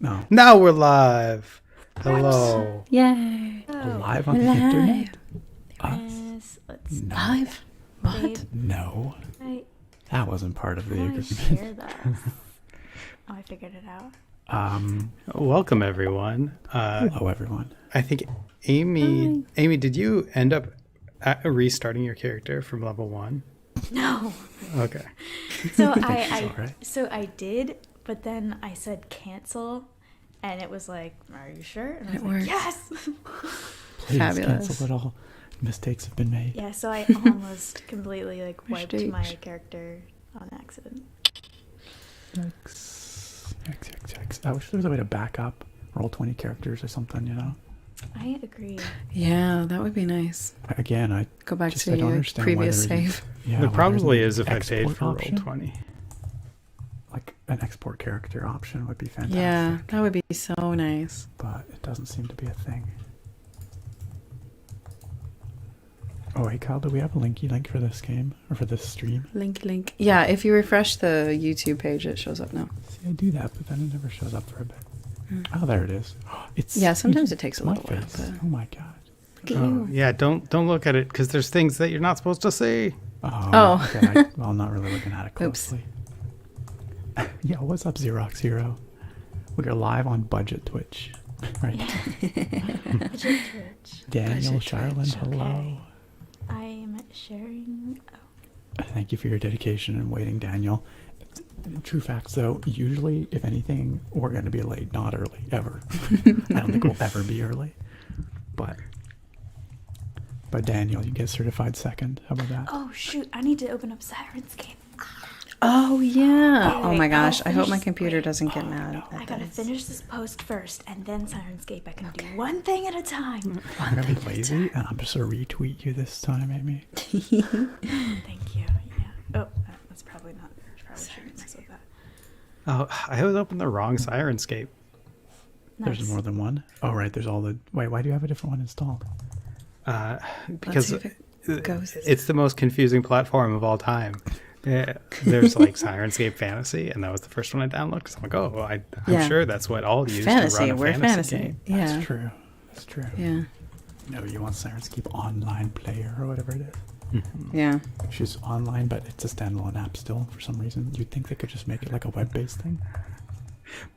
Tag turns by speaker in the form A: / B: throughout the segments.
A: No.
B: Now we're live. Hello.
C: Yay.
A: Live on the internet?
C: Yes. Let's
A: No.
C: live. What?
B: Babe.
A: No.
C: I
A: That wasn't part of the agreement.
C: share that. Oh, I figured it out.
B: Welcome everyone.
A: Hello, everyone.
B: I think Amy, did you end up restarting your character from level 1?
C: No.
B: Okay.
C: So
A: It's
C: I
A: all right.
C: so I did, but then I said cancel, and it was like, "Are you sure?" And I was
D: It
C: like,
D: works.
C: "Yes."
A: Please
D: Fabulous.
A: cancel it all. Mistakes have been made.
C: Yeah. So I almost completely like wiped my
D: Mistakes.
C: character on accident.
A: X. I wish there was a way to back up, roll 20 characters or something, you know?
C: I agree.
D: Yeah, that would be nice.
A: Again, I
D: Go back
A: just
D: to
A: I don't
D: your
A: understand
D: previous
A: why there isn't-
D: save.
A: Yeah,
B: There
A: why
B: probably
A: there
B: is
A: isn't
B: if
A: an
B: I paid
A: export
B: for
A: option.
B: Roll20.
A: Like an export character option would be fantastic.
D: Yeah, that would be so nice.
A: But it doesn't seem to be a thing. Oh, hey, Kyle, do we have a link for this game? Or for this stream?
D: Link. Yeah, if you refresh the YouTube page, it shows up now.
A: See, I do that, but then it never shows up for a bit. Oh, there it is. It's
D: Yeah, sometimes it takes a
A: my
D: little while,
A: face.
D: but-
A: Oh my god.
D: Look at
B: Oh,
D: you.
B: yeah, don't look at it because there's things that you're not supposed to see.
D: Oh.
A: Okay, well, I'm not really looking at it
D: Oops.
A: closely. Yeah, what's up, Xerox Hero? We are live on Budget Twitch. Right.
C: Budget Twitch.
A: Daniel,
D: Budget
A: Charlene,
D: Twitch,
A: hello.
C: Okay. I am sharing. Oh.
A: Thank you for your dedication and waiting, Daniel. True facts, though, usually, if anything, we're going to be late, not early, ever. I don't think we'll ever be early. But Daniel, you get certified second. How about that?
C: Oh shoot! I need to open up Sirenscape.
D: Oh, yeah.
C: Okay,
D: Oh my gosh.
C: I'll
D: I hope my
C: finish-
D: computer
C: wait.
D: doesn't get mad.
C: I
D: at
C: gotta
D: this.
C: finish this post first, and then Sirenscape. I can do one thing at a time.
A: I'm going to be lazy, and I'm just going to retweet you this time, Amy.
C: Thank you. Yeah. Oh, that's probably not. Probably shouldn't mess with that.
B: Oh, I was open the wrong Sirenscape.
C: Nice.
A: There's more than one? Oh, right, there's all the... Wait, why do you have a different one installed?
B: Because
D: see if it goes.
B: it's the most confusing platform of all time. Yeah, there's like Sirenscape Fantasy, and that was the first one I downloaded because I'm like, oh, well, I'm
D: Yeah.
B: sure that's what all use
D: Fantasy.
B: to run a
D: We're
B: fantasy
D: fantasy.
B: game.
D: Yeah.
A: That's true. That's true.
D: Yeah.
A: No, you want Sirenscape Online Player or whatever it is.
D: Yeah.
A: Which is online, but it's a standalone app still for some reason. You'd think they could just make it like a web-based thing,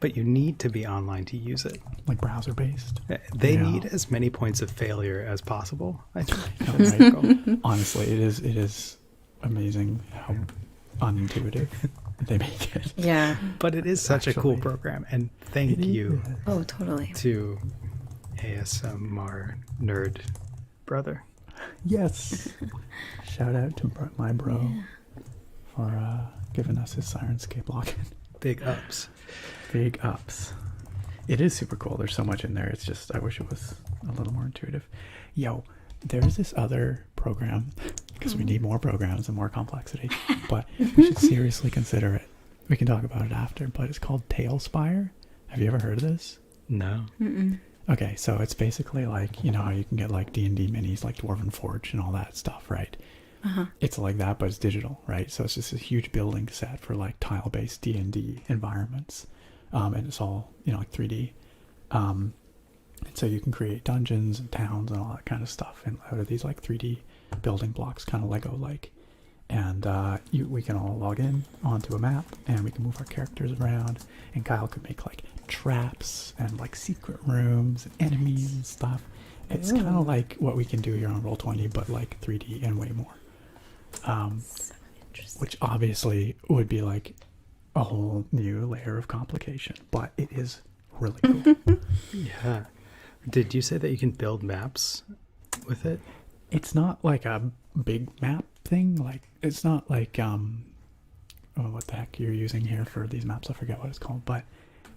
B: But you need to be online to use it.
A: like browser-based.
B: They
A: Yeah.
B: need as many points of failure as possible, I think.
A: No, right. Honestly, it is amazing how unintuitive they make it.
D: Yeah.
B: But it is such a cool
A: Actually,
B: program, and thank
A: It
B: you
A: is.
D: Oh, totally.
B: to ASMR nerd brother.
A: Yes. Shout out to my bro for giving us his Sirenscape login.
B: Big ups.
A: Big ups. It is super cool. There's so much in there. It's just, I wish it was a little more intuitive. Yo, there's this other program, because we need more programs and more complexity, but we should seriously consider it. We can talk about it after, but it's called Tailspire. Have you ever heard of this?
B: No.
A: Okay, so it's basically like, you know how you can get like D&D minis like Dwarven Forge and all that stuff, right? It's like that, but it's digital, right? So it's just a huge building set for like tile-based D&D environments. And it's all, you know, like 3D. And so you can create dungeons and towns and all that kind of stuff and out of these like 3D building blocks, kind of Lego-like. And we can all log in onto a map and we can move our characters around. And Kyle could make like traps and like secret rooms and enemies and stuff. It's kind of like what we can do here on Roll20, but like 3D and way more. Which obviously would be like a whole new layer of complication, but it is really cool.
B: Yeah. Did you say that you can build maps with it?
A: It's not like a big map thing. Like it's not like what the heck you're using here for these maps? I forget what it's called, but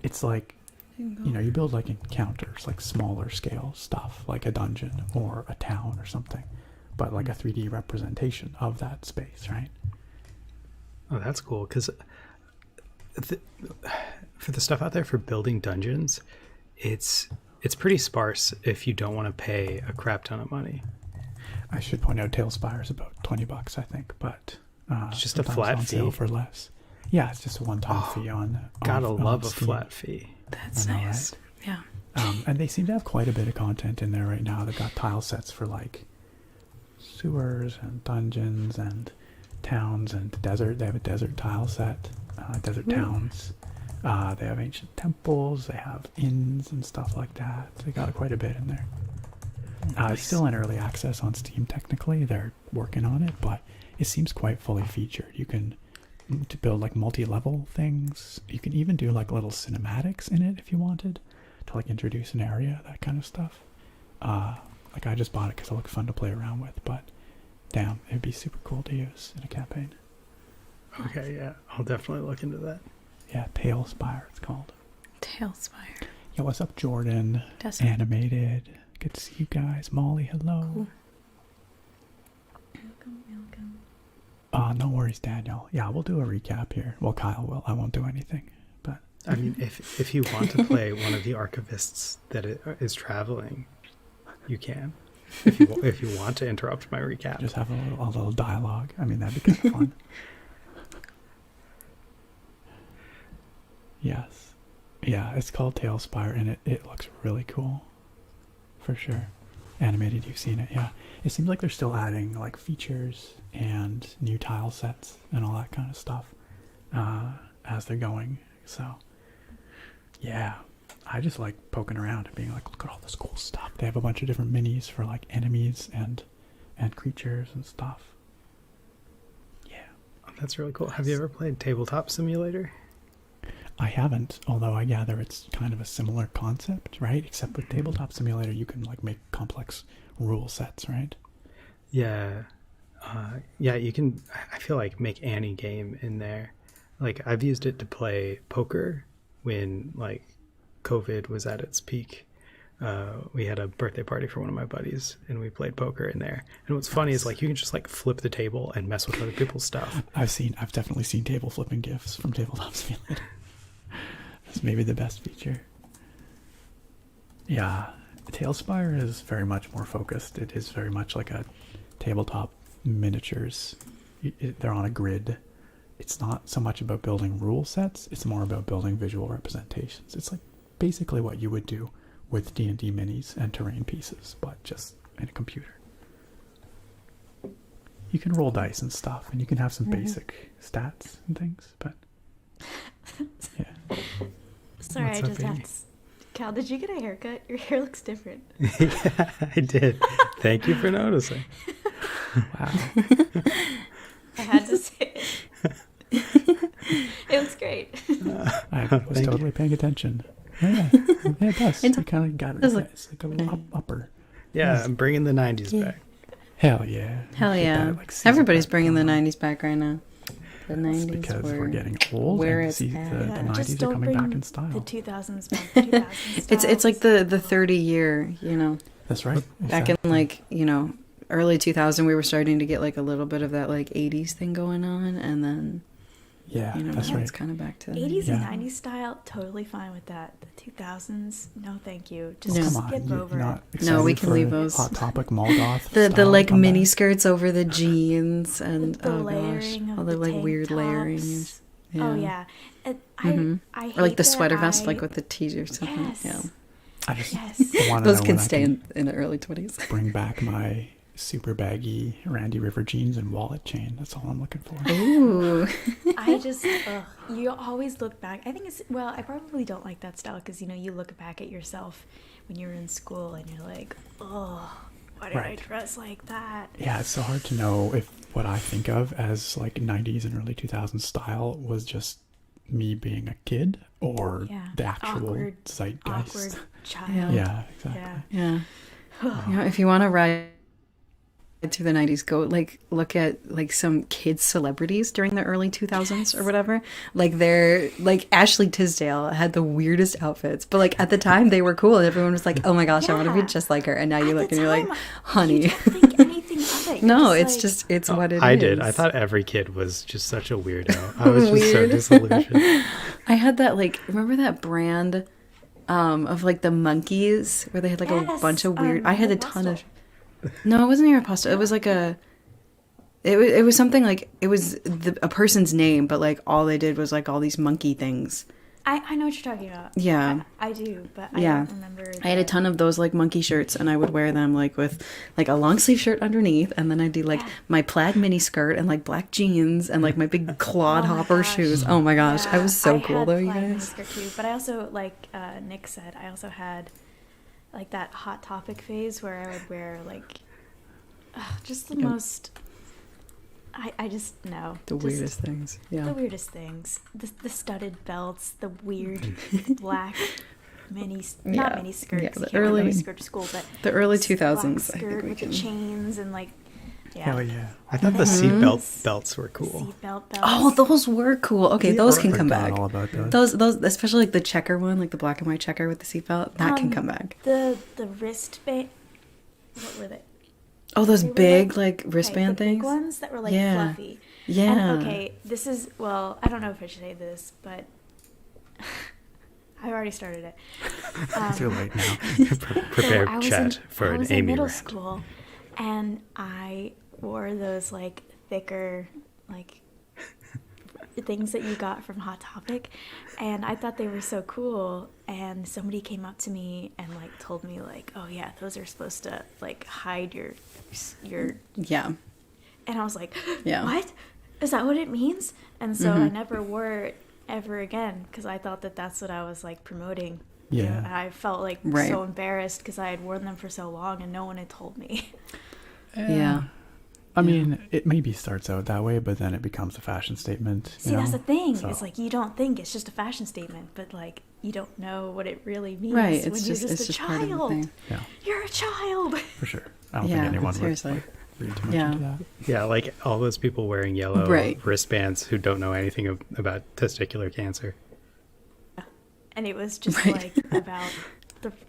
A: it's like, you know, you build like encounters, like smaller scale stuff, like a dungeon or a town or something, but like a 3D representation of that space, right?
B: Oh, that's cool. Because for the stuff out there for building dungeons, it's pretty sparse if you don't want to pay a crap ton of money.
A: I should point out Tailspire is about $20, I think, but
B: It's just a
A: sometimes
B: flat
A: on sale
B: fee.
A: for less. Yeah, it's just a one-time fee on
B: Gotta
A: on
B: love a
A: Steam.
B: flat fee.
D: That's
A: I know,
D: nice.
A: right?
D: Yeah.
A: And they seem to have quite a bit of content in there right now. They've got tile sets for like sewers and dungeons and towns and desert. They have a desert tile set, desert towns. They have ancient temples. They have inns and stuff like that. They got quite a bit in there. It's still in early access on Steam technically. They're working on it, but it seems quite fully featured. You can to build like multi-level things. You can even do like little cinematics in it if you wanted to like introduce an area, that kind of stuff. Like I just bought it because it looked fun to play around with, but damn, it'd be super cool to use in a campaign.
B: Okay, yeah, I'll definitely look into that.
A: Yeah, Tailspire it's called.
D: Tailspire.
A: Yeah, what's up, Jordan?
D: Does
A: Animated. Good to see you guys. Molly, hello.
D: Cool.
C: Welcome.
A: No worries, Daniel. Yeah, we'll do a recap here. Well, Kyle will. I won't do anything. But
B: I mean, if you want to play one of the archivists that is traveling, you can. If you want to interrupt my recap,
A: just have a little dialogue. I mean, that'd be kind of fun. Yes. Yeah, it's called Tailspire, and it looks really cool. For sure. Animated, you've seen it, yeah. It seems like they're still adding like features and new tile sets and all that kind of stuff as they're going. So, yeah. I just like poking around and being like, look at all this cool stuff. They have a bunch of different minis for like enemies and creatures and stuff. Yeah.
B: that's really cool. Have you ever played Tabletop Simulator?
A: I haven't, although I gather it's kind of a similar concept, right? Except with Tabletop Simulator, you can like make complex rule sets, right?
B: Yeah. Yeah, you can, I feel like, make any game in there. Like, I've used it to play poker when, like, COVID was at its peak. We had a birthday party for one of my buddies, and we played poker in there. And what's funny is, like, you can just, like, flip the table and mess with other people's stuff.
A: I've definitely seen table flipping GIFs from Tabletop Simulator. That's maybe the best feature. Yeah, Tailspire is very much more focused. It is very much like a tabletop miniatures. They're on a grid. It's not so much about building rule sets. It's more about building visual representations. It's like basically what you would do with D&D minis and terrain pieces, but just in a computer. You can roll dice and stuff, and you can have some basic stats and things, but yeah.
C: Sorry,
B: What's
C: I
B: up,
C: just
B: Amy?
C: have to... Cal, did you get a haircut? Your hair looks different.
B: Yeah, I did. Thank you for noticing.
A: Wow.
C: I had to say it. It looks great.
A: I was totally paying attention. Yeah, it does.
D: It's-
A: You kind of got it.
D: it's like-
A: It's like a little upper.
B: Yeah, I'm bringing the 90s back.
A: Hell yeah.
D: Hell
A: Get
D: yeah.
A: that, like, season
D: Everybody's
A: back
D: bringing the
A: going on.
D: 90s back right now. The
A: It's
D: 90s
A: because
D: were
A: we're getting old
D: where
A: and
D: it's
A: the
D: at.
A: 90s are
C: don't
A: coming back
C: bring
A: in style.
C: The 2000s back. The 2000s
D: It's like
C: styles.
D: the 30 year, you know.
A: That's right.
D: Back in like, you know, early 2000 we were starting to get like a little bit of that like 80s thing going on, and then
A: Yeah,
D: you know,
A: that's
D: now
A: right.
D: it's kind of back to the
C: 80s
A: Yeah.
C: and 90s style, totally fine with that. The 2000s, no thank you.
A: Oh,
C: Just
D: No.
A: come on.
C: skip
A: You're
C: over
A: not
C: it.
D: No, we
A: excited
D: can
A: for
D: leave those.
A: Hot Topic Molgoth
D: the
A: style
D: like
A: to come
D: mini
A: back?
D: skirts over the jeans and
C: The
D: oh gosh,
C: layering of
D: all the
C: the
D: like
C: tank
D: weird layering.
C: tops.
D: And,
C: Oh yeah, And
D: Mhm.
C: I hate
D: Or like the
C: that
D: sweater vest,
C: I-
D: like with the tee or something.
C: Yes.
D: Yeah,
A: I just
C: Yes.
A: want to
D: those
A: know
D: can
A: when I
D: stay in the early 20s.
A: bring back my super baggy Randy River jeans and wallet chain. That's all I'm looking for.
D: Ooh,
C: I just, you always look back. I think it's, well, I probably don't like that style because, you know, you look back at yourself when you were in school and you're like, oh, why did I
A: Right.
C: dress like that?
A: Yeah, it's so hard to know if what I think of as like 90s and early 2000s style was just me being a kid or
C: Yeah.
A: the actual
C: Awkward
A: zeitgeist.
C: child.
D: Yeah.
A: Yeah, exactly.
C: Yeah.
D: yeah. You know, if you want to ride through the 90s, go like look at like some kids celebrities during the early 2000s or whatever. Like they're like Ashley Tisdale had the weirdest outfits, but like at the time they were cool. Everyone was like, oh my gosh, I want to be
C: Yeah.
D: just like her. And now you
C: At
D: look
C: the
D: and you're like,
C: time,
D: honey.
C: You don't think anything of it. You're
D: No, it's
C: like,
D: just it's what it is.
B: I did. I thought every kid was just such a weirdo. I was just so
D: Weird.
B: disillusioned.
D: I had that like remember that brand of like the monkeys where they had like a
C: Yes,
D: bunch of weird. I had a ton of.
C: Aeropostale.
D: No, it wasn't Aeropostale. It was like a. It was something like it was a person's name, but like all they did was like all these monkey things,
C: I know what you're talking about.
D: Yeah.
C: I do, but
D: Yeah.
C: I don't remember.
D: I had a ton of those like monkey shirts, and I would wear them like with like a long sleeve shirt underneath, and then I'd do like my plaid mini skirt and like black jeans and like my big clod
C: Oh my
D: hopper
C: gosh.
D: shoes. Oh my gosh, I was so
C: I
D: cool
C: had
D: though, you
C: plaid
D: guys.
C: miniskirt too, but I also, like Nick said, I also had like that Hot Topic phase where I would wear like just the most. I just know
D: The
C: just
D: weirdest things. Yeah.
C: The weirdest things. The studded belts, the weird black not mini skirts.
D: Yeah,
C: You
D: the
C: can't wear
D: early-
C: mini skirt to school, but
D: The early
C: black
D: 2000s, I
C: skirt
D: think we
C: with
D: can.
C: the chains and like
A: Hell yeah.
B: I thought the seatbelt belts were cool.
C: seatbelt belts.
D: Oh, those were cool. Okay, those can come
A: Forgot
D: back.
A: all about those.
D: Those, especially like the checker one, like the black and white checker with the seatbelt, that can come back.
C: The wristband. What were they?
D: Oh, those
C: They were
D: big like wristband
C: the
D: things.
C: big ones that were like
D: Yeah.
C: fluffy.
D: Yeah.
C: And, okay, this is, well, I don't know if I should say this, but I've already started it.
A: Too late now.
B: Prepare
C: I was
B: chat for
C: I
B: an
C: was
B: Amy
C: in middle
B: rant.
C: school, and I wore those like thicker like things that you got from Hot Topic, and I thought they were so cool. And somebody came up to me and like told me like, oh yeah, those are supposed to like hide your.
D: Yeah.
C: And I was like,
D: Yeah.
C: what? Is that what it means? And so I never wore it ever again because I thought that that's what I was like promoting. You know,
A: Yeah.
C: and I felt like
D: Right.
C: so embarrassed because I had worn them for so long and no one had told me.
D: Yeah.
A: I mean, it maybe starts out that way, but then it becomes a fashion statement.
C: See, that's the thing.
A: So-
C: It's like you don't think it's just a fashion statement, but like you don't know what it really means
D: Right.
C: when
D: It's
C: you're
D: just
C: just
D: it's
C: a
D: just part of the
C: child.
D: thing.
A: Yeah,
C: You're a child.
A: for sure. I don't
D: Yeah,
A: think anyone
D: seriously.
A: would read too much
D: Yeah.
A: into that.
B: Yeah, like all those people wearing yellow
D: Right.
B: wristbands who don't know anything about testicular cancer.
C: And it was just
D: Right.
C: like about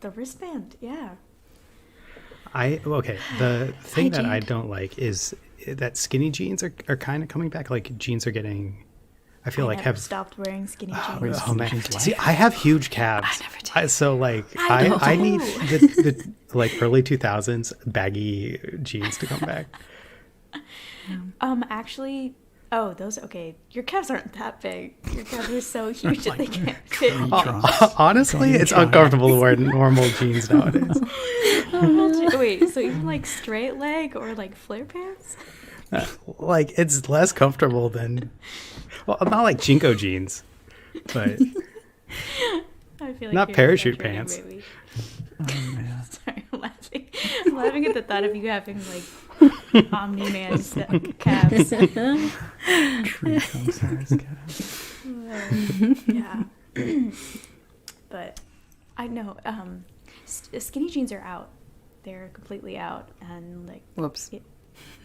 C: the wristband. Yeah.
B: The thing that I
C: Hygiene.
B: don't like is that skinny jeans are kind of coming back. Like jeans are getting, I feel
C: I
B: like
C: never
B: have.
C: stopped wearing skinny jeans.
A: wait,
B: Oh man!
A: Jeans
B: See, I have huge calves.
D: I never did.
B: So like,
C: I
B: I
C: do
B: need
C: too.
B: the like early 2000s baggy jeans to come back.
C: Actually, oh, those, okay, your calves aren't that big. Your calves are so huge that they can't fit.
B: Honestly, it's
A: try.
B: uncomfortable to wear normal jeans nowadays.
C: Wait, so even like straight leg or like flare pants?
B: Like it's less comfortable than, well, not like Jinko jeans, but
C: I feel like
B: Not
C: you're
B: parachute
C: exaggerating,
B: pants.
C: baby.
A: Oh, man.
C: Sorry, I'm laughing. I'm laughing at the thought of you having like Omni-Man calves.
A: Tree trunk size calves.
C: Yeah. But I know skinny jeans are out. They're completely out, and like
D: Whoops.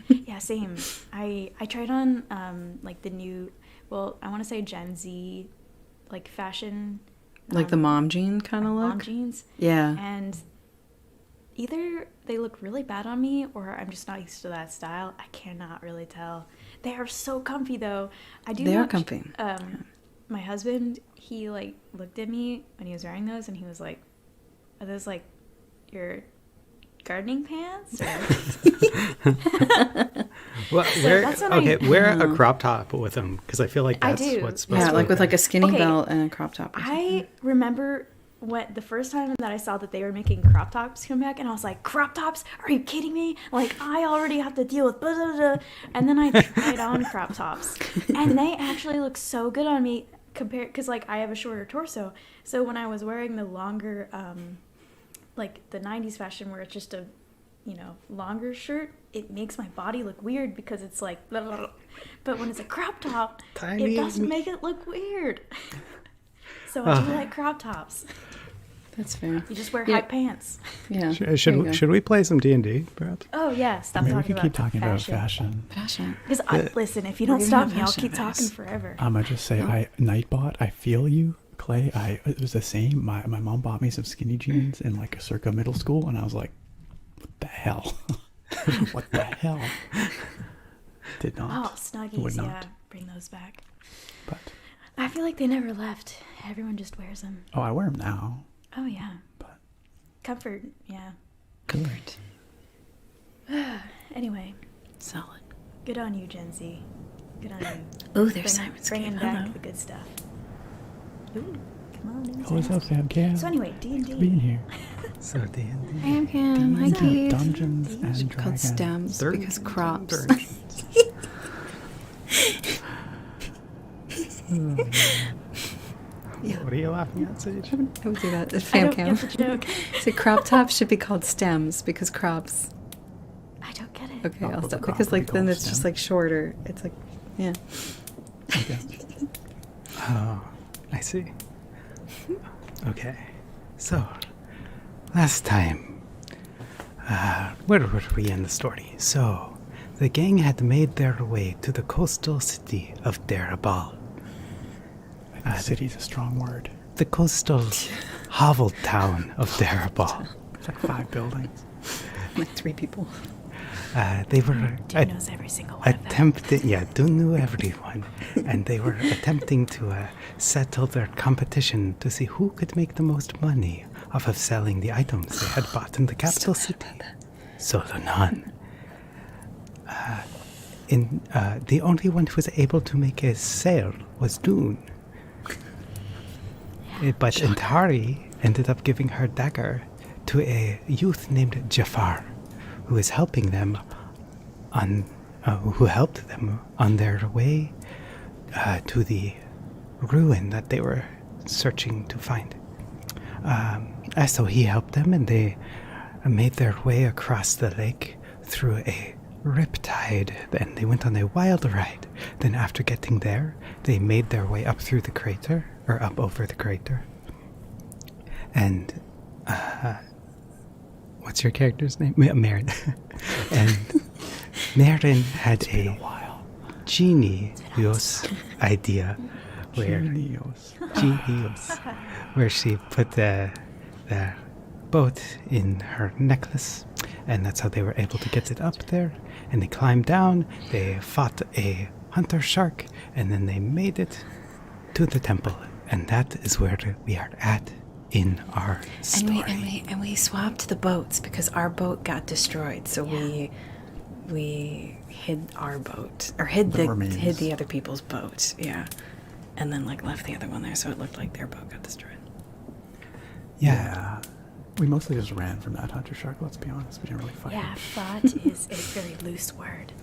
C: yeah, same. I tried on like the new, well, I want to say Gen Z like fashion,
D: Like the mom jean kind of
C: mom
D: look.
C: jeans,
D: Yeah.
C: and either they look really bad on me or I'm just not used to that style. I cannot really tell. They are so comfy though. I do.
D: They are
C: watch,
D: comfy.
C: My husband, he like looked at me when he was wearing those, and he was like, "Are those like your gardening pants?" Or...
B: well,
C: that's what I-
B: wear a crop top with them because I feel like
C: I
B: that's
C: do.
B: what's supposed
D: Yeah,
B: to
D: like
B: be
D: with like a skinny
C: Okay.
D: belt and a crop top. Or something.
C: I remember when the first time that I saw that they were making crop tops come back, and I was like, crop tops? Are you kidding me? Like, I already have to deal with blah, blah, blah. And then I tried on crop tops, and they actually look so good on me compared, because like I have a shorter torso. So when I was wearing the longer, like the 90s fashion where it's just a, you know, longer shirt, it makes my body look weird because it's like blah, blah, blah. But when it's a crop top,
B: Tiny.
C: it doesn't make it look weird. So I do like crop tops.
D: That's fair.
C: You just wear
D: Yeah.
C: high pants.
D: Yeah. there you go.
B: Should we play some D&D perhaps?
C: Oh yeah, stop
A: I mean, we
C: talking
A: could keep
C: about
A: talking
C: fashion.
A: about fashion.
D: Fashion.
C: Because listen, if you don't
D: We're
C: stop
D: gonna
C: me, I'll
D: have
C: keep
D: fashion
C: talking
D: advice.
C: forever.
A: I'm gonna just say, Nightbot, I feel you, Clay. It was the same. My mom bought me some skinny jeans in like a circa middle school, and I was like, what the hell? What the hell? Did
C: Oh,
A: not.
C: Snuggies,
A: Would
C: yeah,
A: not.
C: bring those back.
A: But
C: I feel like they never left. Everyone just wears them.
A: I wear them now.
C: Oh yeah,
A: But
C: comfort. Yeah.
D: Good.
C: Anyway,
D: Solid.
C: good on you, Gen Z. Good on you.
D: Oh, there's Simon's
C: bringing
D: kid.
C: back
D: Hello.
C: the good stuff. Ooh. Come on, didn't
A: Oh, what's
C: say
A: up, fam cam?
C: So anyway,
A: Being
C: D&D.
A: here.
B: So D&D.
D: Hi, Cam. Hi, Keith.
A: Dungeons and
D: Called
A: Dragons.
D: stems because crops.
B: Yeah. What are you laughing at, Sage?
D: I would do that. It's
C: I
D: fam
C: don't
D: cam.
C: get the joke.
D: So crop tops should be called stems because crops.
C: I don't get it.
D: Okay,
A: Oh,
D: I'll
A: but the
D: stop
A: crop
D: because
A: would be
D: like then
A: called
D: it's just
A: stem?
D: like shorter. It's like, yeah.
A: Okay.
B: Oh, I see. Okay. So, last time, where were we in the story? So, the gang had made their way to the coastal city of Darabal.
A: I think city's a strong word.
B: The coastal hovel town of Darabal.
A: It's like 5 buildings.
D: Like 3 people.
B: They were
C: Dude knows every single one of them.
B: attempting, yeah, do knew everyone, and they were attempting to settle their competition to see who could make the most money off of selling the items they had bought in the capital city, Solonon. The only one who was able to make a sale was Dune. But Antari ended up giving her dagger to a youth named Jafar, who is helping them who helped them on their way to the ruin that they were searching to find. So he helped them, and they made their way across the lake through a riptide, and they went on a wild ride. Then after getting there, they made their way up through the crater, or up over the crater. And what's your character's name? Marin. And Marin had
A: Been a
B: a
A: while.
B: genius idea
A: Genius.
B: where she put the boat in her necklace, and that's how they were able to get it up there. And they climbed down, they fought a hunter shark, and then they made it to the temple. And that is where we are at in our story.
D: And we swapped the boats because our boat got destroyed. So we hid our boat, or hid
A: The remains.
D: hid the other people's boat. Yeah, and then like left the other one there, so it looked like their boat got destroyed.
B: Yeah.
A: We mostly just ran from that hunter shark, let's be honest. We didn't really fight.
C: Yeah, fought is a very loose word.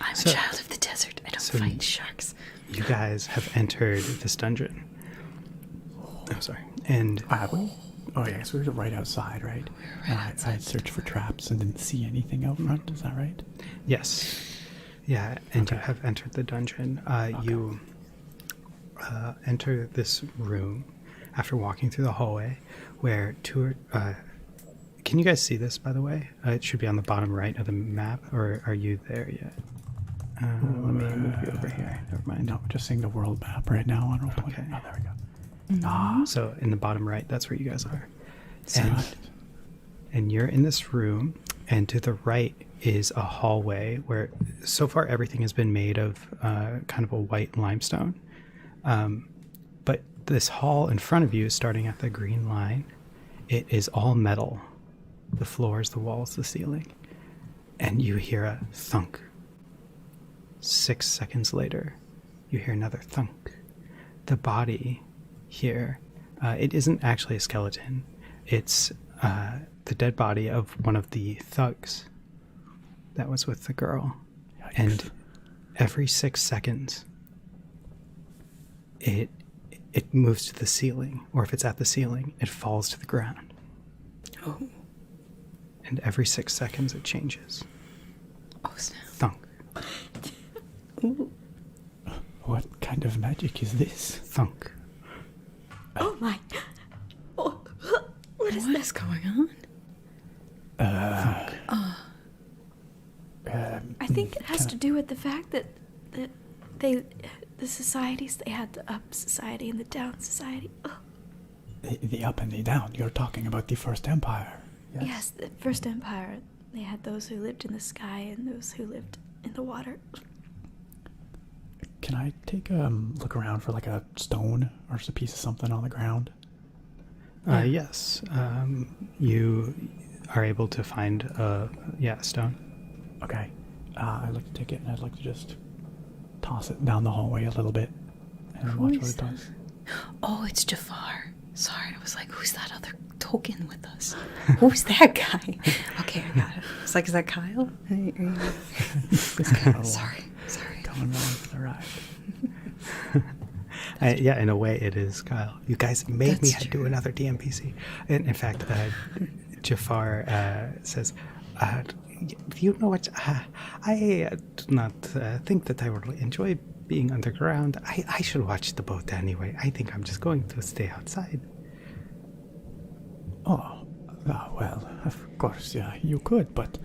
D: I'm
B: So-
D: a child of the desert. I don't
B: so
D: fight sharks.
B: You guys have entered this dungeon. Oh, sorry. And
A: Have we? Oh, yeah, so we were right outside, right? And I searched for traps and didn't see anything out front. Is that right?
B: yes. Yeah, and you
A: Okay.
B: have entered the dungeon. You enter this room after walking through the hallway where can you guys see this, by the way? It should be on the bottom right of the map, or are you there yet? Let me move you over here. Never mind.
A: No, just seeing the world map right now on Roll20.
B: Okay.
A: Oh, there we go. Ah,
B: So in the bottom right, that's where you guys are.
A: right.
B: And you're in this room, and to the right is a hallway where so far everything has been made of kind of a white limestone. But this hall in front of you, starting at the green line, it is all metal. The floors, the walls, the ceiling. And you hear a thunk. 6 seconds later, you hear another thunk. The body here, it isn't actually a skeleton. It's the dead body of one of the thugs that was with the girl.
A: Yikes.
B: And every 6 seconds, it moves to the ceiling, or if it's at the ceiling, it falls to the ground.
D: Oh,
B: And every 6 seconds, it changes.
D: oh snap!
B: Thunk,
A: What kind of magic is this?
B: thunk.
C: Oh my! Oh, what is
D: What
C: this?
D: is going on?
C: I think it has to do with the fact that the societies, they had the up society and the down society. Oh,
A: The up and the down. You're talking about the First Empire.
C: yes, the first empire, they had those who lived in the sky and those who lived in the water.
A: Can I take a look around for like a stone or just a piece of something on the ground?
B: Yes. You are able to find a stone.
A: Okay. I'd like to take it and I'd like to just toss it down the hallway a little bit and watch what it does.
D: Oh, it's Jafar. Sorry, I was like, who's that other token with us? Who's that guy? Okay, I got it. It's like, is that Kyle? Are you... Sorry.
A: Coming along for the ride.
B: Yeah, in a way, it is Kyle. You guys made me
D: That's
B: do
D: true.
B: another DMPC. In fact, Jafar says, you know what? I do not think that I will enjoy being underground. I should watch the boat anyway. I think I'm just going to stay outside.
A: Oh, well, of course, yeah, you could, but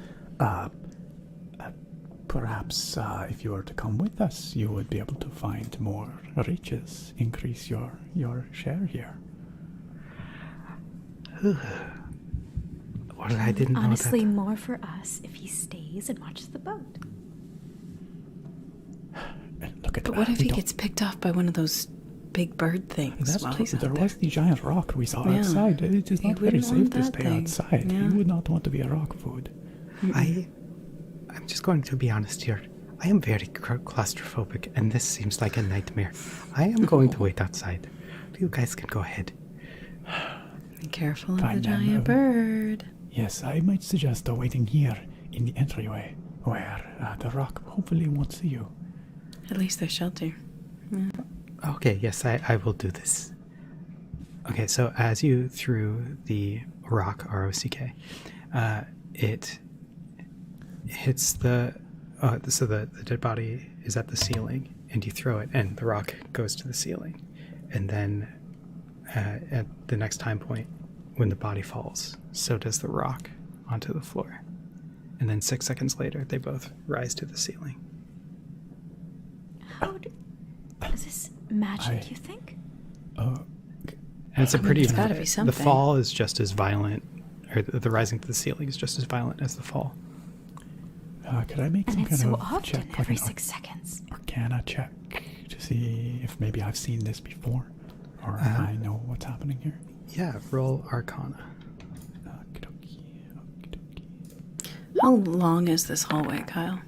A: perhaps if you were to come with us, you would be able to find more riches, increase your share here.
B: Well, I didn't know
C: Honestly,
B: that.
C: more for us if he stays and watches the boat.
A: And look at
D: But
A: that.
D: what if
A: we
D: he
A: don't-
D: gets picked off by one of those big bird things
A: That's
D: while
A: true.
D: he's out
A: There
D: there?
A: was the giant rock we saw
D: Yeah.
A: outside. It is
D: He
A: not very
D: wouldn't
A: safe
D: want
A: to
D: that
A: stay
D: thing.
A: outside.
D: Yeah.
A: You would not want to be a rock food.
B: I'm just going to be honest here. I am very claustrophobic, and this seems like a nightmare. I am going to wait outside. You guys can go ahead.
D: Be careful of
A: Fine,
D: the
A: then,
D: giant bird.
A: Yes, I might suggest waiting here in the entryway, where the rock hopefully won't see you.
D: At least there's shelter.
B: Okay, yes, I will do this. Okay, so as you threw the rock, R-O-C-K, it hits the dead body is at the ceiling, and you throw it, and the rock goes to the ceiling. And then at the next time point, when the body falls, so does the rock onto the floor. And then 6 seconds later, they both rise to the ceiling.
C: Is this magic, you think?
B: And it's a pretty.
D: it's gotta be
B: The
D: something.
B: fall is just as violent, or the rising to the ceiling is just as violent as the fall.
A: Could I make
C: And
A: some
C: it's
A: kind
C: so
A: of
C: often,
A: check, like
C: every
A: an
C: 6 seconds.
A: Arcana check, to see if maybe I've seen this before, or I know what's happening here?
B: Yeah, roll Arcana.
A: Okey-dokey, okey-dokey.
D: How long is this hallway, Kyle?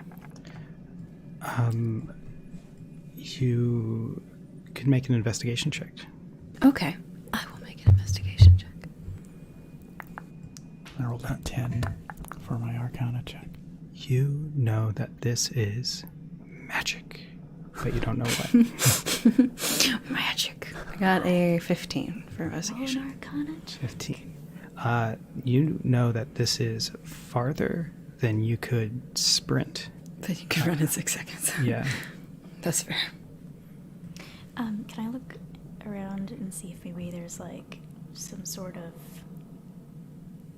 B: You can make an investigation check.
D: Okay. I will make an investigation check.
A: I rolled a 10 for my Arcana check.
B: You know that this is magic, but you don't know what.
D: Magic. I got a 15 for
C: Roll
D: investigation.
C: an Arcana check.
B: 15. You know that this is farther than you could sprint.
D: That you can run in 6 seconds.
B: Yeah.
D: That's fair.
C: Can I look around and see if maybe there's like some sort of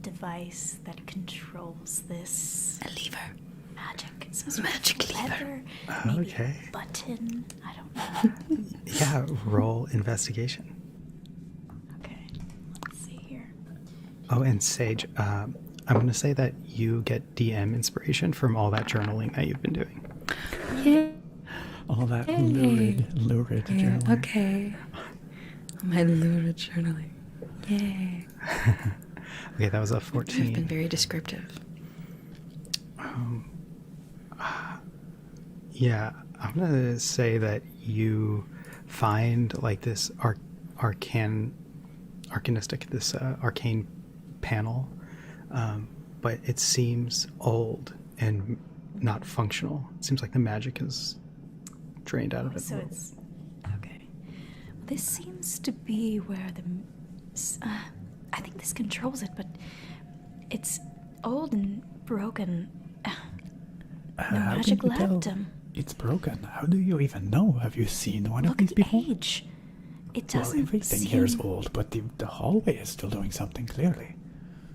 C: device that controls this
D: A lever.
C: magic? Some sort
D: Magic
C: of
D: lever.
C: lever, maybe
B: Okay.
C: a button. I don't know.
B: Yeah, roll investigation.
C: Okay, let's see here.
B: Oh, and Sage, I'm going to say that you get DM inspiration from all that journaling that you've been doing.
D: Yeah.
A: All that
D: Hey.
A: lurid journaling.
D: Okay. My lurid journaling. Yay.
B: Okay, that was a
D: You've
B: 14.
D: been very descriptive.
B: Yeah, I'm gonna say that you find like this arcanistic, this arcane panel, but it seems old and not functional. It seems like the magic is drained out of it.
C: So it's okay. This seems to be where I think this controls it, but it's old and broken. No
A: How
C: magic
A: can you tell
C: left.
A: it's broken? How do you even know? Have you seen one of
C: Look
A: these
C: at the
A: before?
C: age. It
A: Well,
C: doesn't
A: everything
C: seem...
A: here is old, but the hallway is still doing something clearly.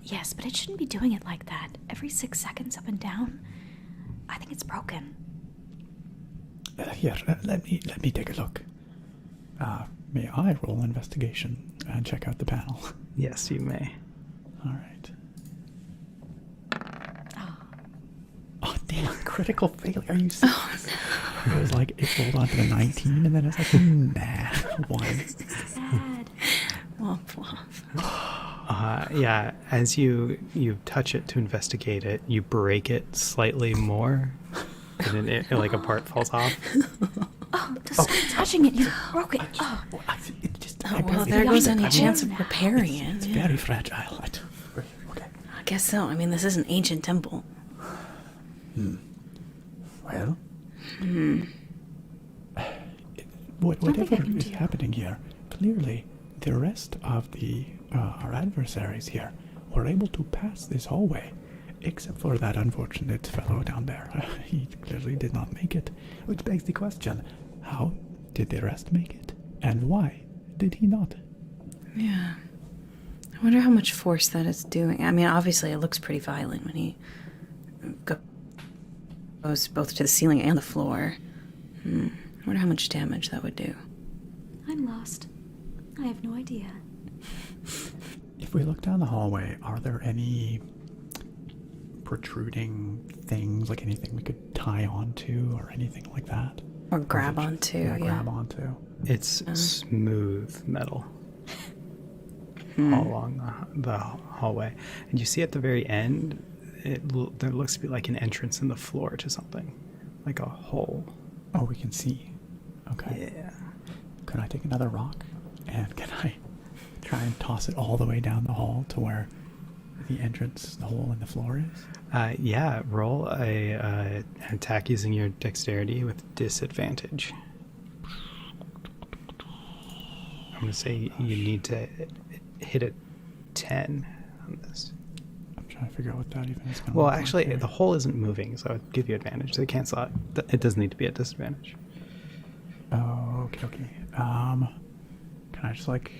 C: Yes, but it shouldn't be doing it like that. Every 6 seconds up and down. I think it's broken.
A: Here, let me take a look. May I roll investigation and check out the panel?
B: Yes, you may.
A: All right. Oh, damn, critical failure. Are you serious?
D: Oh, no.
A: It was like, it rolled onto the 19, and then it's like, nah, 1.
C: Sad.
D: Womp womp.
B: Yeah, as you touch it to investigate it, you break it slightly more, and then like a part falls off.
C: Oh, the science touching it. You broke it. Oh.
A: It just,
D: Oh, well, there goes any chance of
C: now.
D: repairing it.
A: It's
D: Yeah.
A: very fragile. Okay.
D: I guess so. I mean, this is an ancient temple.
A: Well,
C: think I
A: whatever
C: can
A: is
C: do.
A: happening here, clearly the rest of our adversaries here were able to pass this hallway, except for that unfortunate fellow down there. He clearly did not make it, which begs the question: how did the rest make it, and why did he not?
D: Yeah. I wonder how much force that is doing. I mean, obviously, it looks pretty violent when he goes both to the ceiling and the floor. I wonder how much damage that would do.
C: I'm lost. I have no idea.
A: If we look down the hallway, are there any protruding things, like anything we could tie onto or anything like that?
D: Or grab
A: is it
D: onto,
A: Yeah,
D: yeah.
A: grab onto.
B: It's smooth metal all along the hallway. And you see at the very end, there looks to be like an entrance in the floor to something, like a hole.
A: Oh, we can see. Okay.
B: Yeah.
A: Could I take another rock? And can I try and toss it all the way down the hall to where the entrance, the hole in the floor is?
B: Yeah, roll an attack using your dexterity with disadvantage. I'm going to say you need to hit a 10 on this.
A: I'm trying to figure out what that even is going to
B: Well,
A: look like
B: actually,
A: here.
B: the hole isn't moving, so I'd give you advantage. So cancel out. It does need to be at disadvantage.
A: Oh, okay. Can I just like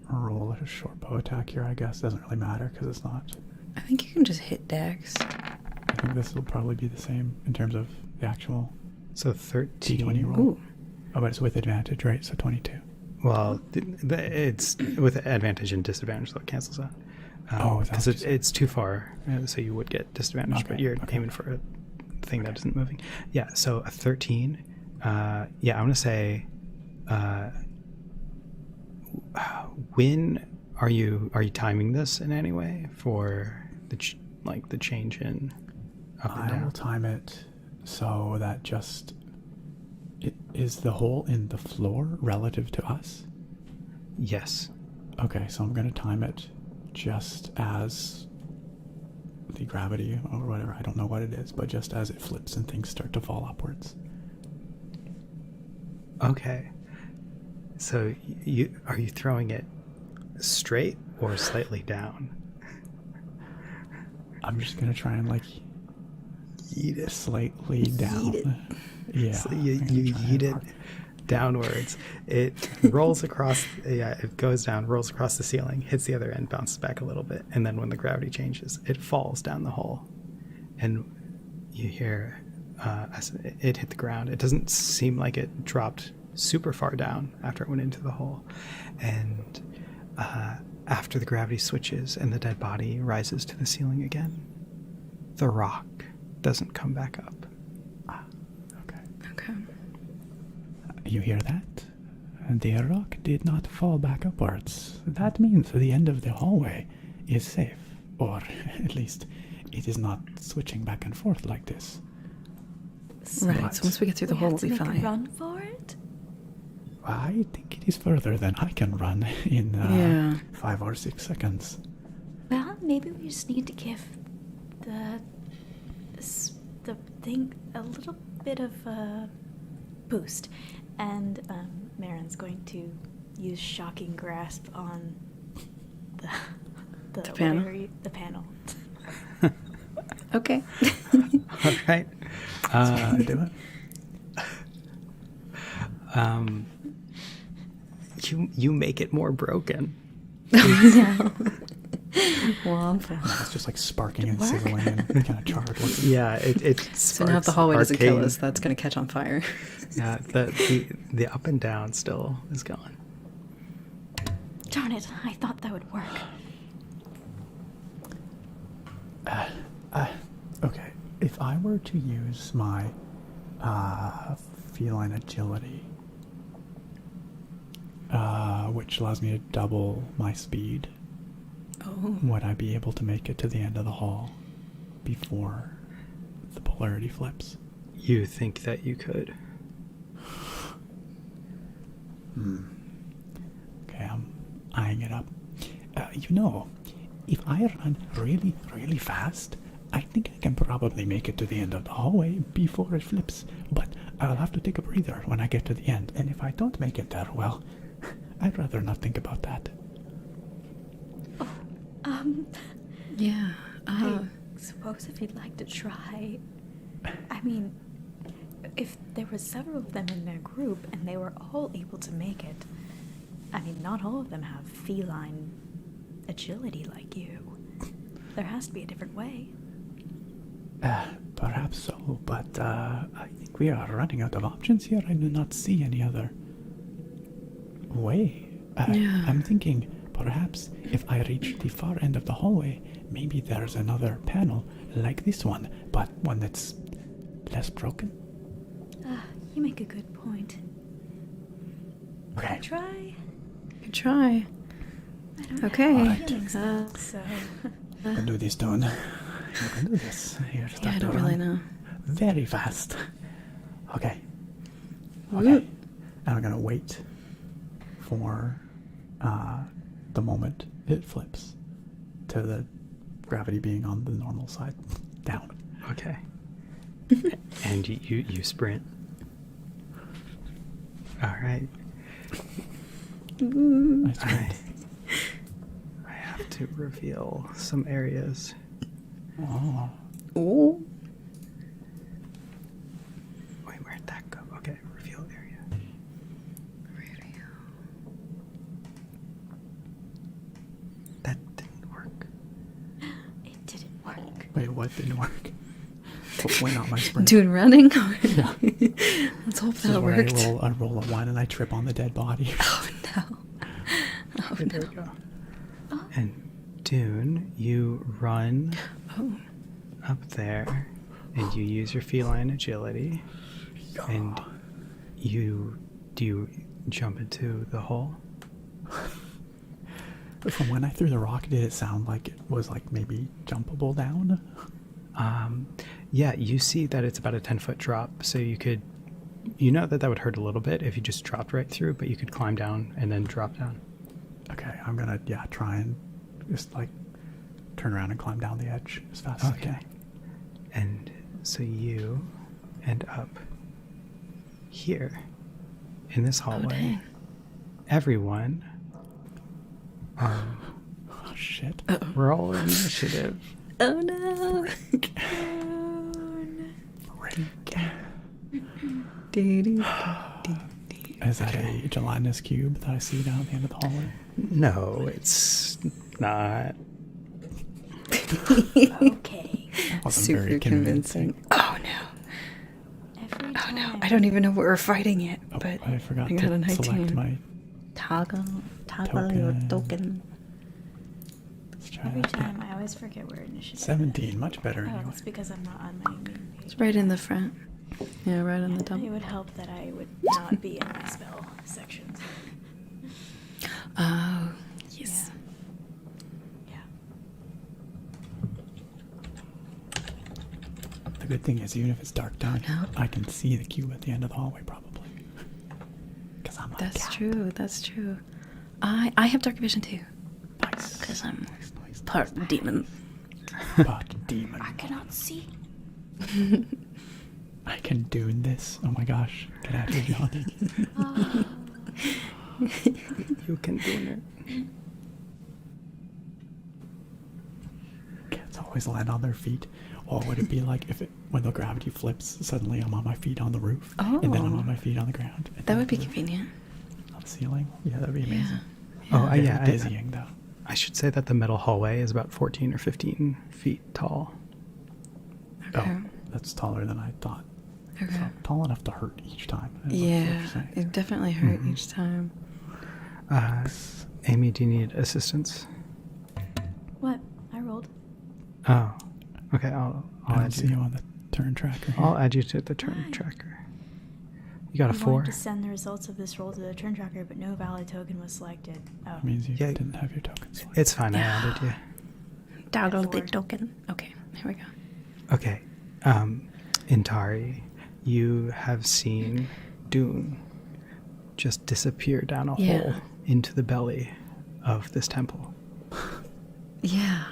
A: roll a short bow attack here? I guess doesn't really matter because it's not.
D: I think you can just hit Dex.
A: I think this will probably be the same in terms of the actual
B: So 13.
A: D20 roll.
D: Ooh.
A: Oh, but it's with advantage, right? So 22.
B: Well, it's with advantage and disadvantage, so it cancels out.
A: Oh, is that
B: because
A: what you said?
B: it's too far, so you would get disadvantage, but
A: Okay,
B: you're
A: okay.
B: aiming for a thing that isn't moving. Yeah, so a 13. Yeah, I'm gonna say. When are you timing this in any way for the the change in up and
A: I will
B: down?
A: time it so that just is the hole in the floor relative to us?
B: Yes.
A: Okay, so I'm going to time it just as the gravity or whatever, I don't know what it is, but just as it flips and things start to fall upwards.
B: Okay. So are you throwing it straight or slightly down?
A: I'm just going to try and like
B: Yeet it.
A: slightly down.
D: it.
A: Yeah.
B: So you
A: I'm gonna try
B: yeet
A: and
B: it
A: hard-
B: downwards. It rolls across. Yeah, it goes down, rolls across the ceiling, hits the other end, bounces back a little bit, and then when the gravity changes, it falls down the hole, and you hear as it hit the ground. It doesn't seem like it dropped super far down after it went into the hole, and after the gravity switches and the dead body rises to the ceiling again, the rock doesn't come back up.
A: Okay.
D: Okay.
A: You hear that? The rock did not fall back upwards. That means the end of the hallway is safe, or at least it is not switching back and forth like this.
D: Right, so once we get through the hole, we'll be
C: make a
D: fine.
C: run for it.
A: I think it is further than I can run in
D: Yeah.
A: 5 or 6 seconds.
C: Well, maybe we just need to give the thing a little bit of a boost. And Marin's going to use shocking grasp on the
D: panel?
C: the panel.
D: Okay.
B: All right.
A: I do it.
B: You make it more broken.
D: Womp.
A: It's just like sparking and sizzling and kind of charred looking.
B: Yeah, it
D: So now if the
B: sparks
D: hallway doesn't kill
B: arcane.
D: us, that's going to catch on fire.
B: Yeah, the up and down still is going.
C: Darn it! I thought that would work.
A: Okay, if I were to use my feline agility, which allows me to double my speed,
D: Oh.
A: would I be able to make it to the end of the hall before the polarity flips?
B: You think that you could?
A: Okay, I'm eyeing it up. You know, if I run really, really fast, I think I can probably make it to the end of the hallway before it flips. But I'll have to take a breather when I get to the end. And if I don't make it there, well, I'd rather not think about that.
D: Yeah.
C: I suppose if you'd like to try. I mean, if there were several of them in their group and they were all able to make it, I mean, not all of them have feline agility like you. There has to be a different way.
A: Perhaps so, but I think we are running out of options here. I do not see any other way.
D: Yeah.
A: I'm thinking perhaps if I reach the far end of the hallway, maybe there's another panel like this one, but one that's less broken.
C: You make a good point.
A: Okay.
C: Can I try?
D: Good try.
C: I don't
D: Okay.
C: have
A: Alright.
C: feelings now, so.
A: You can do this, Dawn. You can do this. You just
D: Yeah, I
A: have to
D: don't really
A: run
D: know.
A: very fast. Okay.
D: Whoop.
A: Okay. And I'm gonna wait for the moment it flips to the gravity being on the normal side down.
B: Okay. And you sprint. All right.
A: I sprint.
B: Alright. I have to reveal some areas.
A: Oh.
D: Oh.
B: Wait, where'd that go? Okay, reveal area. That didn't work.
C: It didn't work.
A: Wait, what didn't work? Hopefully not my sprint.
D: Doing running?
A: Yeah.
D: Let's hope
A: This is
D: that
A: where
D: worked.
A: I roll a one and I trip on the dead body.
D: Oh no. Oh
B: Okay, there
D: no.
B: we go. And Dune, you run
D: Oh.
B: up there and you use your feline agility. And you jump into the hole?
A: From when I threw the rock, did it sound like it was like maybe jumpable down?
B: Yeah, you see that it's about a 10-foot drop, so you know that would hurt a little bit if you just dropped right through, but you could climb down and then drop down.
A: Okay, I'm gonna try and just like turn around and climb down the edge as fast as I can.
B: And so you end up here in this hallway.
D: dang.
B: Everyone,
A: Oh shit!
B: roll initiative.
D: Oh no.
A: Is that a gelatinous cube that I see down at the end of the hallway?
B: No, it's not.
C: Okay.
A: Wasn't
D: Super
A: very
D: convincing. Oh no.
C: Every
D: Oh
C: time.
D: no. I don't even know what we're fighting yet,
A: Oh,
D: but
A: I forgot
D: I got a
A: to
D: 19.
A: select my.
D: Toggle your
A: Token.
D: token.
A: Let's try
C: Every
A: that again.
C: time I always forget where initiative is.
A: 17, much better
C: Oh,
A: anyway.
C: that's because I'm not on my main page.
D: It's right in the front. Yeah, right on the
C: It
D: top.
C: would help that I would not be in my spell sections.
D: Oh, yes.
C: Yeah.
A: The good thing is, even if it's dark down here,
D: No.
A: I can see the cube at the end of the hallway probably. Because I'm a
D: That's
A: cat.
D: true. That's true. I have dark vision too,
A: Nice.
D: because I'm
A: Nice.
D: part demon.
A: But demon.
C: I cannot see.
A: I can do this. Oh my gosh. Can I do Johnny?
B: You can do it.
A: Cats always land on their feet. Or would it be like if when the gravity flips, suddenly I'm on my feet on the roof, and then I'm on my feet on the ground. And
D: That
A: then
D: would be
A: the-
D: convenient.
A: on the ceiling. Yeah, that'd be amazing.
B: Oh,
A: Very
B: yeah.
A: dizzying though.
B: I should say that the metal hallway is about 14 or 15 feet tall.
D: Okay.
A: Oh, that's taller than I thought.
D: Okay.
A: So tall enough to hurt each time. is what
D: Yeah,
A: you're saying.
D: it definitely hurt
A: Mhm.
D: each time.
B: Amy, do you need assistance?
C: What? I rolled.
B: Oh, okay. I'll
A: I don't
B: add
A: see
B: you.
A: you on the turn tracker. Here.
B: I'll add you to the turn
C: Why?
B: tracker. You got a
C: We
B: 4.
C: wanted to send the results of this roll to the turn tracker, but no valid token was selected. Oh.
A: That means you
B: Yeah.
A: didn't have your token selected.
B: It's fine. I added you.
D: Toggle the
C: Four.
D: token. Okay, here we go.
B: Okay. Intari, you have seen Dune just disappear down a
D: Yeah.
B: hole into the belly of this temple.
D: Yeah.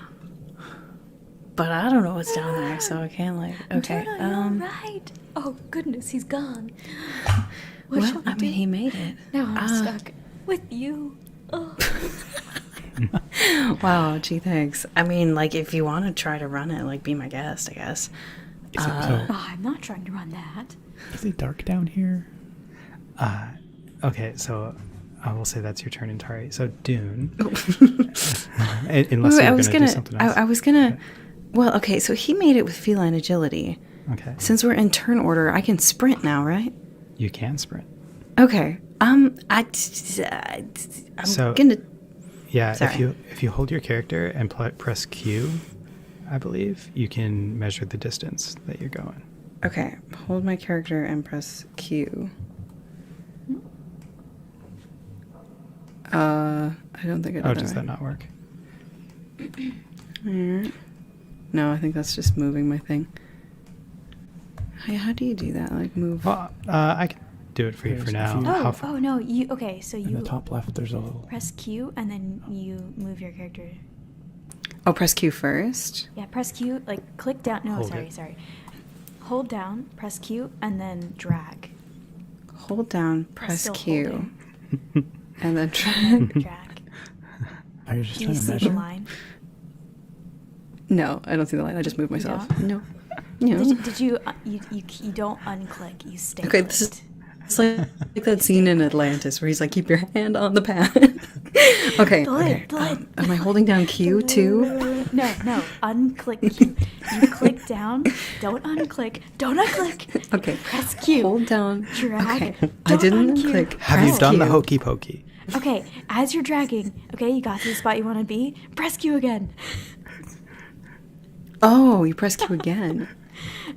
D: But I don't know what's down there, so I can't like. Okay.
C: Jonah, you're right. Oh goodness, he's gone. What
D: Well,
C: shall we
D: I
C: do?
D: mean, he made it.
C: Now I'm stuck with you. Oh.
D: Wow. Gee, thanks. I mean, like, if you want to try to run it, like, be my guest, I guess.
A: Is it, so,
C: Oh, I'm not trying to run that.
A: is it dark down here?
B: Okay, so I will say that's your turn, Intari. So Dune,
D: Oh.
B: unless
D: Wait,
B: you
D: I
B: were
D: was
B: going to do something else.
D: I was gonna. Well, okay. So he made it with feline agility.
B: Okay,
D: Since we're in turn order, I can sprint now, right?
B: you can sprint.
D: Okay. I'm
B: So-
D: gonna.
B: Yeah,
D: Sorry.
B: if you hold your character and press Q, I believe you can measure the distance that you're going.
D: Okay. Hold my character and press Q. I don't think I did
B: Oh, does
D: right.
B: that not work?
D: No, I think that's just moving my thing. Hey, how do you do that? Like move?
B: Well, I can do it for you
A: Here's
B: for
A: a
B: now.
A: few-
B: How
C: Oh,
B: far?
C: oh no, you okay? So
A: In
C: you
A: the top left, there's a little.
C: press Q and then you move your character.
D: Oh, press Q first.
C: Yeah, press Q. Like click down. No,
B: Hold
C: sorry,
B: it.
C: sorry. Hold down, press Q, and then drag.
D: Hold down, press
C: still
D: Q,
C: holding.
D: and then
C: And
D: drag.
C: then drag.
A: Are you just
C: Do you
A: trying to
C: see
A: measure?
C: the line?
D: No, I don't see the line. I just moved myself.
C: don't?
D: No. No.
C: Did you, you don't unclick. You stay.
D: Okay, this is
C: clicked.
D: it's like that scene in Atlantis where he's like, keep your hand on the pad. Okay.
C: The lid,
D: Okay.
C: the lid.
D: Am I holding down Q too?
C: No, no. Unclick Q. You click down. Don't unclick. Don't unclick.
D: Okay.
C: Press Q.
D: Hold down.
C: Drag.
D: Okay. I
C: Don't
D: didn't
C: uncue.
D: click.
B: Have you
D: Press
B: done the
D: Q.
B: hokey pokey?
C: Okay, as you're dragging, okay, you got to the spot you want to be. Press Q again.
D: Oh, you press Q again.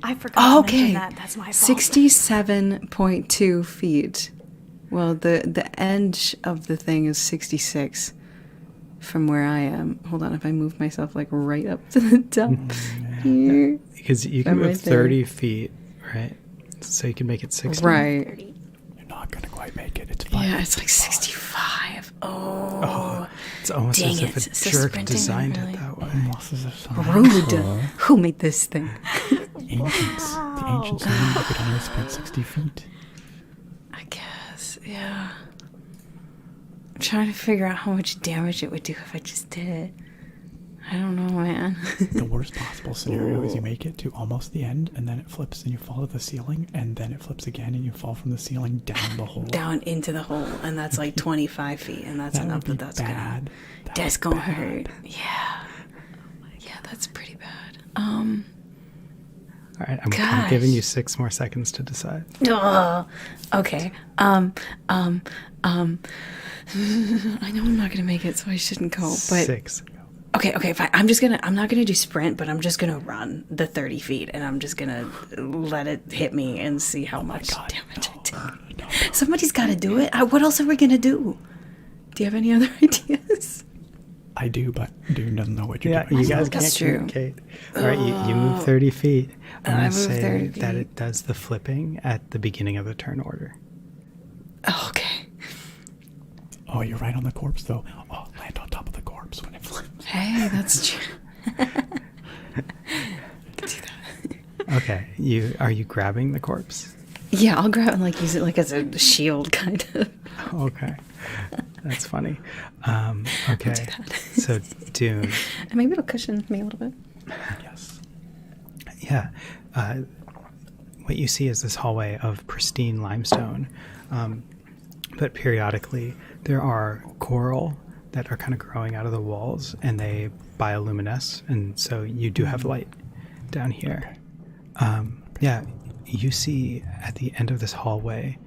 C: I forgot to
D: Okay.
C: mention that. That's my fault.
D: 67.2 feet. Well, the edge of the thing is 66 from where I am. Hold on, if I move myself like right up to the top here.
B: Because you can
D: I'm
B: move
D: right there.
B: 30 feet, right? So you can make it 60.
D: Right.
C: 30.
A: You're not gonna quite make it. It's fine.
D: Yeah, it's like 65. Oh.
B: It's almost
D: Dang
B: as if
D: it.
B: a
D: So
B: jerk
D: sprinting
B: designed
D: really-
B: it that way.
A: Unless there's some
D: Rude. Who made this thing?
A: ancients. The ancients knew you could only sprint 60 feet.
D: I guess, yeah. I'm trying to figure out how much damage it would do if I just did it. I don't know, man.
A: The worst possible scenario is you make it to almost the end, and then it flips and you fall to the ceiling, and then it flips again and you fall from the ceiling down the hole.
D: Down into the hole, and that's like 25 feet, and that's
A: That
D: enough
A: would be
D: that that's
A: bad.
D: gonna...
A: That
D: That's
A: would
D: gonna
A: be bad.
D: hurt. Yeah. Yeah, that's pretty bad.
B: All right, I'm
D: Gosh.
B: giving you 6 more seconds to decide.
D: Okay. I know I'm not gonna make it, so I shouldn't go. But
B: 6.
D: okay, fine. I'm not gonna do sprint, but I'm just gonna run the 30 feet, and I'm just gonna let it hit me and see how much damage I take. Somebody's got to do it. What else are we gonna do? Do you have any other ideas?
A: I do, but Dune doesn't know what you're
B: Yeah,
A: doing.
B: you guys
D: That's
B: can't
D: true.
B: communicate. All right, you move 30 feet. I'm
D: I
B: going to
D: move
B: say
D: 30
B: that
D: feet.
B: it does the flipping at the beginning of the turn order.
D: Okay.
A: Oh, you're right on the corpse, though. Oh, land on top of the corpse when it flips.
D: Hey, that's true.
B: Okay, are you grabbing the corpse?
D: Yeah, I'll grab and like use it like as a shield, kind of.
B: Okay, that's funny. Okay,
D: that.
B: so Dune,
D: And maybe it'll cushion me a little bit.
A: Yes.
B: yeah. What you see is this hallway of pristine limestone, but periodically there are coral that are kind of growing out of the walls, and they bioluminesce, and so you do have light down here. Yeah, you see at the end of this hallway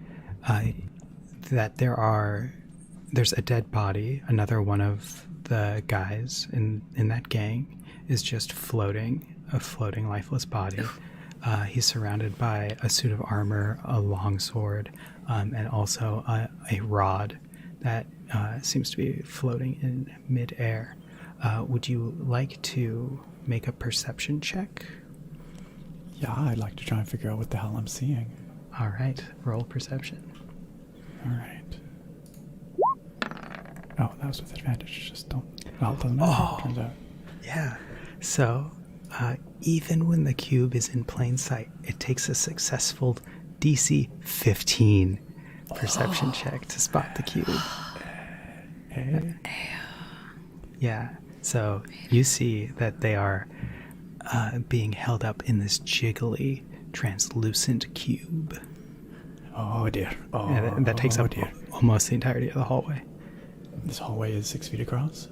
B: that there's a dead body. Another one of the guys in that gang is just floating, a floating lifeless body. He's surrounded by a suit of armor, a long sword, and also a rod that seems to be floating in midair. Would you like to make a perception check?
A: Yeah, I'd like to try and figure out what the hell I'm seeing.
B: All right, roll perception.
A: All right. Oh, that was with advantage. Just don't. Well, it doesn't matter. Turns out.
B: Yeah. So, even when the cube is in plain sight, it takes a successful DC 15 perception check to spot the cube. Yeah. So you see that they are being held up in this jiggly, translucent cube.
A: Oh dear. Oh,
B: And that takes up
A: dear.
B: almost the entirety of the hallway.
A: This hallway is 6 feet across.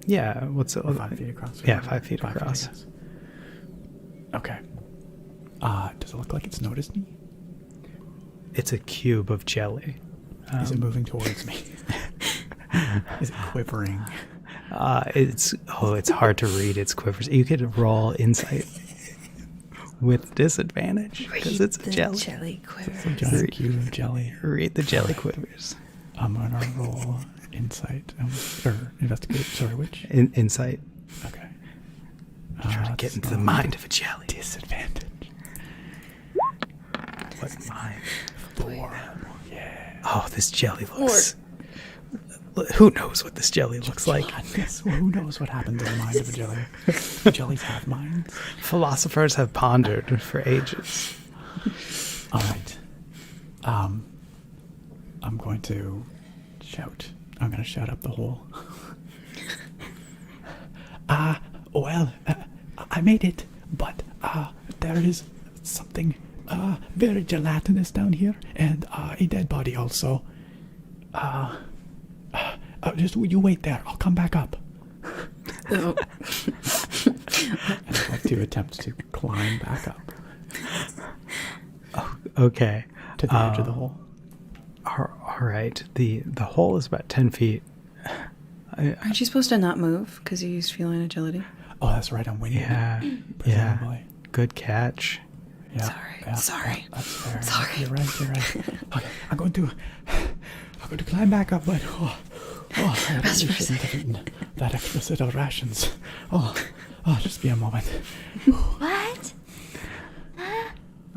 B: Yeah. What's it?
A: Or 5 feet across.
B: Yeah, 5 feet across.
A: I guess. Okay. Does it look like it's noticed me?
B: It's a cube of jelly.
A: Is it moving towards me? Is it quivering?
B: It's hard to read its quivers. You could roll insight with disadvantage because it's a jelly.
D: Jelly quiver.
A: It's a giant cube of jelly.
B: Read the jelly quivers.
A: I'm gonna roll insight or investigate. Sorry, which?
B: Insight.
A: Okay.
B: Try to get into the mind of a jelly.
A: Disadvantage.
B: What mind?
A: 4. Yeah.
B: Oh, this jelly looks. Who knows what this jelly looks like?
A: Well, who knows what happens in the mind of a jelly? Do jellies have minds?
B: Philosophers have pondered for ages.
A: All right. I'm going to shout. I'm going to shout up the hole. I made it, but there is something very gelatinous down here, and a dead body also. Just you wait there. I'll come back up.
D: Oh.
A: And I'd like to attempt to climb back up
B: Okay.
A: to the edge of the hole.
B: All right. The hole is about 10 feet.
D: Aren't you supposed to not move because you used feline agility?
A: Oh, that's right. I'm winging.
B: Yeah.
A: Presumably.
B: Good catch.
A: Yeah.
D: Sorry.
A: That's fair.
D: Sorry.
A: You're right. Okay, I'm going to climb back up, but I
D: Best
A: really
D: for a
A: shouldn't have eaten that extra set of rations. Oh, just be a moment.
C: What?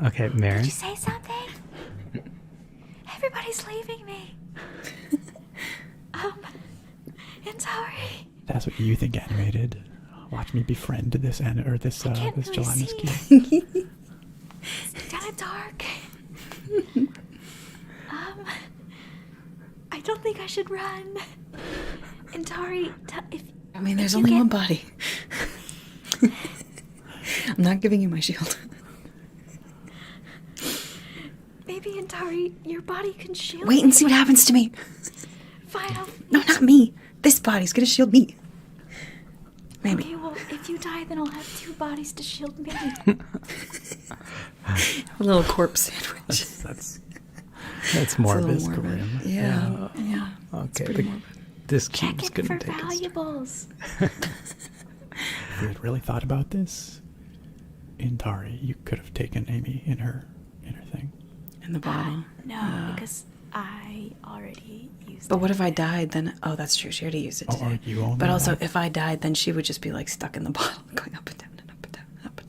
B: Okay,
C: Did
B: Mary.
C: you say something? Everybody's leaving me. I'm sorry.
A: That's what you think animated. Watch me befriend this
C: can't
A: this
C: really
A: gelatinous
C: see.
A: kid.
C: It's kind of dark. I don't think I should run. And Tari,
D: I mean, there's
C: you
D: only
C: get-
D: one body. I'm not giving you my shield.
C: maybe Antari, your body can shield
D: Wait and see what happens to me.
C: Fine,
D: No, not me. This body's gonna shield me. Maybe.
C: Okay, well, if you die, then I'll have 2 bodies to shield me.
D: A little corpse sandwich.
B: That's morbid.
D: It's a little morbid.
A: grim.
D: Yeah.
B: Okay. This cube's
C: Check in
B: gonna
C: for
B: take us.
C: valuables.
A: If we had really thought about this, in Tari, you could have taken Amy in her thing.
D: In the bottle.
C: No, because I already used
D: But
C: it.
D: what if I died then? Oh, that's true. She already used it today.
A: you only
D: But also,
A: have-
D: if I died, then she would just be like stuck in the bottle, going up and down and up and down and up and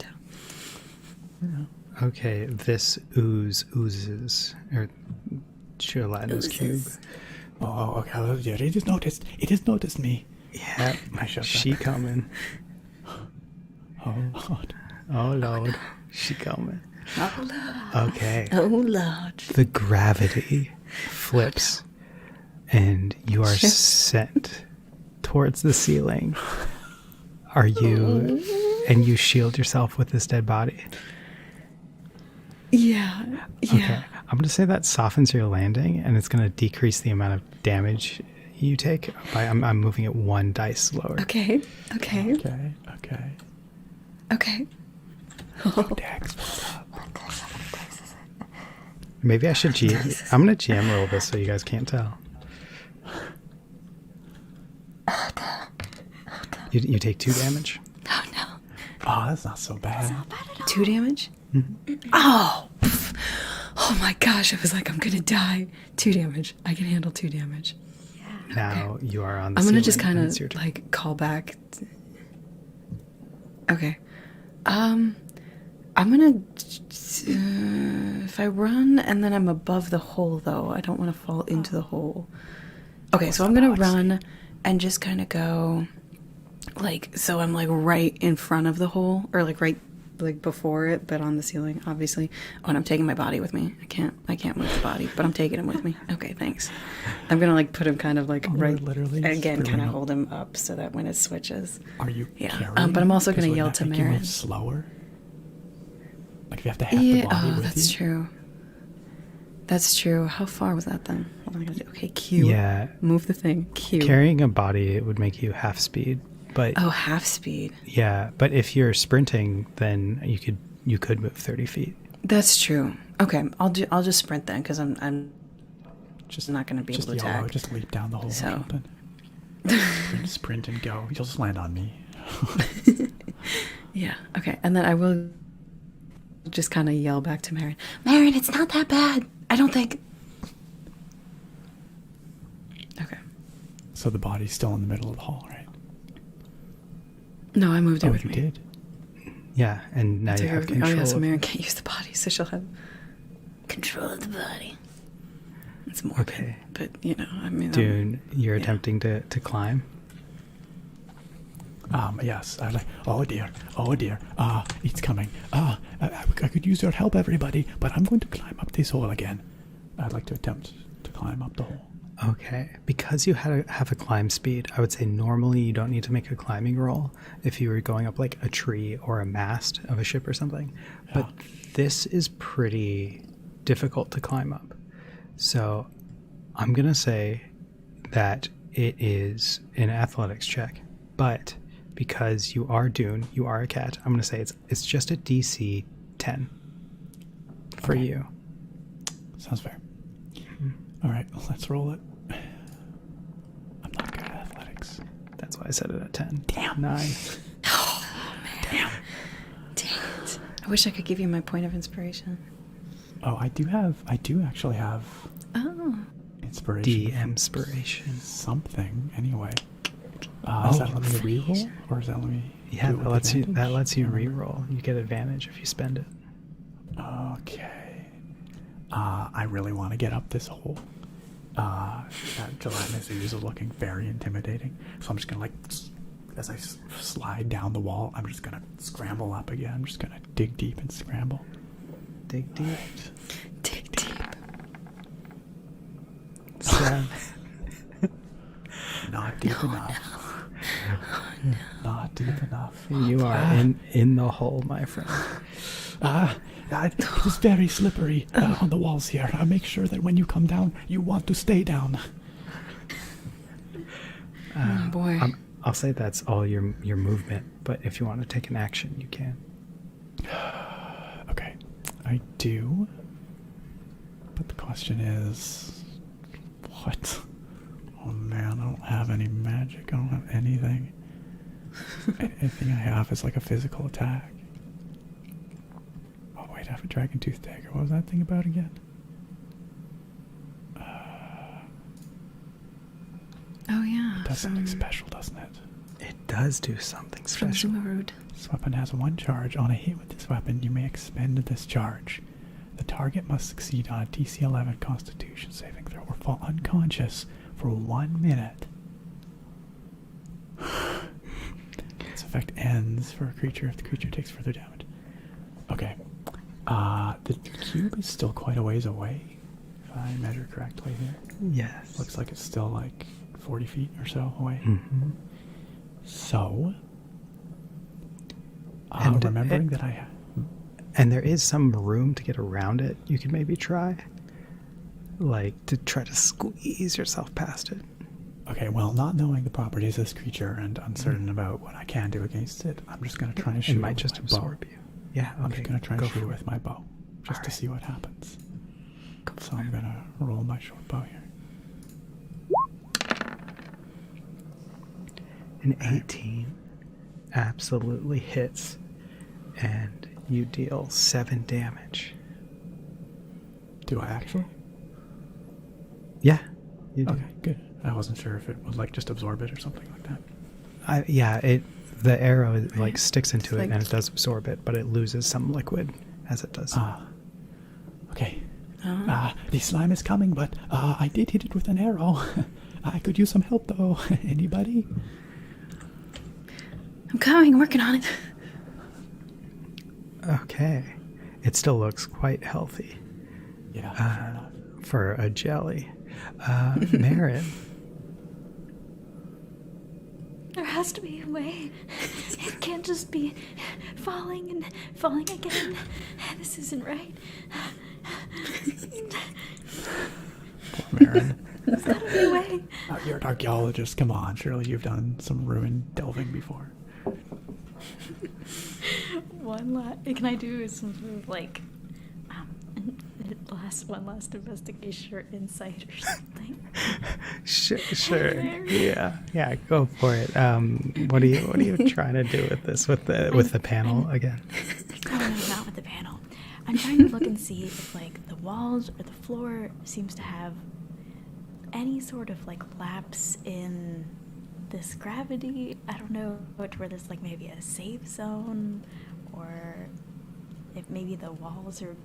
D: down.
B: Okay, this oozes, or gelatinous cube.
A: Oh, okay. Yeah, it has noticed. It has noticed me.
B: Yeah,
A: I shut
B: she
A: that.
B: coming.
A: Oh, Lord.
B: Oh Lord, she coming.
D: Oh, Lord.
B: Okay,
D: Oh, Lord.
B: the gravity flips, and you are sent towards the ceiling. Are you? And you shield yourself with this dead body.
D: Yeah.
B: Okay, I'm gonna say that softens your landing, and it's gonna decrease the amount of damage you take by I'm moving it 1 dice lower.
D: Okay.
A: Okay. Dex, what's up?
B: Maybe I should GM. I'm gonna GM roll this so you guys can't tell. You take 2 damage.
D: Oh, no.
A: Oh, that's not so bad.
D: 2 damage? Oh. Pff. Oh, my gosh. I was like, I'm going to die. 2 damage. I can handle 2 damage.
B: Now you are on the
D: I'm
B: ceiling.
D: going to just kind
B: and it's your
D: of,
B: turn.
D: like, call back. Okay. I'm gonna. If I run and then I'm above the hole, though, I don't want to fall into the hole. Okay, so I'm gonna run and just kind of go, like, so I'm like right in front of the hole, or like right like before it, but on the ceiling, obviously. Oh, and I'm taking my body with me. I can't move the body, but I'm taking him with me. Okay, thanks. I'm gonna like put him kind of like right,
A: literally
D: again, kind of
A: up.
D: hold him up so that when it switches.
A: Are you?
D: Yeah, but I'm also gonna yell to Marin.
A: Slower. Like if you have to have the body with
D: that's
A: you.
D: true. That's true. How far was that then? What am I gonna do? Okay, Q.
B: Yeah.
D: Move the thing. Q.
B: Carrying a body, it would make you half speed. But
D: Oh, half speed.
B: yeah, but if you're sprinting, then you could move 30 feet.
D: That's true. Okay, I'll just sprint then because I'm just not gonna be able to
A: Just
D: attack.
A: just leap down the hole
D: So.
A: or something. Sprint and go. You'll just land on me.
D: Yeah. Okay, and then I will just kind of yell back to Marin. Marin, it's not that bad. I don't think. Okay.
A: So the body's still in the middle of the hall, right?
D: No, I moved it
A: Oh,
D: with
A: you
D: me.
A: did.
B: Yeah, and now
D: Took
B: you have
D: everything.
B: control.
D: Oh yeah, so
B: of-
D: Marin can't use the body, so she'll have control of the body. It's morbid,
B: Okay.
D: but you know, I mean,
B: Dune, you're
D: yeah.
B: attempting to climb.
A: Yes. I was like, oh dear. It's coming. I could use your help, everybody, but I'm going to climb up this hole again. I'd like to attempt to climb up the hole.
B: Okay, because you have a climb speed, I would say normally you don't need to make a climbing roll if you were going up like a tree or a mast of a ship or something. But this is pretty difficult to climb up. So I'm going to say that it is an athletics check. But because you are Dune, you are a cat, I'm going to say it's just a DC 10 for
A: Okay.
B: you.
A: Sounds fair. All right, let's roll it. I'm not good at athletics.
B: That's why I set it at 10.
A: Damn.
B: 9.
D: Dang it! I wish I could give you my point of inspiration.
A: Oh, I do actually have
D: Oh,
A: inspiration.
B: De-inspiration.
A: Something anyway. Is that let me reroll, or is that let me?
B: Yeah,
A: do it
B: that
A: with
B: lets you
A: advantage?
B: re-roll. You get advantage if you spend it.
A: Okay. I really want to get up this hole. That gelatinous ooze is looking very intimidating. So I'm just gonna as I slide down the wall, I'm just gonna scramble up again. I'm just gonna dig deep and scramble.
B: Dig deep.
A: Right.
D: dig deep.
B: 7.
A: Not deep enough. Not deep enough.
B: You are in the hole, my friend.
A: It is very slippery on the walls here. I'll make sure that when you come down, you want to stay down.
D: Oh boy.
B: I'll say that's all your movement, but if you want to take an action, you can.
A: Okay, I do. But the question is, what? Oh man, I don't have any magic. I don't have anything. Anything I have is like a physical attack. Oh wait, I have a dragon tooth dagger. What was that thing about again?
D: Oh yeah.
A: It does something special, doesn't it?
B: It does do something
D: From
B: special.
D: Zumurud.
A: This weapon has one charge. On a hit with this weapon, you may expend this charge. The target must succeed on a DC 11 Constitution saving throw or fall unconscious for 1 minute. This effect ends for a creature if the creature takes further damage. Okay. The cube is still quite a ways away, if I measure correctly here.
B: Yes.
A: Looks like it's still like 40 feet or so away.
B: Mm-hmm.
A: So,
B: And-
A: remembering that I have...
B: And there is some room to get around it. You could maybe try. Like, to try to squeeze yourself past it.
A: Okay, well, not knowing the properties of this creature and uncertain about what I can do against it, I'm just going to try and shoot
B: It
A: it
B: might
A: with
B: just
A: my bow.
B: absorb you. Yeah,
A: I'm
B: okay.
A: just going to try and
B: go
A: shoot it
B: for
A: with my bow, just to
B: Alright.
A: see what happens.
D: Go
A: So
D: for
A: I'm
D: it.
A: going to roll my short bow here.
B: An 18 absolutely hits, and you deal 7 damage.
A: Do I actually?
B: Yeah, you do.
A: Okay, good. I wasn't sure if it would like just absorb it or something like that.
B: Yeah, the arrow like sticks into it
D: like-
B: and it does absorb it, but it loses some liquid as it does.
A: Okay.
D: Oh.
A: The slime is coming, but I did hit it with an arrow. I could use some help, though. Anybody?
D: I'm coming, working on it.
B: Okay. It still looks quite healthy
A: Yeah, fair enough.
B: for a jelly. Marin.
C: There has to be a way. It can't just be falling and falling again. This isn't right.
A: Poor Marin.
C: There's gotta be a way.
A: You're an archaeologist. Come on. Surely you've done some ruin delving before.
C: Can I do some sort of like one last investigation or insight or something?
B: Sure. Yeah, go for it. What are you trying to do with this with the panel again?
C: Oh no, not with the panel. I'm trying to look and see if like the walls or the floor seems to have any sort of like lapse in this gravity. I don't know where there's like maybe a safe zone, or if maybe the walls are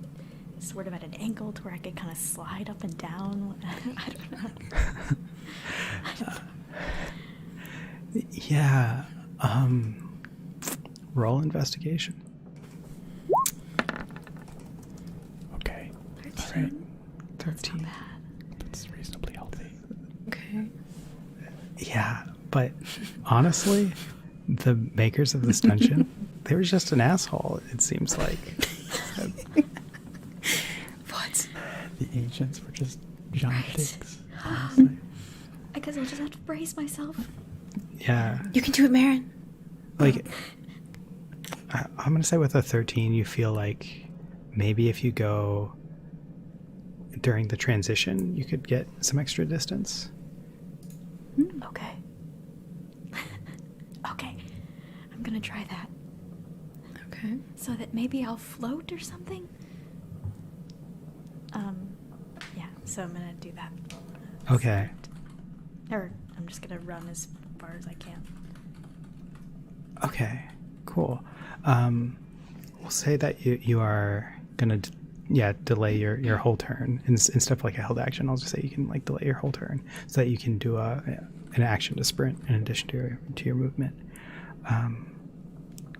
C: sort of at an angle to where I could kind of slide up and down. I don't know.
B: Yeah. Roll investigation.
A: Okay.
C: 13.
A: All right.
C: That's not
B: 13.
C: bad.
A: That's reasonably healthy.
D: Okay.
B: Yeah, but honestly, the makers of this dungeon, they were just an asshole, it seems like.
D: What?
A: The ancients were just giant
C: Right.
A: dicks.
C: I guess I'll just have to brace myself.
B: Yeah.
D: You can do it, Marin.
B: Like, I'm going to say with a 13, you feel like maybe if you go during the transition, you could get some extra distance.
C: Okay. Okay. I'm gonna try that.
D: Okay.
C: So that maybe I'll float or something? Yeah, so I'm gonna do that.
B: Okay.
C: Or I'm just gonna run as far as I can.
B: Okay, cool. We'll say that you are gonna delay your whole turn instead of like a held action. I'll just say you can like delay your whole turn so that you can do an action to sprint in addition to your movement.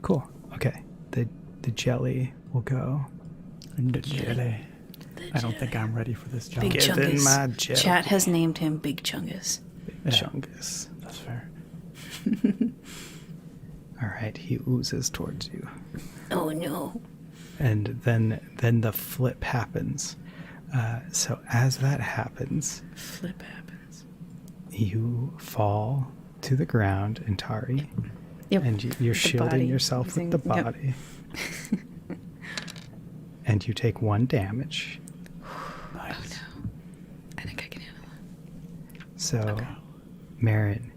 B: Cool. Okay. The jelly will go.
A: The jelly. I don't think I'm ready for this job.
D: Big
B: Get in
D: Chungus.
B: my jelly.
D: Chat has named him Big Chungus.
B: Big
A: Yeah.
B: Chungus.
A: That's fair.
B: All right. He oozes towards you,
D: Oh no.
B: and then the flip happens. So as that happens,
D: Flip happens.
B: you fall to the ground, Intari,
D: Yep.
B: and you're
D: The
B: shielding
D: body.
B: yourself
D: Using-
B: with the
D: yep.
B: body. And you take 1 damage.
A: Nice.
D: I think I can handle it.
B: So,
A: Okay.
B: Marin,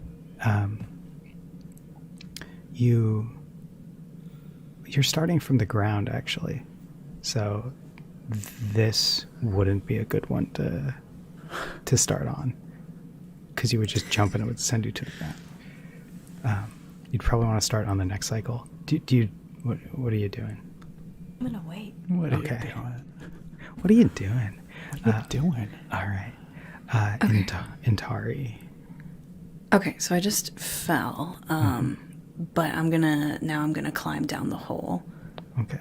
B: you're starting from the ground actually. So this wouldn't be a good one to start on, because you would just jump and it would send you to the ground. You'd probably want to start on the next cycle. What are you doing?
C: I'm gonna wait.
A: What are
B: Okay.
A: you doing?
B: What are you doing?
A: What are you doing?
B: All right.
D: Okay.
B: Intari.
D: Okay, so I just fell. But I'm gonna climb down the hole.
B: Okay.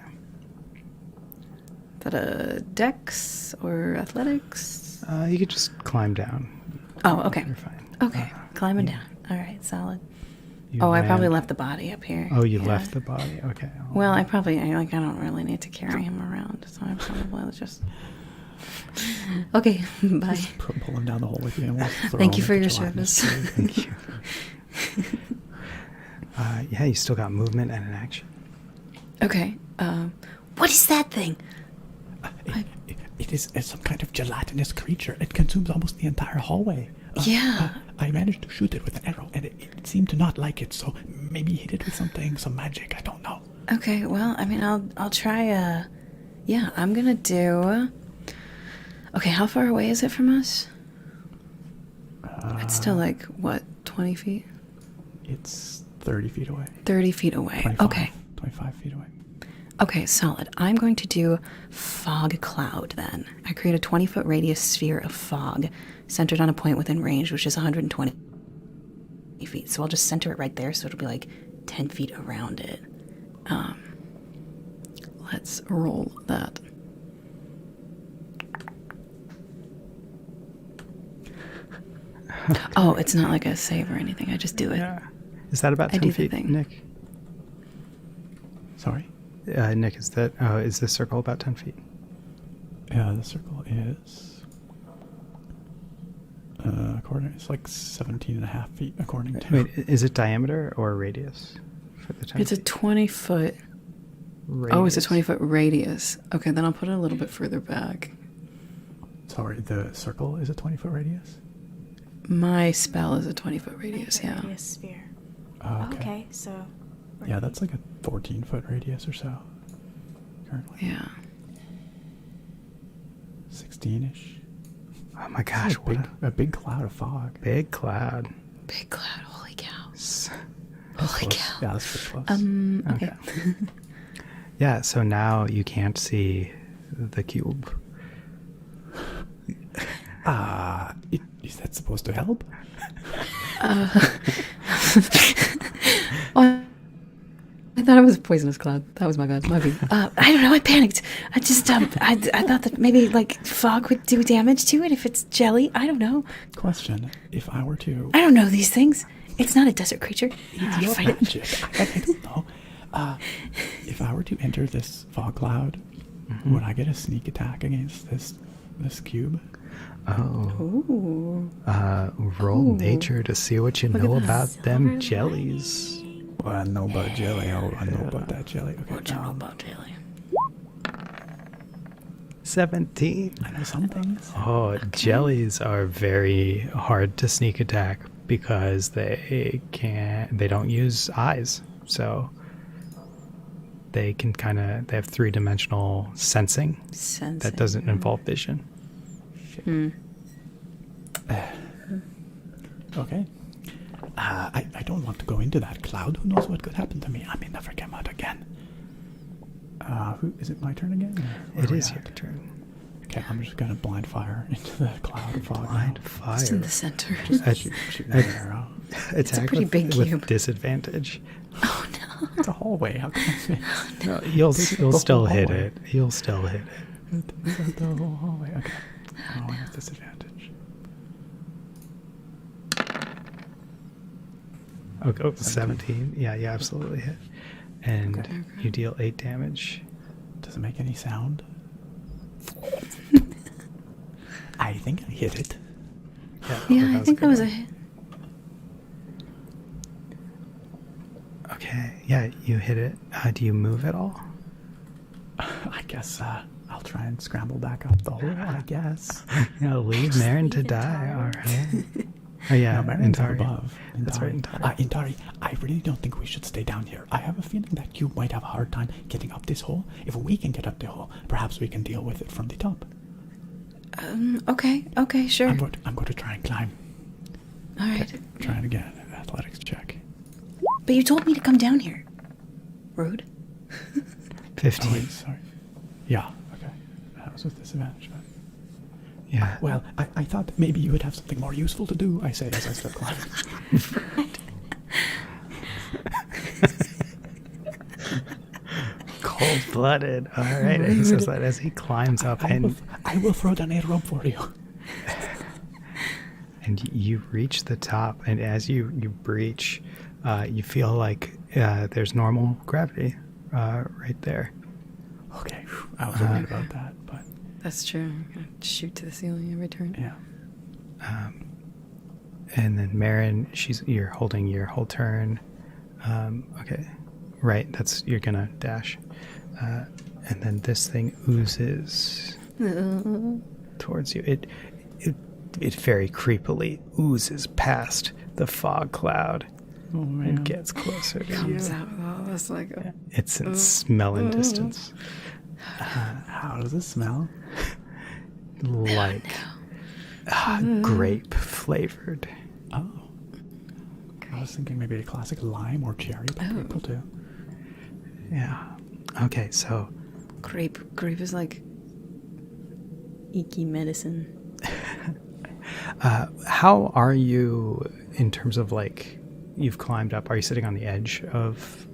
D: Is that a dex or athletics?
B: You could just climb down.
D: Oh, okay.
B: You're fine.
D: Okay, climbing down. All right, solid.
B: You
D: I probably
B: land-
D: left the body up here.
B: Oh, you
D: Yeah.
B: left the body. Okay.
D: Well, I don't really need to carry him around, so I probably just. Okay, bye.
A: Pull him down the hole with you. And we'll throw
D: Thank you
A: him
D: for
A: into
D: your
A: gelatinous
D: service.
A: soup.
B: Thank you. Yeah, you still got movement and an action.
D: Okay. What is that thing?
A: It is some kind of gelatinous creature. It consumes almost the entire hallway.
D: Yeah.
A: I managed to shoot it with an arrow, and it seemed to not like it. So maybe hit it with something, some magic. I don't know.
D: Okay. Well, I mean, I'll try. Yeah, I'm gonna do. Okay, how far away is it from us? It's still like what, 20 feet?
A: It's 30 feet away.
D: 30 feet away.
A: 25,
D: Okay.
A: 25 feet away.
D: Okay, solid. I'm going to do fog cloud then. I create a 20-foot radius sphere of fog centered on a point within range, which is 120 feet. So I'll just center it right there, so it'll be like 10 feet around it. Let's roll that. Oh, it's not like a save or anything. I just do it.
B: Yeah. Is that about
D: I
B: 10
D: do the
B: feet,
D: thing.
B: Nick?
A: Sorry?
B: Nick, is this circle about 10 feet?
A: Yeah, the circle is... it's like 17 and a half feet according to...
B: Wait, is it diameter or radius for the 10
D: It's a
B: feet?
D: 20-foot...
B: Radius.
D: Oh, it's a 20-foot radius. Okay, then I'll put it a little bit further back.
A: Sorry, the circle is a 20-foot radius?
D: My spell is a 20-foot radius, yeah.
C: Radius sphere.
A: Oh,
C: Okay, so.
A: Yeah, that's like a 14-foot radius or so. Currently.
D: Yeah.
A: 16-ish.
B: Oh my gosh,
A: It's
B: what
A: a big cloud of fog.
B: big cloud.
D: Big cloud, holy cow.
A: That's
D: Holy
A: close.
D: cow.
A: Yeah, that's pretty close.
D: Okay.
B: Yeah, so now you can't see the cube.
A: Is that supposed to help?
D: Oh, I thought it was a poisonous cloud. That was my bad. My bad. I don't know. I panicked. I just, I thought that maybe like fog would do damage to it if it's jelly. I don't know.
A: Question: if I were to...
D: I don't know these things. It's not a desert creature.
A: It's your
D: Fight it.
A: magic. I don't know. If I were to enter this fog cloud, would I get a sneak attack against this cube?
B: Oh.
D: Ooh.
B: Roll
D: Ooh.
B: nature to see what you
D: Look
B: know
D: at
B: about
D: this.
B: them
C: Silver
B: jellies.
A: Well, I know about jelly. I know about that jelly. Okay,
D: What you know about jelly?
B: 17.
A: I know some things.
B: Oh, jellies are very hard to sneak attack because they don't use eyes. So they have 3-dimensional sensing
D: Sensing.
B: that doesn't involve vision.
A: Okay. I don't want to go into that cloud. Who knows what could happen to me? I may never come out again. Is it my turn again? Or
B: It
A: are we
B: is
A: at?
B: your turn.
A: Okay, I'm just gonna blind fire into the cloud of fog.
B: Blind
D: Just in
B: fire.
D: the center.
A: Shoot an arrow.
B: Attack
D: pretty
B: with,
D: big
B: with
D: cube.
B: disadvantage.
D: Oh no.
A: It's a hallway. How can I miss?
B: No, you'll
A: the
B: still
A: whole
B: hit
A: hallway.
B: it. You'll still hit it.
A: The whole hallway. Okay. Oh, I have disadvantage.
B: Okay, 17. Yeah, you absolutely hit. And
A: Okay.
B: you deal 8 damage.
A: Does it make any sound? I think I hit it.
D: Yeah, I think that was a
B: good.
D: hit.
B: Okay, yeah, you hit it. Do you move at all?
A: I guess I'll try and scramble back up the hole, I guess.
B: Yeah, leave Marin to
C: leave
B: die.
C: Intari.
B: All right. Oh yeah,
A: No, Marin's up
B: Intari.
A: above.
B: That's right, Intari.
A: Intari, I really don't think we should stay down here. I have a feeling that you might have a hard time getting up this hole. If we can get up the hole, perhaps we can deal with it from the top.
D: Okay, sure.
A: I'm going to try and climb.
D: All right.
A: Okay, trying to get an athletics check.
D: But you told me to come down here. Rude.
B: 15.
A: Oh, wait, sorry. Yeah, okay. That was with disadvantage. But...
B: Yeah.
A: Well, I thought maybe you would have something more useful to do, I say as I start climbing.
B: Cold-blooded. All right. And he says that as he climbs up
A: I will throw down a rope for you.
B: and you reach the top, and as you breach, you feel like there's normal gravity right there.
A: Okay, whew, I was worried about that, but
D: That's true. I'm gonna shoot to the ceiling every turn.
A: yeah.
B: And then Marin, you're holding your whole turn. Okay, right. You're gonna dash, and then this thing oozes towards you. It very creepily oozes past the fog cloud
A: Oh man.
B: and gets closer to you.
D: Comes out with all this like.
B: It's in smell and distance,
A: How does it smell?
B: like grape flavored.
A: Oh. I was thinking maybe a classic lime or cherry, but grape will do.
B: Yeah. Okay, so
D: Grape is like icky medicine.
B: how are you in terms of like you've climbed up? Are you sitting on the edge of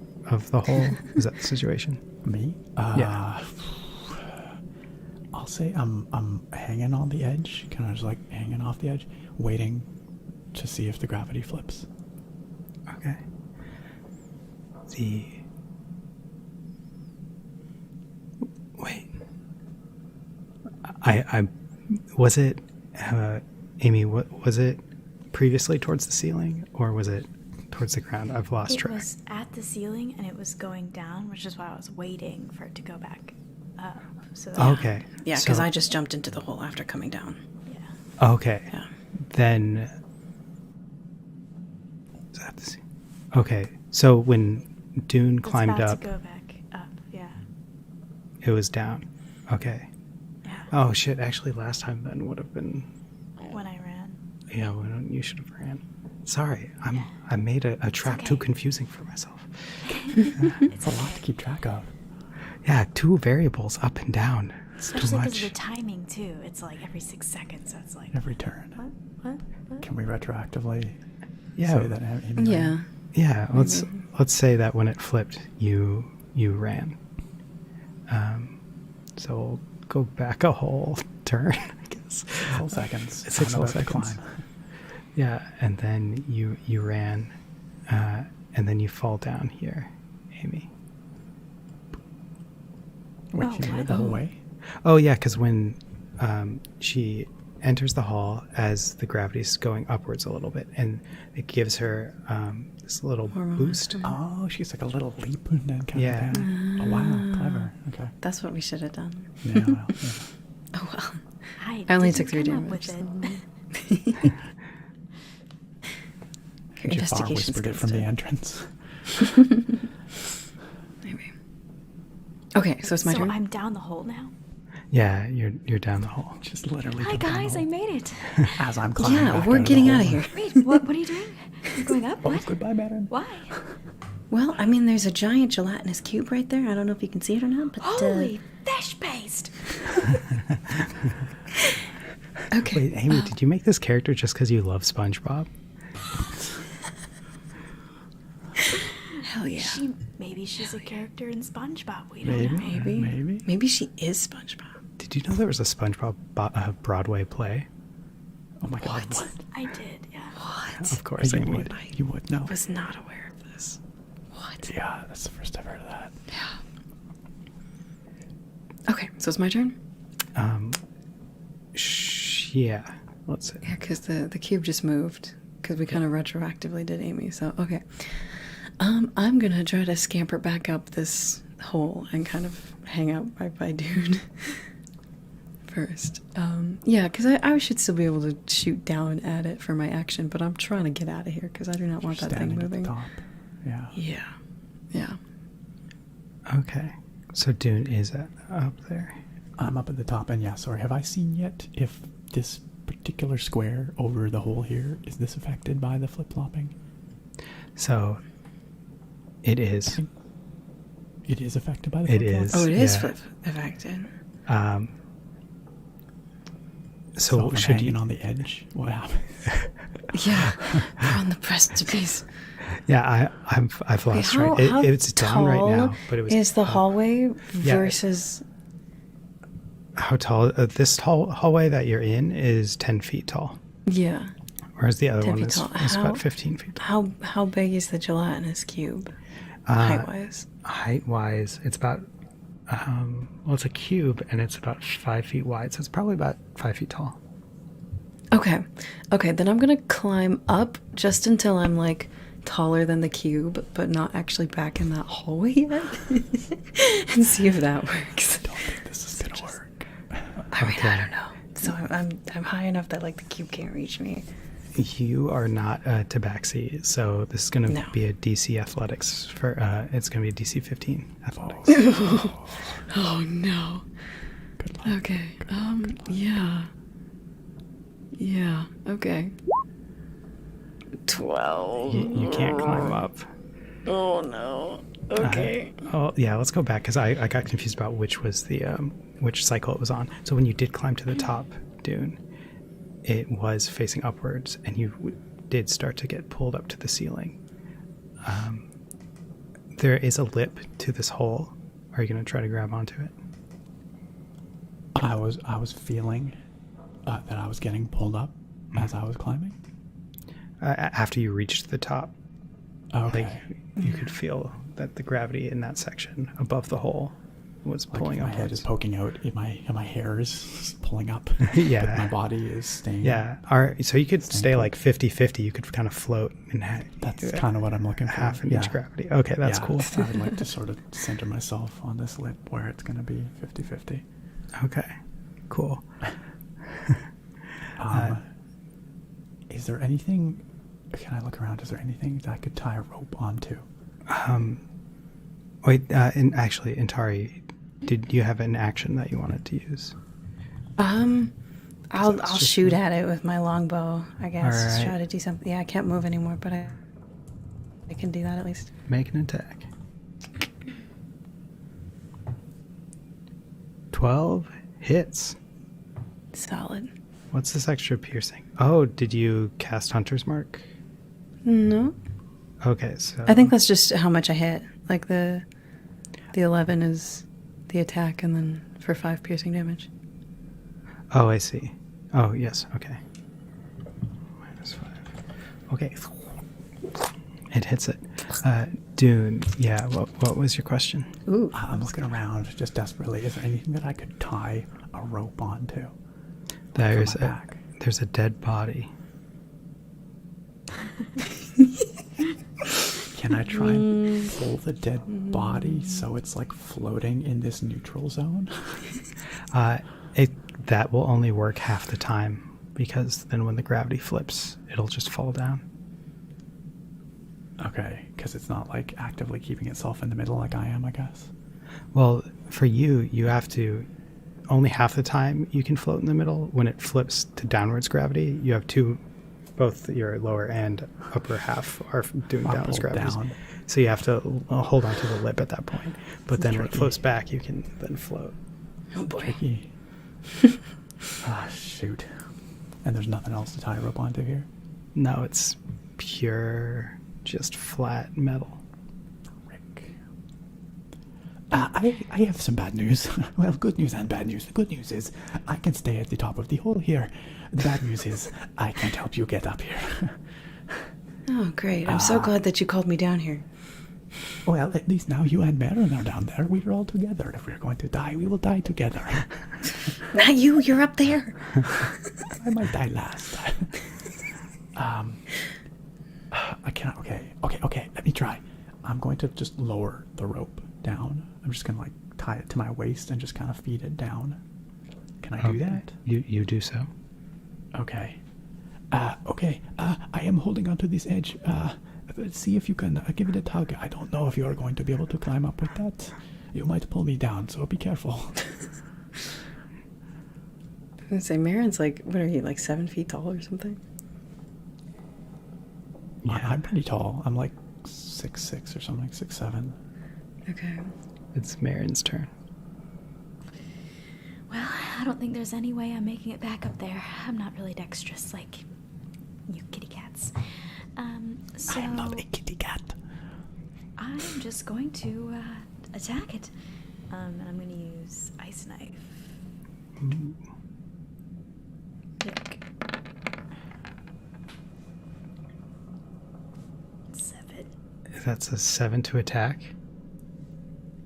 B: the hole? Is that the situation?
A: Me?
B: Yeah.
A: I'll say I'm hanging on the edge, kind of just like hanging off the edge, waiting to see if the gravity flips.
B: Okay. Wait. I was it, Amy? What was it previously towards the ceiling, or was it towards the ground? I've lost
C: It
B: track.
C: was at the ceiling and it was going down, which is why I was waiting for it to go back up. So that,
B: Okay.
D: Yeah, because
B: So-
D: I just jumped into the hole after coming down.
C: yeah.
B: Okay.
D: Yeah.
B: Then. Is that the scene? Okay. So when Dune
C: It's
B: climbed
C: about
B: up,
C: to go back up. Yeah.
B: it was down. Okay.
C: Yeah.
B: Oh shit! Actually, last time then would have been.
C: When I ran.
B: Yeah, well, you should have ran. Sorry, I made a trap
C: okay.
B: too confusing for myself.
A: It's a lot to keep track of.
B: Yeah, 2 variables up and down. It's too
C: Especially because
B: much.
C: of the timing too. It's like every 6 seconds. So it's like
A: Every turn.
C: what?
A: Can we retroactively
B: Yeah,
A: say that Amy
D: Yeah.
A: ran?
B: yeah. Let's say that when it flipped, you ran. So we'll go back a whole turn, I guess.
A: 6 whole seconds.
B: 6
A: I'm
B: whole
A: about to
B: seconds.
A: climb.
B: Yeah, and then you ran, and then you fall down here, Amy.
A: Wait,
C: Oh,
A: she made
C: what?
A: it the whole way?
B: Oh yeah, because when she enters the hall, as the gravity's going upwards a little bit, and it gives her this little boost.
A: Oh, she's like a little leap and then kind
B: Yeah.
A: of down. Oh, wow. Clever. Okay.
D: That's what we should have done.
A: Yeah, well, yeah.
D: Oh well.
C: I
D: I only
C: didn't
D: took 3
C: come up
D: damage.
C: with it.
D: So. Your
A: Jafar
D: investigation
A: whispered it
D: skills
A: from the
D: too.
A: entrance.
D: Maybe. Okay, so it's my
C: So
D: turn.
C: I'm down the hole now.
B: Yeah, you're down the hall.
A: Just literally.
C: Hi
A: jumped down
C: guys,
A: the
C: I
A: hole
C: made it.
A: as I'm climbing.
D: Yeah,
A: back
D: we're
A: out
D: getting
A: the
D: out of
A: hole.
D: here.
C: Wait, what are you doing? You're going up?
A: Oh,
C: What?
A: goodbye, Baron.
C: Why?
D: Well, I mean, there's a giant gelatinous cube right there. I don't know if you can see it or not, but
C: Holy fish paste!
D: okay.
B: Wait, Amy, did you make this character just because you love SpongeBob?
D: Hell yeah.
C: Maybe she's a character in SpongeBob. We don't
A: Maybe.
C: know.
D: Maybe. Maybe she is SpongeBob.
B: Did you know there was a SpongeBob Broadway play?
A: Oh my god. What?
C: I did, yeah.
D: What?
B: Of course,
A: You
B: Amy.
A: would. You would know.
D: I was not aware of this. What?
A: Yeah, that's the first I've heard of that.
D: Yeah. Okay, so it's my turn?
B: Yeah. Let's see.
D: Yeah, because the cube just moved. Because we kind of retroactively did Amy, so okay. I'm gonna try to scamper back up this hole and kind of hang out right by Dune first. Yeah, because I should still be able to shoot down at it for my action, but I'm trying to get out of here because I do not want that thing
A: Standing at the
D: moving.
A: top. Yeah.
D: Yeah, yeah.
B: Okay. So Dune is up there.
A: I'm up at the top, and yeah, sorry. Have I seen yet if this particular square over the hole here, is this affected by the flip-flopping?
B: So it is.
A: It is affected by the
B: It
A: flip-flopping?
B: is.
D: Oh, it is
B: Yeah.
D: flip affected.
A: So
B: So
A: I'm
B: should
A: hanging
B: you?
A: on the edge? What happened?
D: Yeah, we're on the precipice.
B: Yeah, I've
D: Wait,
B: lost
D: how,
B: track.
D: how
B: It's down right now,
D: tall
B: but it was
D: is the
B: up.
D: hallway
B: Yeah.
D: versus?
B: How tall? This hallway that you're in is 10 feet tall,
D: Yeah.
B: whereas the other
D: 10
B: one
D: feet
B: is,
D: tall.
B: is
D: How-
B: about 15 feet tall.
D: How big is the gelatinous cube? Height wise.
B: Height-wise, it's about well, it's a cube and it's about 5 feet wide, so it's probably about 5 feet tall.
D: Okay. Okay, then I'm gonna climb up just until I'm like taller than the cube, but not actually back in that hallway yet. And see if that works.
A: I don't think this is gonna work.
D: I mean, I don't know. So I'm high enough that like the cube can't reach me.
B: You are not Tabaxi, so this is going to
D: No.
B: be a DC athletics for it's going to be a DC 15 athletics.
D: Oh no.
A: Good luck.
D: Okay. Yeah. Yeah. Okay.
C: Well.
B: You can't climb up.
C: Oh no. Okay.
B: Oh yeah, let's go back because I got confused about which was the which cycle it was on. So when you did climb to the top dune, it was facing upwards, and you did start to get pulled up to the ceiling. There is a lip to this hole. Are you going to try to grab onto it?
A: I was feeling that I was getting pulled up as I was climbing.
B: After you reached the top,
A: Okay.
B: like you could feel that the gravity in that section above the hole was
A: Like
B: pulling
A: if my
B: up.
A: head is poking out, if my hair is pulling up.
B: Yeah.
A: But my body is staying.
B: Yeah. So you could stay like 50-50. You could kind of float in
A: That's kind of what I'm looking for.
B: half an inch gravity. Okay, that's
A: Yeah,
B: cool.
A: I would like to sort of center myself on this lip where it's going to be 50-50.
B: Okay, cool.
A: Is there anything? Can I look around? Is there anything that I could tie a rope onto?
B: Wait, and actually, Intari, did you have an action that you wanted to use?
D: I'll
B: just
D: shoot at it with my longbow, I guess.
B: Alright.
D: Try to do something. Yeah, I can't move anymore, but I can do that at least.
B: Make an attack. 12 hits.
D: Solid.
B: What's this extra piercing? Oh, did you cast Hunter's Mark?
D: No,
B: Okay, so
D: I think that's just how much I hit. Like the 11 is the attack, and then for 5 piercing damage.
B: Oh, I see. Oh, yes. Okay. -5. Okay. It hits it. Dune. Yeah. What was your question?
D: Ooh.
A: I'm looking around just desperately. Is there anything that I could tie a rope onto?
B: There's
A: my back.
B: there's a dead body.
A: Can I try and pull the dead body so it's like floating in this neutral zone?
B: That will only work half the time, because then when the gravity flips, it'll just fall down.
A: Okay, because it's not like actively keeping itself in the middle like I am, I guess.
B: Well, for you have to only half the time you can float in the middle. When it flips to downwards gravity, you have both your lower and upper half are doing
A: Are
B: downwards
A: pulled
B: gravity.
A: down.
B: So you have to hold on to the lip at that point. But then when it
A: tricky.
B: floats back, you can then float.
D: Oh boy.
A: Tricky. Ah, shoot. And there's nothing else to tie a rope onto here?
B: No, it's pure, just flat metal.
A: Rick. I have some bad news. Well, good news and bad news. The good news is I can stay at the top of the hole here. The bad news is I can't help you get up here.
D: Oh, great. I'm so glad that you called me down here.
A: Well, at least now you and Marin are down there. We're all together. If we're going to die, we will die together.
D: Not you. You're up there.
A: I might die last. I cannot. Okay. Let me try. I'm going to just lower the rope down. I'm just going to like tie it to my waist and just kind of feed it down. Can I do that?
B: You do so.
A: Okay. Okay. I am holding onto this edge. See if you can give it a tug. I don't know if you are going to be able to climb up with that. You might pull me down, so be careful.
D: I was gonna say, Marin's like, what are you, like 7 feet tall or something?
B: Yeah.
A: I'm pretty tall. I'm like 6'6" or something, 6'7".
D: Okay.
B: It's Marin's turn.
C: Well, I don't think there's any way I'm making it back up there. I'm not really dexterous like you kitty cats. So
A: I am not a kitty cat.
C: I'm just going to attack it. And I'm going to use Ice Knife. Yuck. 7.
B: That's a 7 to attack.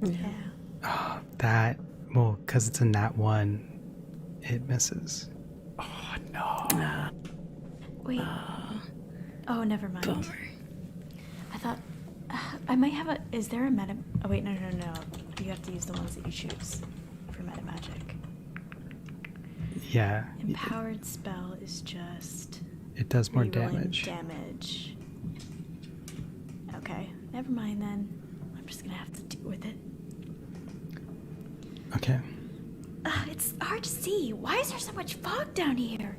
C: Yeah.
B: Because it's a nat 1, it misses.
A: Oh, no.
C: Wait. Oh, never mind.
D: Bummer.
C: I thought I might have a. Is there a meta? Oh wait, no. You have to use the ones that you choose for meta magic.
B: Yeah.
C: Empowered spell is just.
B: It does more
C: rerolling
B: damage.
C: Okay, never mind then. I'm just gonna have to deal with it.
B: Okay.
C: It's hard to see. Why is there so much fog down here?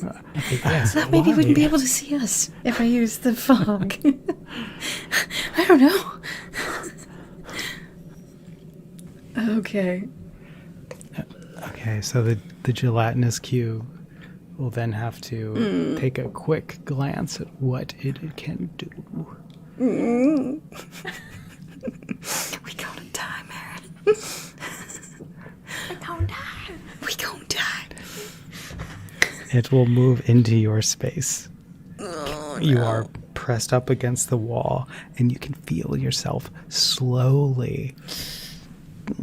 B: Yeah,
D: So that way they
A: why?
D: wouldn't be able to see us if I use the fog. I don't know. Okay.
B: Okay, so the gelatinous cube will then have to take a quick glance at what it can do.
D: We gonna die, Marin.
C: I can't die.
D: We gonna die.
B: It will move into your space.
D: Oh,
B: You are pressed up against the wall, and you can feel yourself slowly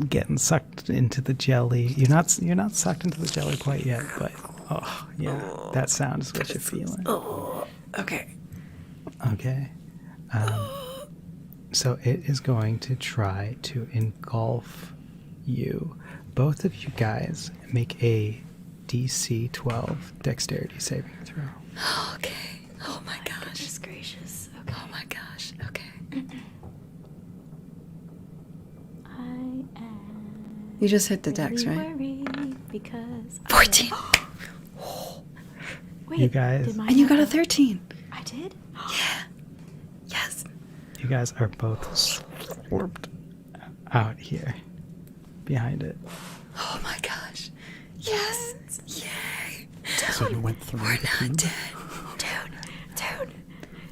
B: getting sucked into the jelly. You're not sucked into the jelly quite yet, but oh yeah, that sound is what you're feeling.
D: Oh, okay.
B: Okay. So it is going to try to engulf you. Both of you guys make a DC 12 dexterity saving throw.
D: Okay. Oh my gosh.
C: Goodness gracious. Okay.
D: Oh my gosh. Okay.
C: I am.
D: You just hit the dex,
C: really
D: right?
C: worried because
D: 14.
C: Wait,
B: You guys-
C: did mine
D: And you got a
C: have-
D: 13.
C: I did.
D: Yeah. Yes.
B: You guys are both slurped out here behind it.
D: Oh my gosh. Yes. Yay.
A: So you went through
D: We're
A: the
D: not
A: cube?
D: dead.
C: Dude,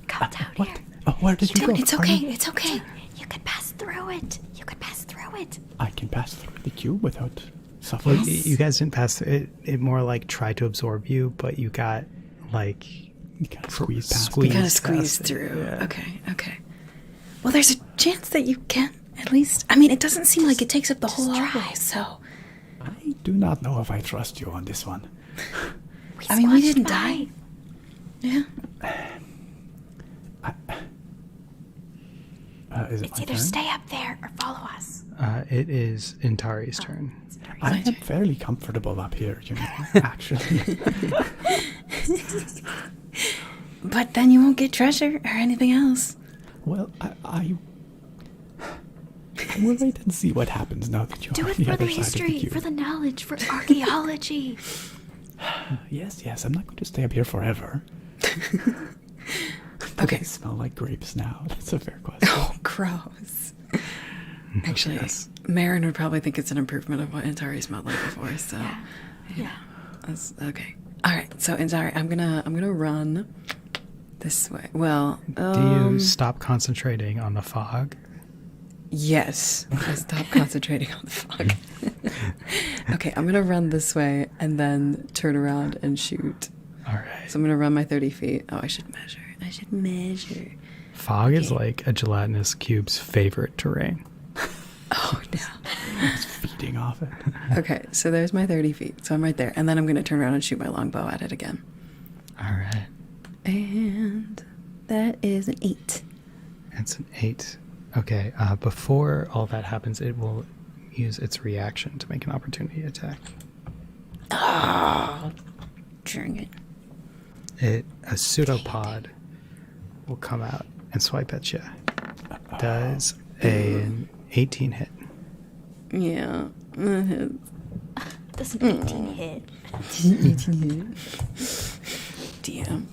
C: come down
A: What?
C: here.
A: Oh, where did you
D: Dude,
A: go?
D: it's
A: Are
D: okay.
A: you-
D: It's okay.
C: You could pass through it. You could pass through it.
A: I can pass through the cube without
B: Well,
A: suffering.
B: you guys didn't pass through it. It more like tried to absorb you, but you got like
A: You kind of squeeze past
B: squeeze.
A: it.
D: Kind of
B: past
D: squeeze
B: it,
D: through.
B: yeah.
D: Okay. Okay. Well, there's a chance that you can at least. I mean, it doesn't seem like it takes up the whole hallway, so.
A: I do not know if I trust you on this one.
D: I mean, we
C: squashed
D: didn't
C: by.
D: die. Yeah.
A: Is it
C: It's
A: my
C: either
A: turn?
C: stay up there or follow us.
B: It is Intari's turn.
A: I am fairly comfortable up here, you know, actually.
D: But then you won't get treasure or anything else.
A: Well, I will wait and see what happens now that you're
C: Do
A: on
C: it
A: the
C: for
A: other
C: the
A: side of the
C: history,
A: cube.
C: for the knowledge, for archaeology.
A: Yes, I'm not going to stay up here forever.
D: Okay.
A: I smell like grapes now. That's a fair question.
D: Oh, gross. Actually, Marin would probably think it's an improvement of what Intari smelled like before. So,
C: Yeah.
D: that's okay. All right. So Intari, I'm gonna run this way. Well,
B: Do you stop concentrating on the fog?
D: yes. I stop concentrating on the fog. Okay, I'm gonna run this way and then turn around and shoot.
B: All right.
D: So I'm gonna run my 30 feet. Oh, I should measure.
B: Fog is like a gelatinous cube's favorite terrain.
D: Oh no.
A: It's feeding off it.
D: Okay, so there's my 30 feet. So I'm right there. And then I'm going to turn around and shoot my longbow at it again.
B: All right.
D: And that is an 8.
B: It's an 8. Okay. Before all that happens, it will use its reaction to make an opportunity attack.
D: Oh, dang it.
B: A pseudopod will come out and swipe at you. Does an 18 hit?
D: Yeah. that hits.
C: That's an 18 hit.
D: 18 hit. Damn.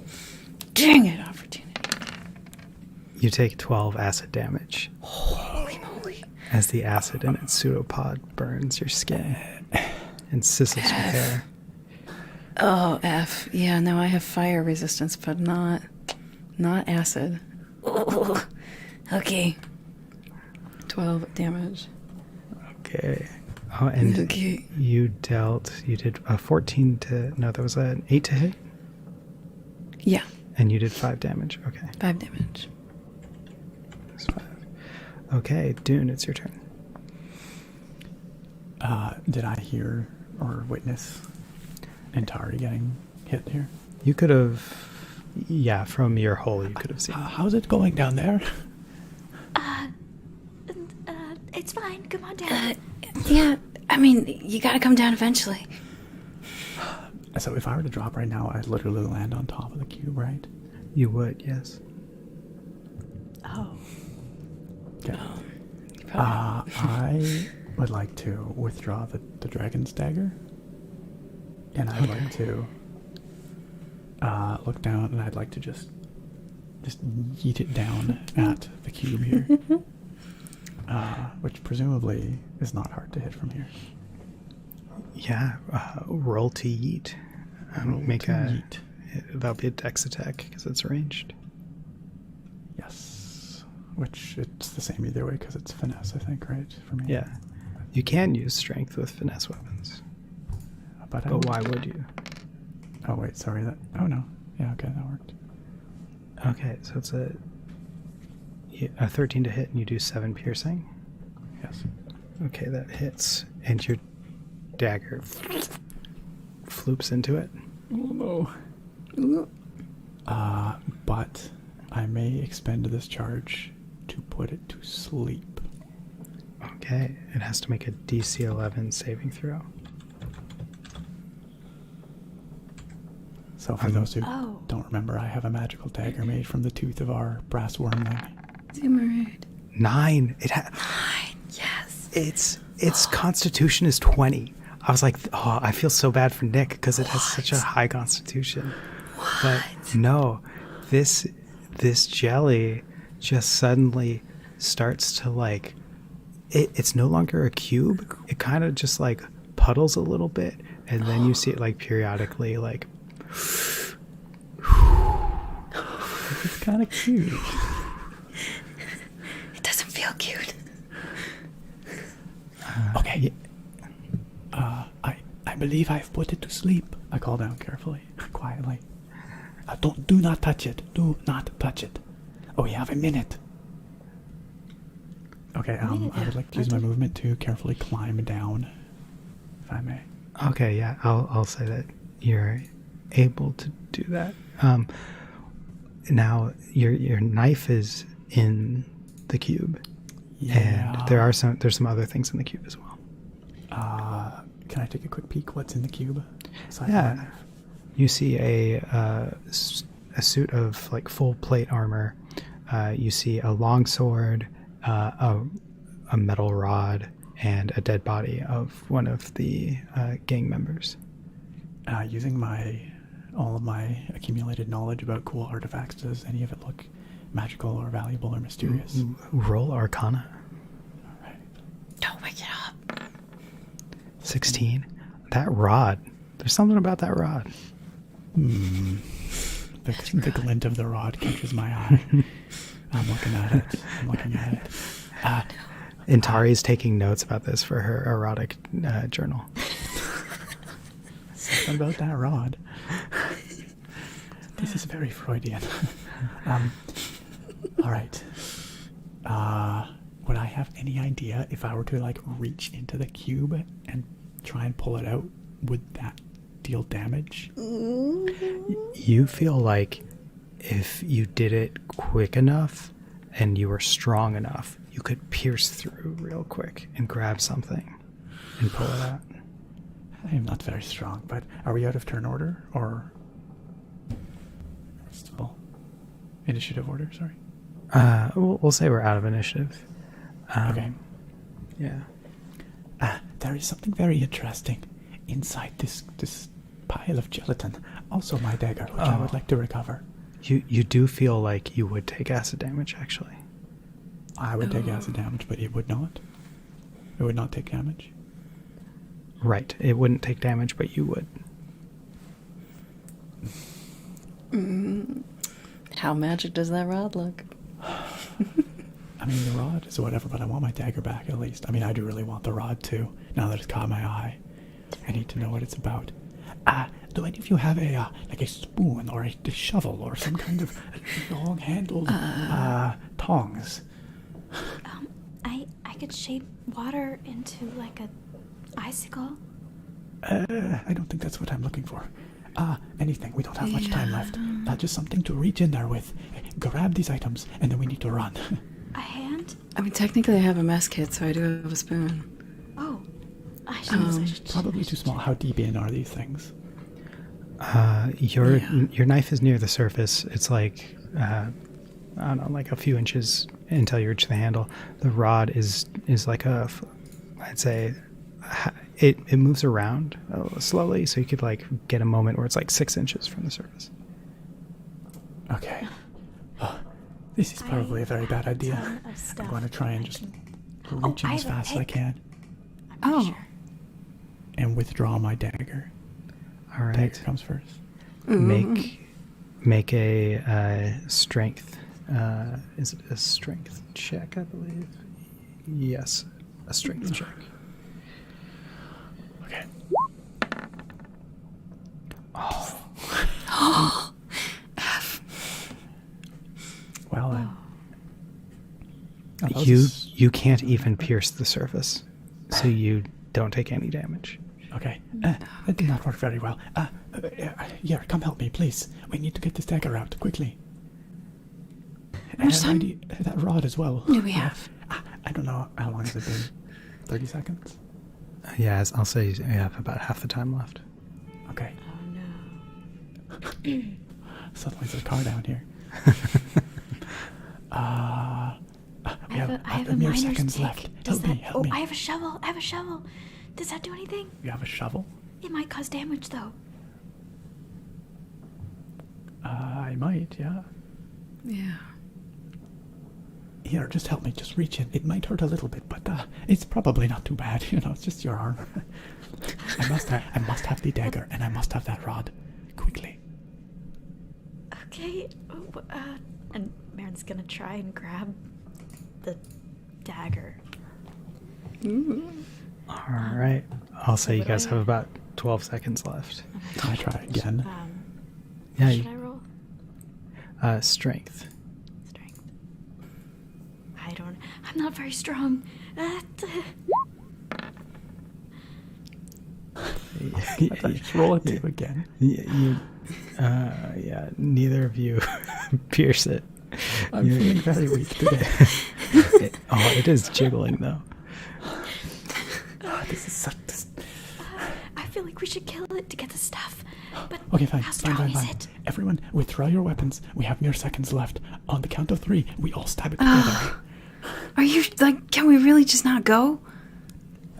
D: Dang it, opportunity.
B: You take 12 acid damage
D: Holy moly.
B: as the acid in its pseudopod burns your skin and sizzles your hair.
D: Oh, F. Yeah, no, I have fire resistance, but not acid. Oh, okay. 12 damage.
B: Okay. Oh, and
D: Okay.
B: you did a 14 to, no, that was an 8 to hit,
D: Yeah,
B: and you did 5 damage. Okay.
D: 5 damage.
B: That's 5. Okay, Dune, it's your turn.
A: Did I hear or witness Antari getting hit here?
B: You could have, yeah, from your hole, you could have seen.
A: How's it going down there?
C: It's fine. Come on down.
D: Yeah, I mean, you gotta come down eventually.
A: So if I were to drop right now, I'd literally land on top of the cube, right?
B: You would, yes.
C: Oh.
A: Okay.
D: You probably-
A: I would like to withdraw the dragon's dagger. And I'd like to look down, and I'd like to just yeet it down at the cube here, which presumably is not hard to hit from here.
B: Yeah, roll to yeet.
A: Roll
B: Make
A: to
B: a
A: yeet.
B: That'll be a dex attack because it's ranged.
A: Yes, which it's the same either way because it's finesse, I think, right? For me.
B: Yeah, you can use strength with finesse weapons,
A: But
B: but why would you?
A: Oh wait, sorry. Oh no. Yeah, okay, that worked.
B: Okay, so it's a 13 to hit, and you do 7 piercing.
A: Yes.
B: Okay, that hits, and your dagger floops into it.
A: Oh no. But I may expend this charge to put it to sleep.
B: Okay, it has to make a DC 11 saving throw.
A: So for those who
C: Oh.
A: don't remember, I have a magical dagger made from the tooth of our brass wormling.
D: Zimmerid.
B: 9.
D: Yes.
B: Its constitution is 20. I was like, oh, I feel so bad for Nick because it has such a high constitution. But no, this jelly just suddenly starts to like it's no longer a cube. It kind of just like puddles a little bit, and then you see it like periodically like
A: It's kind of cute.
D: It doesn't feel cute.
A: Okay. I believe I've put it to sleep. I call down carefully, quietly. Do not touch it. Do not touch it. Oh, we have a minute. Okay, I would like to use my movement to carefully climb down, if I may.
B: Okay, yeah, I'll say that you're able to do that. Now your knife is in the cube,
A: Yeah.
B: and there's some other things in the cube as well.
A: Can I take a quick peek? What's in the cube? Aside from my
B: Yeah,
A: knife?
B: you see a suit of like full plate armor. You see a long sword, a metal rod, and a dead body of one of the gang members.
A: Using all of my accumulated knowledge about cool artifacts, does any of it look magical or valuable or mysterious?
B: Roll Arcana.
A: All right.
D: Don't wake it up.
B: 16. That rod. There's something about that rod.
A: The glint of the rod catches my eye. I'm looking at it.
B: And Tari's taking notes about this for her erotic journal.
A: Something about that rod. This is very Freudian. All right. Would I have any idea if I were to like reach into the cube and try and pull it out, would that deal damage?
B: You feel like if you did it quick enough and you were strong enough, you could pierce through real quick and grab something and pull it out.
A: I am not very strong, but are we out of turn order or still initiative order? Sorry.
B: We'll say we're out of initiative.
A: Okay.
B: Yeah.
A: There is something very interesting inside this pile of gelatin. Also my dagger, which I would like to recover.
B: You do feel like you would take acid damage, actually.
A: I would take acid damage, but it would not. It would not take damage.
B: Right. It wouldn't take damage, but you would.
D: How magic does that rod look?
A: I mean, the rod is whatever, but I want my dagger back at least. I mean, I do really want the rod too, now that it's caught my eye. I need to know what it's about. Do any of you have like a spoon or a shovel or some kind of long-handled tongs?
C: I could shape water into like a icicle.
A: I don't think that's what I'm looking for. Anything. We don't have much time left. Just something to reach in there with. Grab these items, and then we need to run.
C: A hand?
D: I mean, technically I have a mess kit, so I do have a spoon.
C: Oh, I should
A: Probably too small. How deep in are these things?
B: Your knife is near the surface. It's like I don't know, like a few inches until you reach the handle. The rod is like I'd say it moves around slowly, so you could like get a moment where it's like 6 inches from the surface.
A: Okay. This is probably a very bad idea.
C: ton of
A: I'm
C: stuff
A: going to try and
C: I
A: just
C: can-
A: reach in
C: I
A: as
C: have a
A: fast as I
C: pick.
A: can
C: I'm not
D: Oh.
C: sure.
A: and withdraw my dagger.
B: All right.
A: Dagger comes first.
B: Make a strength. Is it a strength check? I believe. Yes, a strength check.
A: Okay. Well then. Oh, that was
B: You can't even pierce the surface, so you don't take any damage.
A: okay. That did not work very well. Here, come help me, please. We need to get this dagger out quickly.
D: much
A: And
D: time
A: I need that rod as well.
D: do we have?
A: I don't know how long has it been. 30 seconds.
B: Yeah, I'll say you have about half the time left.
A: Okay.
C: Oh no.
A: Suddenly there's a car down here. We have
C: I have a
A: mere
C: miner's
A: seconds
C: pick.
A: left.
C: Does
A: Help me,
C: that?
A: help
C: Oh,
A: me.
C: I have a shovel. I have a shovel. Does that do anything?
A: You have a shovel?
C: It might cause damage though.
A: I might, yeah.
D: Yeah.
A: Here, just help me. Just reach in. It might hurt a little bit, but it's probably not too bad. You know, it's just your arm. I must have the dagger, and I must have that rod. Quickly.
C: Okay. And Marin's gonna try and grab the dagger.
B: All right. I'll say you
C: what do
B: guys
C: I-
B: have about 12 seconds left.
A: Can I try again?
B: Yeah.
C: What should I roll?
B: Strength.
C: Strength. I'm not very strong.
A: Just roll it two again.
B: Yeah, neither of you pierce it.
A: I'm feeling very weak today.
B: It is jiggling though.
A: This is such.
C: I feel like we should kill it to get the stuff. But
A: Okay, fine.
C: how strong
A: Fine.
C: is it?
A: Everyone, withdraw your weapons. We have mere seconds left. On the count of 3, we all stab it together.
D: Are you like? Can we really just not go?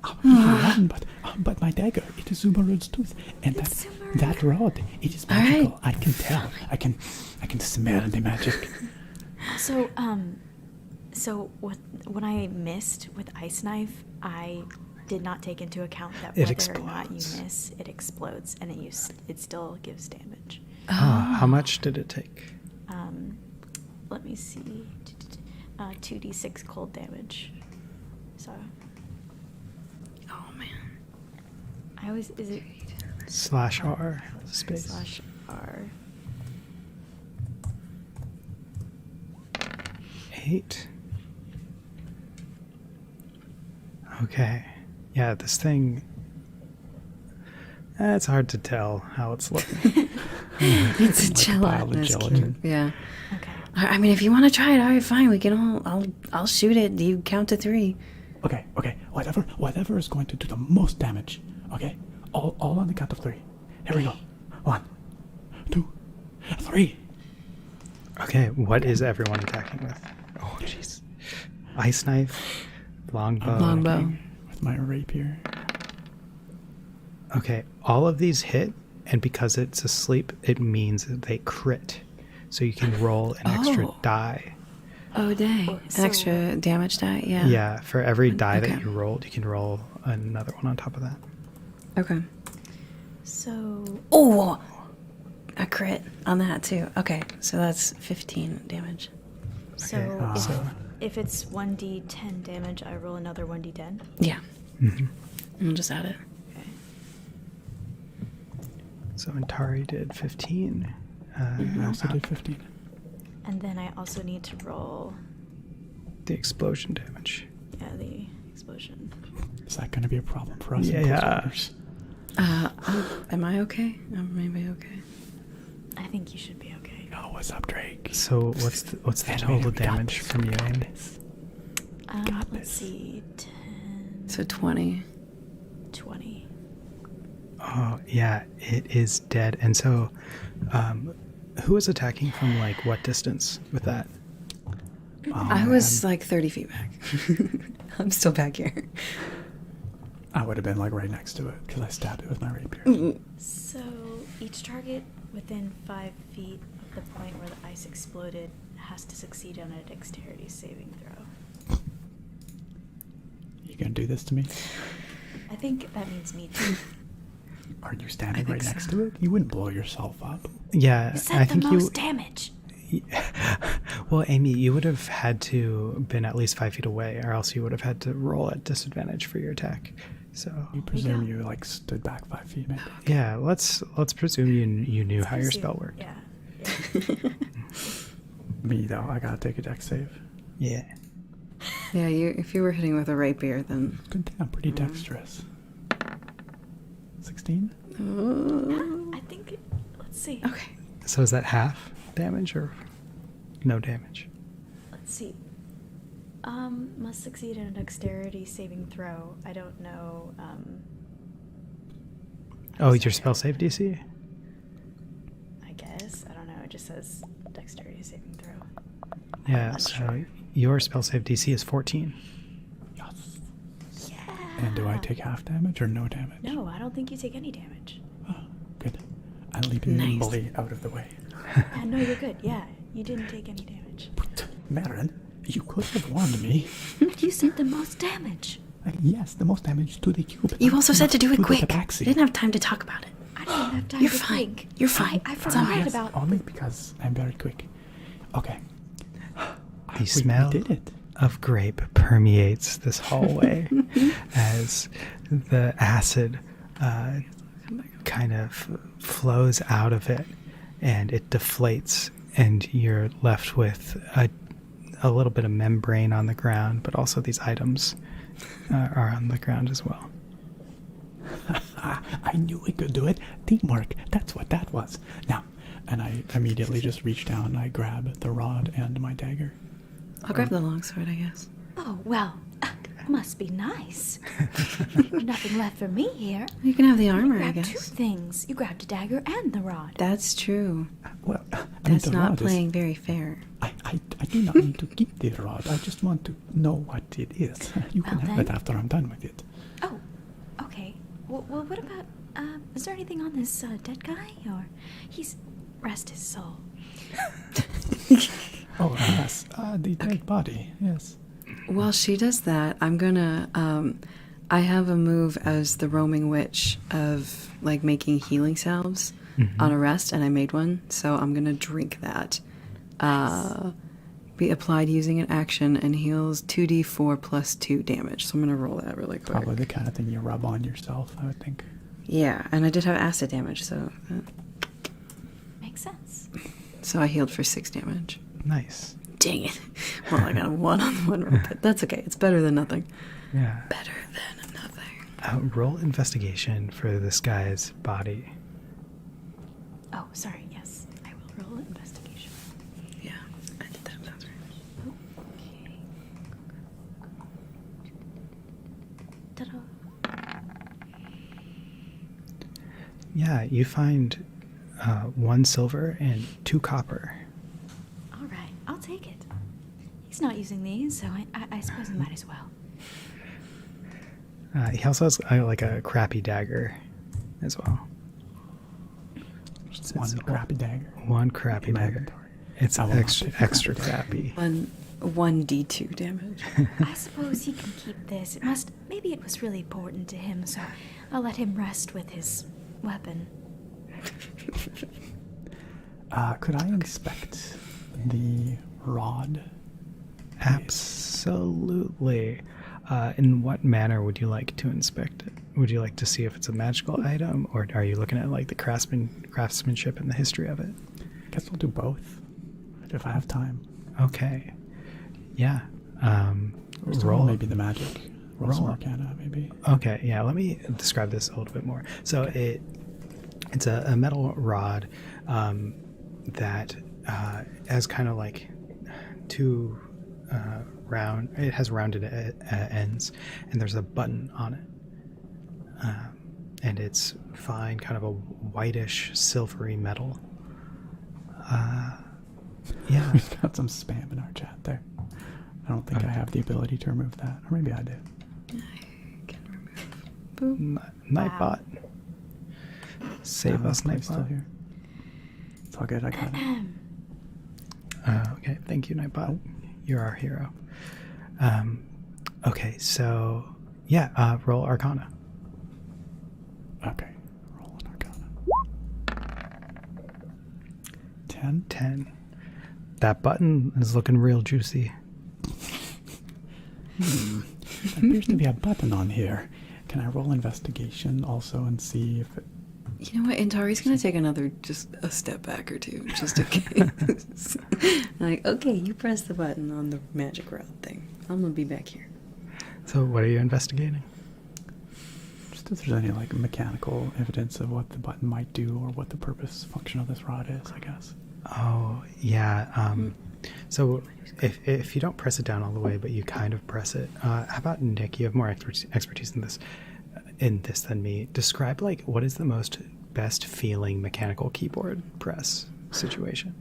A: You can run, but my dagger, it is Zumarud's tooth, and
C: It's
A: that rod, it is
D: All right.
A: magical. I can tell. I can smell the magic.
C: So when I missed with ice knife, I did not take into account that
B: It
C: whether or not you
B: explodes.
C: miss, it explodes and it still gives damage.
B: How much did it take?
C: Let me see. 2d6 cold damage. So
D: Oh man.
C: I always is it
B: /R space.
C: /R.
B: 8. Okay. Yeah, this thing. It's hard to tell how it's looking.
D: It's a
A: pile of
D: gelatinous
A: gelatin.
D: cube. Yeah.
C: Okay.
D: I mean, if you want to try it, all right, fine. We can all. I'll shoot it. Do you count to 3?
A: Okay. Whatever is going to do the most damage. Okay. All on the count of 3. Here we go. 1, 2, 3.
B: Okay, what is everyone attacking with? Oh, jeez. Ice knife, longbow.
D: Longbow.
A: With my rapier.
B: Okay, all of these hit, and because it's asleep, it means that they crit. So you can roll an extra
D: Oh.
B: die.
D: Oh dang! An
C: So-
D: extra damage die. Yeah.
B: Yeah, for every die
D: Okay.
B: that you rolled, you can roll another one on top of that.
D: Okay.
C: So
D: Oh, a crit on that too. Okay, so that's 15 damage.
C: so if,
B: so-
C: if it's 1d10 damage, I roll another 1d10.
D: Yeah. And we'll just add it.
C: Okay.
B: So Antari did 15.
A: I also did 15.
C: And then I also need to roll
B: The explosion damage.
C: the explosion.
A: Is that going to be a problem for us? in
B: Yeah.
A: close quarters?
D: Am I okay? Am maybe okay?
C: I think you should be okay.
A: Oh, what's up, Drake?
B: So what's the
A: And
B: total
A: we got
B: damage
A: this,
B: from
A: we
B: you,
A: got
B: Amy?
A: this.
C: Let's
A: this.
C: see, 10,
D: So 20.
C: 20.
B: Oh, yeah, it is dead. And so, who is attacking from like what distance with that?
D: I was like 30 feet back. I'm still back here.
A: I would have been like right next to it because I stabbed it with my rapier.
C: So each target within 5 feet of the point where the ice device exploded has to succeed on a dexterity saving throw.
A: You gonna do this to me?
C: I think that means me too.
A: Are you standing
B: think
A: right next
B: so.
A: to it? You wouldn't blow yourself up.
B: Yeah,
C: You
B: I
C: said the
B: think
C: most damage.
B: Well, Amy, you would have had to been at least 5 feet away, or else you would have had to roll at disadvantage for your attack. So
A: You presume you like stood back 5 feet, maybe.
B: yeah, let's presume you knew how your spell worked.
C: Yeah.
A: Me though, I gotta take a dex save.
B: Yeah.
D: Yeah, if you were hitting with a rapier, then
A: Good thing I'm pretty dexterous. 16?
C: I think. Let's see.
D: okay.
B: So is that half damage or no damage?
C: Let's see. Must succeed in a dexterity saving throw. I don't know.
B: Oh, your spell save DC?
C: I guess. I don't know. It just says dexterity saving throw.
B: Yeah,
C: not
B: so
C: sure.
B: your spell save DC is 14.
A: Yes.
C: Yeah.
A: And do I take half damage or no damage?
C: No, I don't think you take any damage.
A: Oh, good. I leap
D: Nice.
A: nimbly out of the way.
C: Yeah, no, you're good. Yeah, you didn't take any damage.
A: Marin, you could have warned me.
C: But you said the most damage.
A: Yes, the most damage to the cube.
D: You also said to do it
A: the
D: quick.
A: tabaxi.
D: You didn't have time to talk about it.
C: I didn't have time
D: You're
C: to
D: fine.
C: think.
D: You're fine.
C: I
D: It's
C: forgot
D: alright.
C: about.
A: Only because I'm very quick. Okay.
B: The smell
A: We did it.
B: of grape permeates this hallway as the acid kind of flows out of it, and it deflates, and you're left with a little bit of membrane on the ground, but also these items are on the ground as well.
A: I knew we could do it. Teamwork. That's what that was. Now, and I immediately just reach down. I grab the rod and my dagger.
D: I'll grab the longsword, I guess.
C: Oh well, must be nice. Nothing left for me here.
D: You can have the
C: You
D: armor, I
C: grabbed two
D: guess.
C: things. You grabbed a dagger and the rod.
D: That's true.
A: Well, I mean,
D: That's
A: the
D: not
A: rod is-
D: playing very fair.
A: I do not need to keep the rod. I just want to know what it is. You can
C: Well,
A: have
C: then.
A: it after I'm done with it.
C: Oh, okay. Well, what about? Is there anything on this dead guy, or he's rest his soul?
A: Oh, yes. The dead body. Yes.
D: While she does that, I'm gonna. I have a move as the roaming witch of like making healing salves on a rest, and I made one, so I'm gonna drink that. Be applied using an action and heals 2d4 plus 2 damage. So I'm gonna roll that really quick.
A: Probably the kind of thing you rub on yourself, I would think.
D: Yeah, and I did have acid damage, so
C: Makes sense.
D: I healed for 6 damage.
B: Nice.
D: Dang it! Well, I got a 1 on the one roll, but that's okay. It's better than nothing.
B: Yeah.
D: Better than nothing.
B: Roll investigation for this guy's body.
C: Oh, sorry. Yes, I will roll investigation.
D: Yeah, I did that. That's right.
C: Okay. Ta-da.
B: Yeah, you find 1 silver and 2 copper.
C: All right, I'll take it. He's not using these, so I suppose I might as well.
B: He also has like a crappy dagger as well.
A: Just one crappy dagger.
B: One crappy
A: In my
B: dagger.
A: inventory.
B: It's
A: I will not
B: extra,
A: take the
B: extra
A: crappy
B: crappy.
D: 1d2 damage.
C: I suppose he can keep this. Maybe it was really important to him, so I'll let him rest with his weapon.
A: Could I inspect the rod?
B: Absolutely. In what manner would you like to inspect it? Would you like to see if it's a magical item, or are you looking at like the craftsmanship and the history of it?
A: I guess I'll do both, if I have time.
B: Okay. Yeah.
A: First of all, maybe the magic. Roll some arcana, maybe.
B: Okay, yeah, let me describe this a little bit more. So it's a metal rod that has kind of like 2 it has rounded ends, and there's a button on it. And it's fine, kind of a whitish, silvery metal. Yeah.
A: We've got some spam in our chat there. I don't think I have the ability to remove that. Or maybe I do.
B: Nightbot. Save us,
A: Probably still
B: Nightbot.
A: here. It's all good, I got it.
B: Okay, thank you, Nightbot. You're our hero. Okay, so yeah, roll Arcana.
A: Okay. Roll an Arcana. 10.
B: 10. That button is looking real juicy.
A: There appears to be a button on here. Can I roll investigation also and see if it...
D: You know what? Antari's gonna take just a step back or two, just in case. Like, okay, you press the button on the magic rod thing. I'm gonna be back here.
B: So what are you investigating?
A: Just if there's any like mechanical evidence of what the button might do or what the purpose function of this rod is, I guess.
B: Oh, yeah. So if you don't press it down all the way, but you kind of press it, how about Nick? You have more expertise in this than me. Describe like what is the best feeling mechanical keyboard press situation?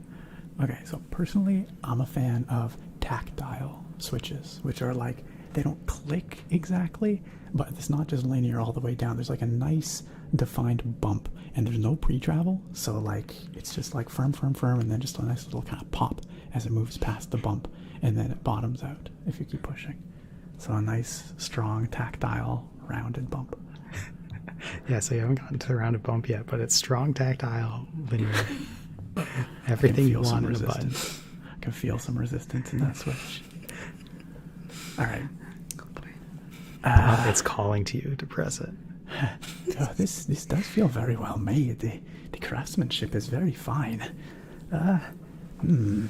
A: Okay, so personally, I'm a fan of tactile switches, which are like, they don't click exactly, but it's not just linear all the way down. There's like a nice defined bump, and there's no pre-travel, so like it's just like firm, and then just a nice little kind of pop as it moves past the bump, and then it bottoms out if you keep pushing. So a nice, strong, tactile, rounded bump.
B: Yeah, so you haven't gotten to the rounded bump yet, but it's strong, tactile, linear. Everything you want in a button.
A: I can feel some resistance in that switch. All right.
B: It's calling to you to press it.
A: This does feel very well made. The craftsmanship is very fine. You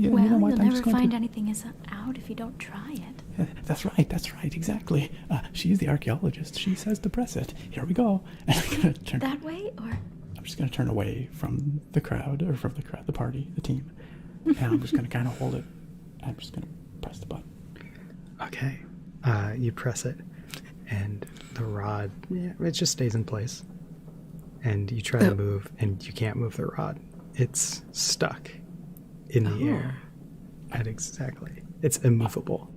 A: know
C: Well,
A: what?
C: you'll
A: I'm just
C: never
A: going
C: find
A: to...
C: anything is out if you don't try it.
A: That's right, exactly. She's the archaeologist. She says to press it. Here we go. And I'm gonna turn...
C: That way, or
A: I'm just going to turn away from the crowd, or from the party, the team. And I'm just going to kind of hold it. I'm just going to press the button.
B: Okay. You press it, and the rod, it just stays in place. And you try to move, and you can't move the rod. It's stuck in the air. It's immovable.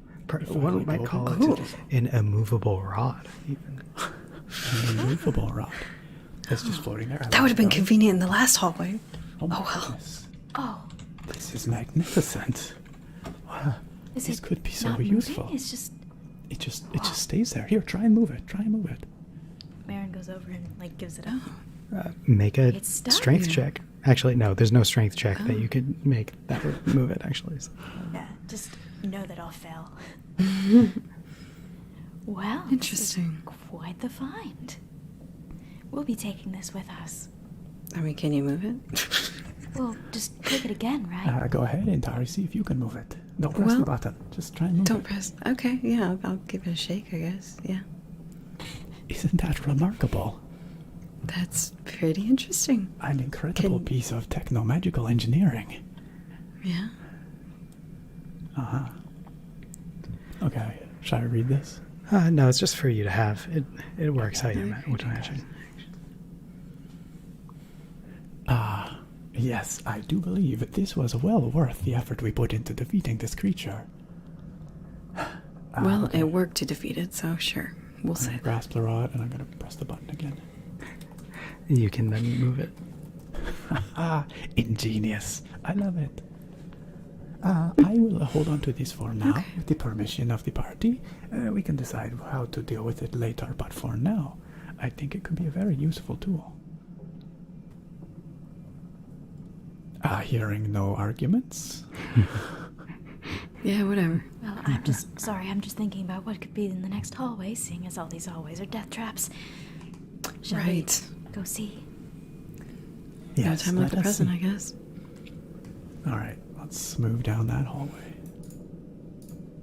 B: One might call it an immovable rod, even.
A: An immovable rod. It's just floating there.
D: That would have been convenient in the last hallway.
A: Oh, my
D: well.
A: goodness.
C: oh,
A: This is magnificent. Wow.
C: is
A: This
C: it
A: could be so
C: not
A: useful.
C: moving? It's just
A: It just stays there. Here, try and move it.
C: Marin goes over and like gives it up.
B: Make a
C: It's stuck.
B: strength check. Actually, no, there's no strength check that you could make that would move it, actually. So.
C: Yeah, just know that I'll fail. Well,
D: Interesting.
C: This is quite the find. We'll be taking this with us.
D: I mean, can you move it?
C: We'll just click it again, right?
A: Go ahead, Intari, see if you can move it. Don't press the
D: Well,
A: button. Just try and move
D: Don't
A: it.
D: press. Okay, yeah, I'll give it a shake, I guess. Yeah.
A: Isn't that remarkable?
D: That's pretty interesting.
A: An incredible piece of techno-magical engineering.
D: Yeah.
A: Uh-huh. Okay, shall I read this?
B: No, it's just for you to have. It works how you would imagine.
A: Yes, I do believe that this was well worth the effort we put into defeating this creature.
D: Well,
A: okay.
D: it worked to defeat it, so sure. We'll
A: I'm
D: say
A: going to
D: that.
A: grasp the rod, and I'm going to press the button again.
B: You can then move it.
A: Ingenious. I love it. I will hold on to this for now,
D: Okay.
A: with the permission of the party. We can decide how to deal with it later, but for now, I think it could be a very useful tool. Hearing no arguments.
D: Yeah, whatever.
C: Well, I'm just sorry. I'm just thinking about what could be in the next hallway, seeing as all these hallways are death traps. Shall
D: Right.
C: we go see?
D: No
A: Yes,
D: time like
A: let
D: the
A: us
D: present,
A: see.
D: I guess.
A: All right, let's move down that hallway.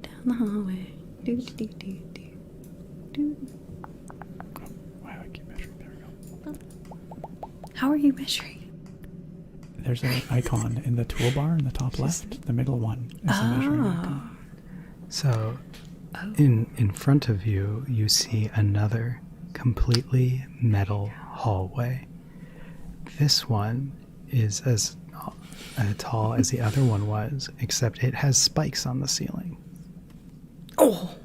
D: Down the hallway. Do, do, do, do, do.
A: Wow, I keep measuring. There we go.
D: How are you measuring?
A: There's an icon in the toolbar in the top left. The middle one is the measuring icon.
B: So, in front of you, you see another completely metal hallway. This one is as tall as the other one was, except it has spikes on the ceiling.
D: Oh!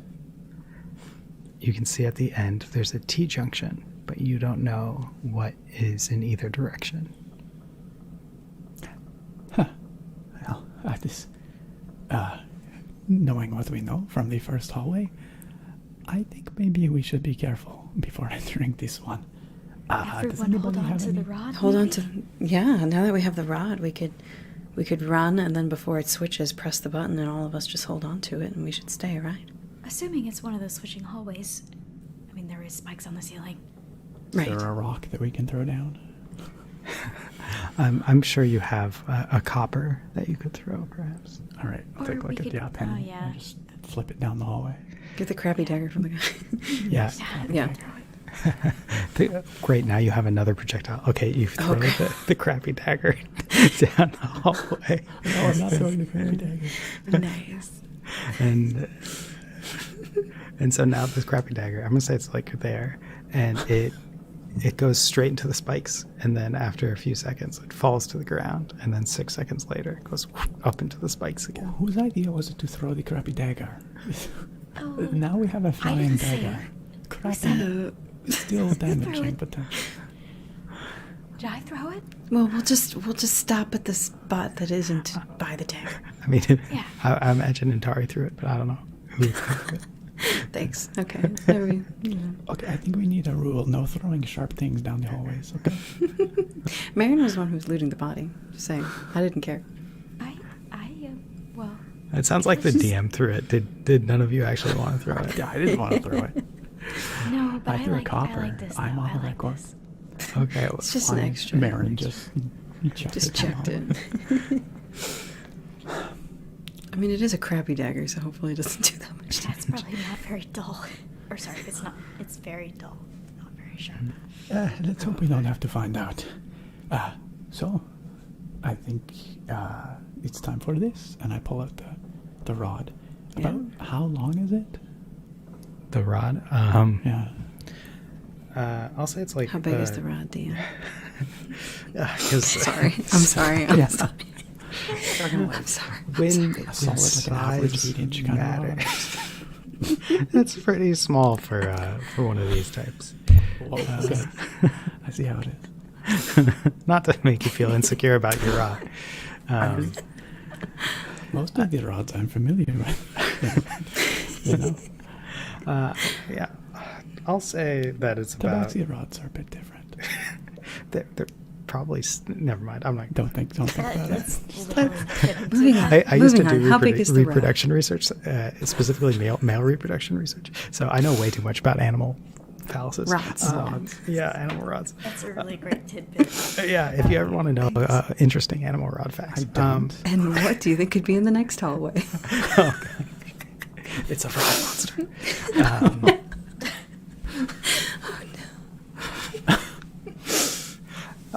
B: You can see at the end there's a T-junction, but you don't know what is in either direction.
A: this, knowing what we know from the first hallway, I think maybe we should be careful before entering this one. Does
C: Everyone hold
A: anybody
C: on
A: have
C: to
A: any?
C: the rod.
D: Hold on
C: maybe?
D: to. Yeah, now that we have the rod, we could run, and then before it switches, press the button, and all of us just hold on to it, and we should stay, right?
C: Assuming it's one of those switching hallways. I mean, there is spikes on the ceiling.
A: Is
D: Right.
A: there a rock that we can throw down?
B: I'm sure you have a copper that you could throw, perhaps.
A: All right, I'll
C: Or
A: take a
C: we
A: look at
C: could-
A: the penny
C: yeah.
A: and just flip it down the hallway.
D: Get the crappy dagger from the guy.
B: Yeah.
D: Yeah.
B: Great, now you have another projectile. Okay, you throw
D: Okay.
B: the crappy dagger down the hallway.
A: No, I'm not throwing the crappy dagger.
D: Nice.
B: And so now this crappy dagger, I'm gonna say it's like there, and it goes straight into the spikes, and then after a few seconds it falls to the ground, and then 6 seconds later it goes up into the spikes again.
A: Whose idea was it to throw the crappy dagger?
C: Oh,
A: Now we have a flying
C: didn't say
A: dagger.
C: it.
A: Crappy, still damaging
C: it.
A: potential.
C: did I throw it?
D: Well, we'll just stop at the spot that isn't by the dagger.
B: I mean,
C: Yeah.
B: I imagine Intari threw it, but I don't know who threw it.
D: Thanks. Okay. There we,
A: Okay, I think we need a rule: no throwing sharp things down the hallways. Okay.
D: Marion was the one who was looting the body. Just saying. I didn't care.
C: Well,
B: It sounds like the DM threw it. Did none of you actually want to throw it?
A: Yeah, I didn't want to throw it.
C: no, but
A: I threw a
C: I
A: copper.
C: like this.
A: I'm
C: though.
A: on
C: I
A: the
C: like
A: record.
C: this.
B: Okay,
D: It's just an
A: Fine.
D: extra.
A: Marin just checked
D: Just
A: it.
D: checked it. I mean, it is a crappy dagger, so hopefully it doesn't do that much
C: That's
D: damage.
C: probably not very dull. Or sorry, it's not. It's very dull. Not very sharp.
A: Let's hope we don't have to find out. So, I think it's time for this, and I pull out the rod. About how long is it?
B: the rod.
A: Yeah.
B: I'll say it's like.
D: How big is the rod, DM?
B: Sorry.
D: I'm sorry. I'm
A: Yeah.
D: sorry. I'm sorry.
B: When
A: A solid, like an average
B: size
A: 8-inch kind of rod.
B: matters. It's pretty small for one of these types.
A: Whoa, okay. I see how it is.
B: Not to make you feel insecure about your rod.
A: Most of the rods I'm familiar with. You know,
B: Yeah, I'll say that it's about.
A: tabaxi rods are a bit different.
B: They're probably. Never mind. I'm not.
A: Don't think about it.
D: Moving on.
B: I used to
D: Moving
B: do
D: on. How big is the rod?
B: reproduction research, specifically male reproduction research. So I know way too much about animal phalluses.
D: Rods.
B: Yeah, animal rods.
C: That's a really great tidbit.
B: Yeah, if you ever want to know interesting animal rod facts.
A: I don't.
D: And what do you think could be in the next hallway?
B: It's a frog monster.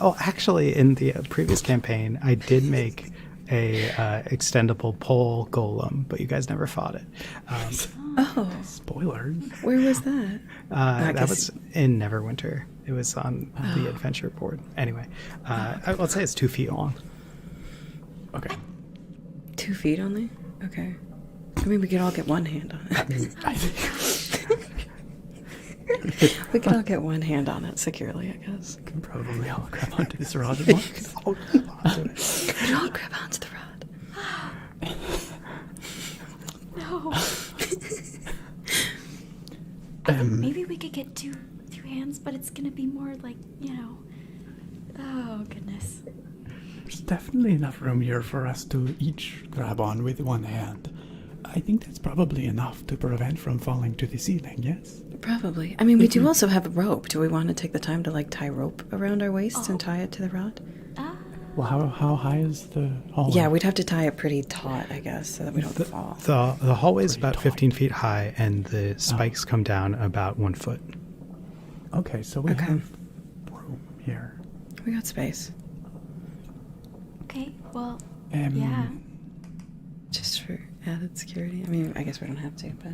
B: Oh, actually, in the previous campaign, I did make a extendable pole golem, but you guys never fought it.
D: Oh,
A: Spoilers.
D: where was that?
B: That
D: guess-
B: was in Neverwinter. It was on the adventure board. Anyway, I'll say it's 2 feet long.
A: Okay.
D: 2 feet only? Okay. I mean, we could all get one hand on it.
A: I think
D: We could all get one hand on it securely, I guess.
A: we can probably all grab onto this rod at once.
B: Oh,
D: We could all grab onto the rod.
C: No. I think maybe we could get two hands, but it's gonna be more like, oh goodness.
A: There's definitely enough room here for us to each grab on with one hand. I think that's probably enough to prevent from falling to the ceiling, yes?
D: Probably. I mean, we do also have a rope. Do we want to take the time to, like, tie rope around our waists and tie it to the rod?
A: Well, how high is the hallway?
D: Yeah, we'd have to tie it pretty taut, I guess, so that we don't fall.
B: The hallway is about 15 feet high, and the spikes come down about 1 foot.
A: Okay, so we
D: Okay.
A: have room here.
D: We got space.
C: Okay, well,
A: Um,
C: yeah.
D: Just for added security. I mean, I guess we don't have to, but...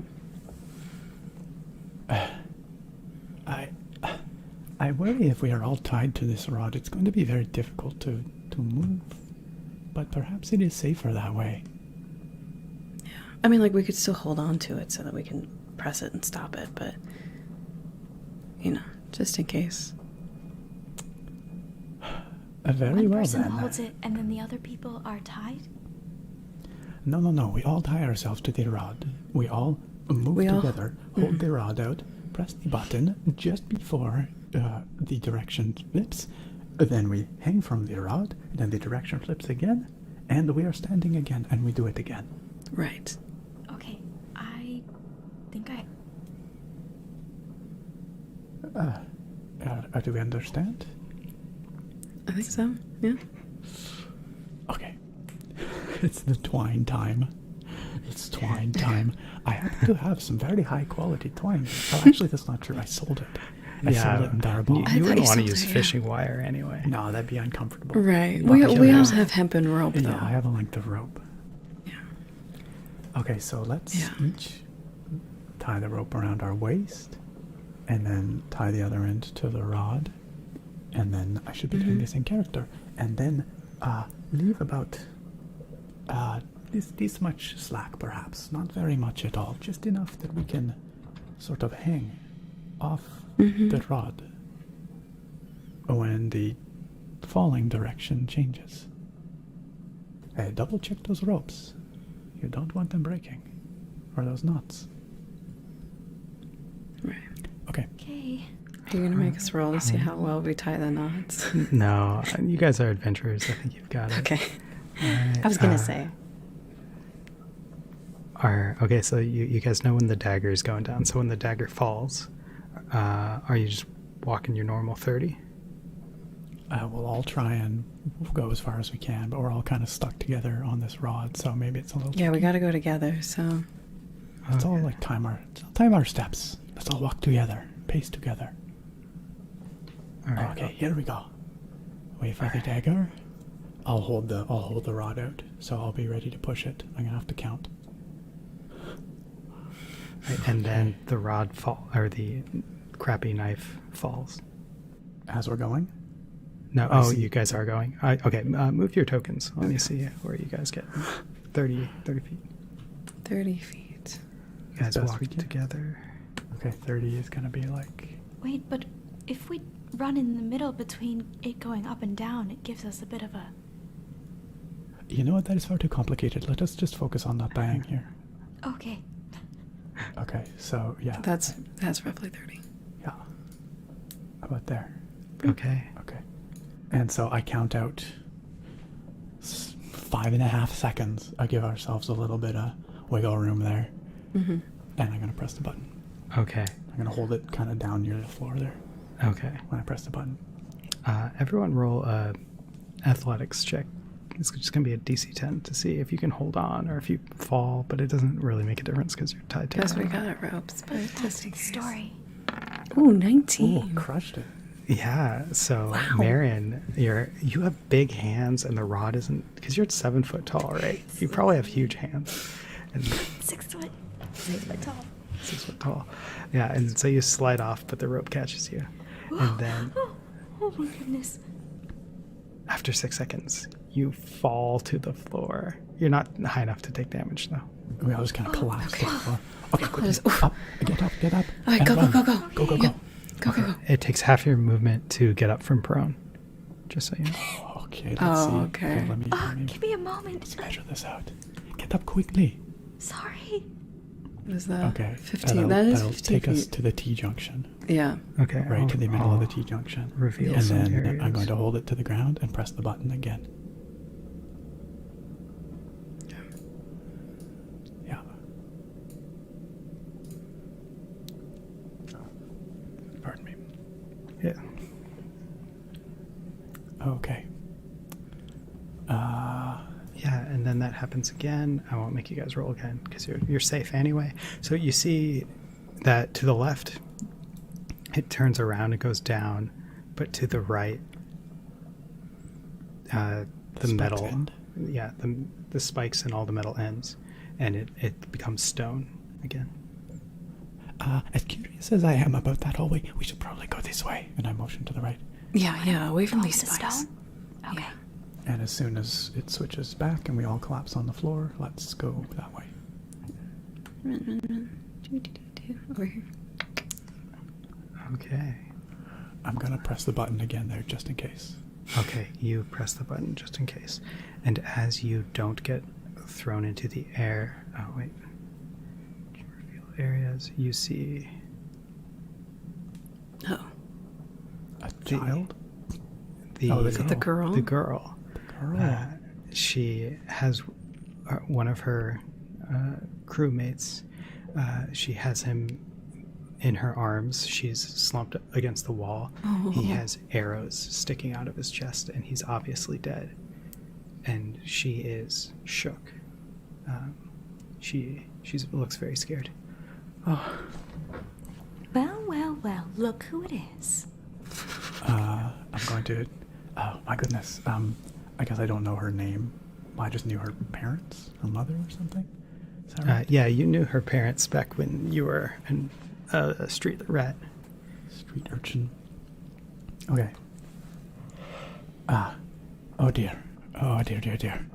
A: I worry if we are all tied to this rod, it's going to be very difficult to move. But perhaps it is safer that way.
D: I mean, like, we could still hold on to it so that we can press it and stop it, but... just in case.
A: Very
C: One
A: well
C: person
A: then.
C: holds it, and then the other people are tied.
A: No. We all tie ourselves to the rod. We all move
D: We all-
A: together, hold the rod out, press the button just before the direction flips. Then we hang from the rod, then the direction flips again, and we are standing again, and we do it again.
D: Right.
C: Okay, I think I.
A: Do we understand?
D: I think so. Yeah.
A: Okay. It's the twine time. It's twine time. I happen to have some very high quality twine. Oh, actually, that's not true. I sold it. I sold it in Darabont.
B: You
D: thought
B: wouldn't
D: you
B: want to
D: sold
B: use
D: it, yeah.
B: fishing wire anyway.
A: No, that'd be uncomfortable.
D: Right.
A: You
D: We
A: know,
D: we
A: yeah.
D: also have hemp and rope though.
A: Yeah, I have a length of rope.
D: Yeah.
A: Okay, so let's
D: Yeah.
A: each tie the rope around our waist and then tie the other end to the rod. And then I should be doing this in character. And then leave about this much slack, perhaps. Not very much at all. Just enough that we can sort of hang off the rod when the falling direction changes. Hey, double check those ropes. You don't want them breaking. Or those knots.
D: Right.
A: Okay.
C: Okay.
D: Are you gonna make us roll to see how well we tie the knots?
B: No, you guys are adventurers. I think you've got it.
D: Okay.
B: Alright,
D: I was gonna say.
B: Okay, so you guys know when the dagger is going down. So when the dagger falls, are you just walking your normal 30?
A: We'll all try and go as far as we can, but we're all kind of stuck together on this rod, so maybe it's a little.
D: Yeah, we gotta go together. So
A: Let's all like time our steps. Let's all walk together, pace together.
B: All right.
A: Okay, here we go. Wait for the dagger. I'll hold the rod out, so I'll be ready to push it. I'm gonna have to count.
B: Right, and then the rod or the crappy knife falls.
A: As we're going.
B: No,
A: I
B: oh,
A: see.
B: you guys are going. Okay, move your tokens. Let me see where you guys get. 30 feet.
D: 30 feet.
B: You guys
A: As best
B: walk
A: we can.
B: together.
A: Okay, 30 is gonna be like.
C: Wait, but if we run in the middle between it going up and down, it gives us a bit of a.
A: You know what? That is far too complicated. Let us just focus on not dying here.
C: Okay.
A: Okay, so yeah.
D: That's roughly 30.
A: Yeah. About there.
B: Okay.
A: Okay. And so I count out 5.5 seconds. I give ourselves a little bit of wiggle room there.
D: Mm-hmm.
A: And I'm going to press the button.
B: Okay.
A: I'm going to hold it kind of down near the floor there
B: Okay.
A: when I press the button.
B: Everyone roll a athletics check. It's just going to be a DC 10 to see if you can hold on or if you fall, but it doesn't really make a difference because you're tied to
D: Because
B: it.
D: we got our ropes, but
C: That's
D: just
C: the
D: in case.
C: story.
D: Ooh, 19.
A: Ooh, crushed it.
B: Yeah, so
D: Wow.
B: Marion, you have big hands and the rod isn't, because you're 7 foot tall, right? You probably have huge hands. And
C: 6 foot. 6 foot tall.
B: 6 foot tall. Yeah, and so you slide off, but the rope catches you. And then
C: Oh my goodness.
B: after 6 seconds, you fall to the floor. You're not high enough to take damage, though.
A: We all just kind of collapse to the floor. Okay, quickly.
D: Oof.
A: Up. Get up.
D: All right,
A: and
D: go,
A: run.
D: go, go,
A: Go, go,
D: Yeah.
A: go.
D: Go, go, go.
B: It takes half your movement to get up from prone, just so you know.
A: Okay, let's
D: Oh,
A: see.
D: okay.
A: Let me
C: Give me a moment.
A: let's measure this out. Get up quickly.
C: Sorry.
D: What is that?
A: Okay.
D: 15. That is
A: that'll
D: 15
A: take us
D: feet.
A: to the T junction.
D: Yeah.
B: Okay.
A: Right to the middle of the
B: I'll
A: T junction.
B: reveal
A: And
B: some
A: then
B: areas.
A: I'm going to hold it to the ground and press the button again. Yeah. Pardon me.
B: Yeah.
A: Okay.
B: Yeah, and then that happens again. I won't make you guys roll again because you're safe anyway. So you see that to the left, it turns around and goes down, but to the right, the
A: spikes
B: metal,
A: end?
B: yeah, the spikes and all the metal ends, and it becomes stone again.
A: As curious as I am about that hallway, we should probably go this way. And I motion to the right.
D: Yeah, away from
C: Oh,
D: these
C: the
D: spikes.
C: stone? Okay.
D: Yeah.
A: And as soon as it switches back and we all collapse on the floor, let's go that way.
D: Run. Over here.
B: Okay.
A: I'm going to press the button again there just in case.
B: Okay, you press the button just in case. And as you don't get thrown into the air. Oh, wait. Reveal areas. You see
D: Oh,
A: A child?
B: the
D: the girl?
B: The girl.
A: Girl.
B: She has one of her crewmates. She has him in her arms. She's slumped against the wall. He has arrows sticking out of his chest, and he's obviously dead. And she is shook. She looks very scared.
C: Well, look who it is.
A: I'm going to. Oh my goodness. I guess I don't know her name. I just knew her parents, her mother or something. Is that right?
B: Yeah, you knew her parents back when you were a street rat.
A: Street urchin. Okay. Oh dear. Oh dear.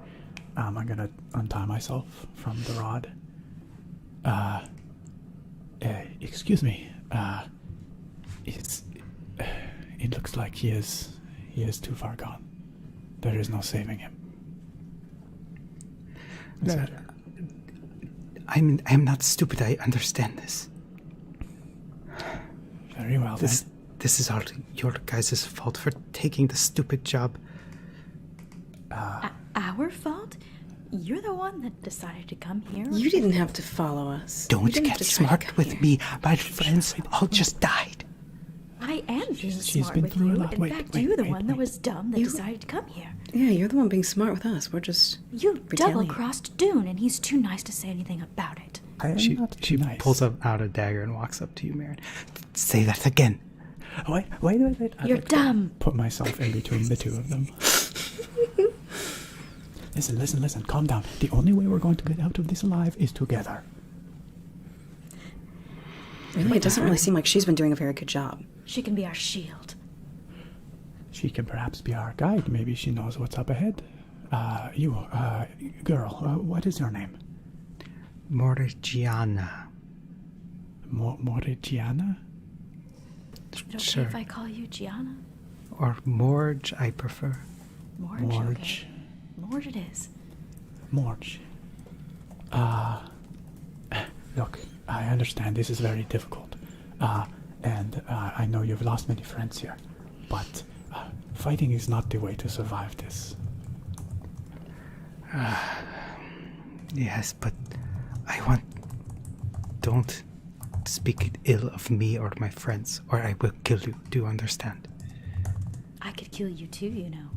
A: I'm gonna untie myself from the rod. Excuse me. It looks like he is too far gone. There is no saving him. Is that-
B: I'm not stupid. I understand this.
A: Very well then.
B: This is all your guys' fault for taking the stupid job.
C: Our fault? You're the one that decided to come here.
D: You didn't have to follow us. You
B: Don't
D: didn't
B: get
D: have to try to
B: smart
D: come
B: with
D: here.
B: me. My friends all just died.
C: I am being
A: She's
C: smart
A: been
C: with
A: through a
C: you.
A: lot.
C: In
A: Wait,
C: fact,
A: wait,
C: you're the
A: wait,
C: one that
A: wait.
C: was dumb that
D: You-
C: decided to come here.
D: Yeah, you're the one being smart with us. We're just
C: You
D: retaliate.
C: double-crossed Dune, and he's too nice to say anything about it.
A: I am
B: She
A: not too nice.
B: pulls out a dagger and walks up to you, Marin. Say that again.
A: Wait. I'd
C: You're
A: like to
C: dumb.
A: Put myself in between the two of them. Listen. Calm down. The only way we're going to get out of this alive is together.
D: Really, it doesn't really seem like she's been doing a very good job.
C: She can be our shield.
A: She can perhaps be our guide. Maybe she knows what's up ahead. Girl, what is your name?
B: Morgiana.
A: Morigiana?
C: Is it okay
B: Sure.
C: if I call you Gianna?
B: Or Morge, I prefer.
C: Morge?
A: Morge.
C: Okay. Morge it is.
A: Morge. Look, I understand this is very difficult. And I know you've lost many friends here. But fighting is not the way to survive this.
B: Yes, but I want... Don't speak ill of me or my friends, or I will kill you. Do you understand?
C: I could kill you too, you know.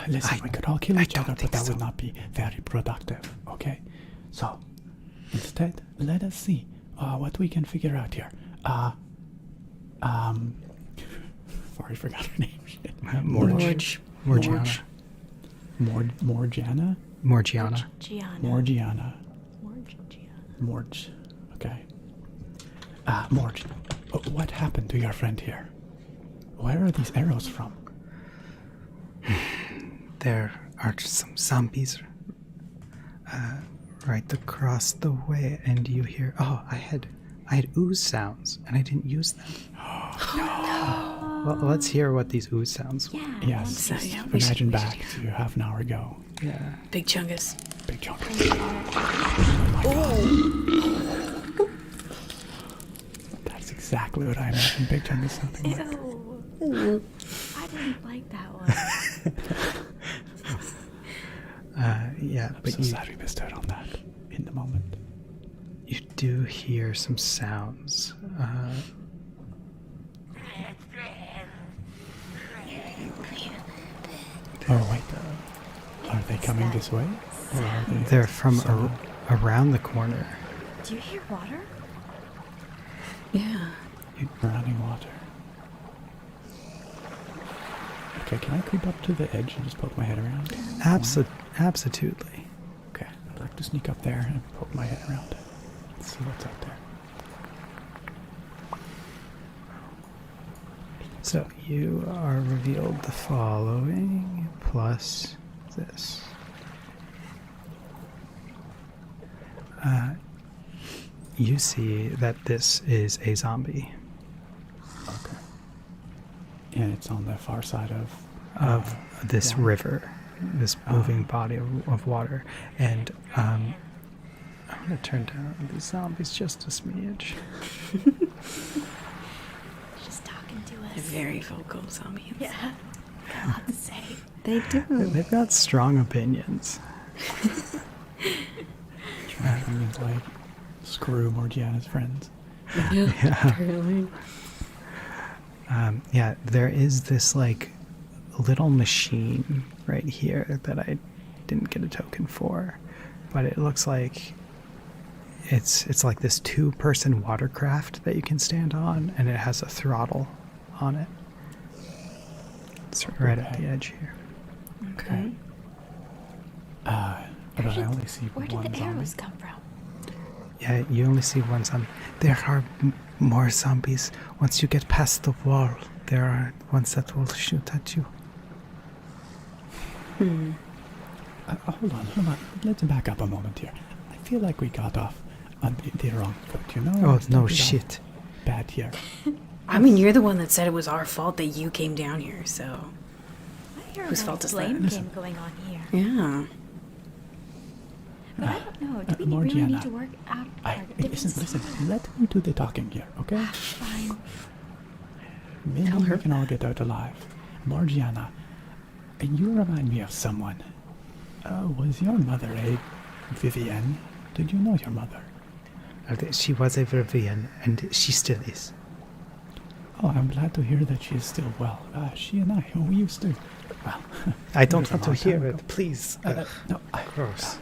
A: Listen, we could all kill each
B: don't
A: other, but
B: think
A: that
B: so.
A: would not be very productive, okay? So, instead, let us see what we can figure out here. Sorry, forgot her name. Shit.
B: Morge. Morgiana.
A: Morgiana?
B: Morgiana.
C: Gianna.
A: Morgiana.
C: Morge and Gianna.
A: Morge. Okay. Morge, what happened to your friend here? Where are these arrows from?
B: There are some zombies right across the way, and you hear... Oh, I had ooze sounds, and I didn't use them. Well, let's hear what these ooze sounds were.
C: Yeah.
A: Yes.
D: So, yeah, we
A: Imagine
D: should-
A: back to half an hour ago.
B: Yeah.
D: Big chungus.
A: Big jump. That's exactly what I imagined Big Chunk is something like.
C: Ew. I didn't like that one.
B: Yeah,
A: I'm
B: but
A: so
B: you,
A: sad we missed out on that in the moment.
B: you do hear some sounds.
A: Oh wait, are they coming this way? Or are they
B: They're from
A: somewhere?
B: around the corner.
C: Do you hear water?
D: Yeah.
A: Running water. Okay, can I creep up to the edge and just poke my head around?
B: Absolutely.
A: Okay, I'd like to sneak up there and poke my head around. Let's see what's out there.
B: So you are revealed the following plus this. You see that this is a zombie
A: Okay. And it's on the far side of
B: of this
A: water.
B: river. this moving body of water, and I'm gonna turn down the zombies just a smidge.
C: She's talking to
D: They're
C: us.
D: very vocal zombies.
C: Yeah. Got a lot to say.
D: They do.
B: They've got strong opinions.
A: Trying to like screw Morgiana's friends.
D: Yeah, apparently.
B: Yeah, there is this like little machine right here that I didn't get a token for, but it looks like it's like this 2-person watercraft that you can stand on, and it has a throttle on it. It's right at the edge here.
D: Okay.
A: But I only see
C: Where did
A: one
C: the
A: zombie.
C: arrows come from?
B: Yeah, you only see one zombie. There are more zombies. Once you get past the wall, there are ones that will shoot at you.
A: Hold on. Let's back up a moment here. I feel like we got off on the wrong foot, you know?
B: Oh,
A: We
B: no
A: started off
B: shit.
A: Bad here.
D: I mean, you're the one that said it was our fault that you came down here, so.
C: I hear
D: Whose
C: a
D: fault is
C: blame
D: that?
C: game going on here.
D: Yeah.
C: But I don't know. Do we really
A: Morgiana,
C: need to work out our differences?
A: Listen. Let me do the talking here, okay?
C: Fine.
A: Maybe
D: Tell her.
A: we can all get out alive. Morgiana, you remind me of someone. Was your mother a Vivienne? Did you know your mother?
B: She was a Vivian, and she still is.
A: Oh, I'm glad to hear that she is still well. She and I, we used to... Well...
B: I don't
A: it was a
B: want to
A: long time
B: hear
A: ago.
B: it, please.
A: No,
B: Gross.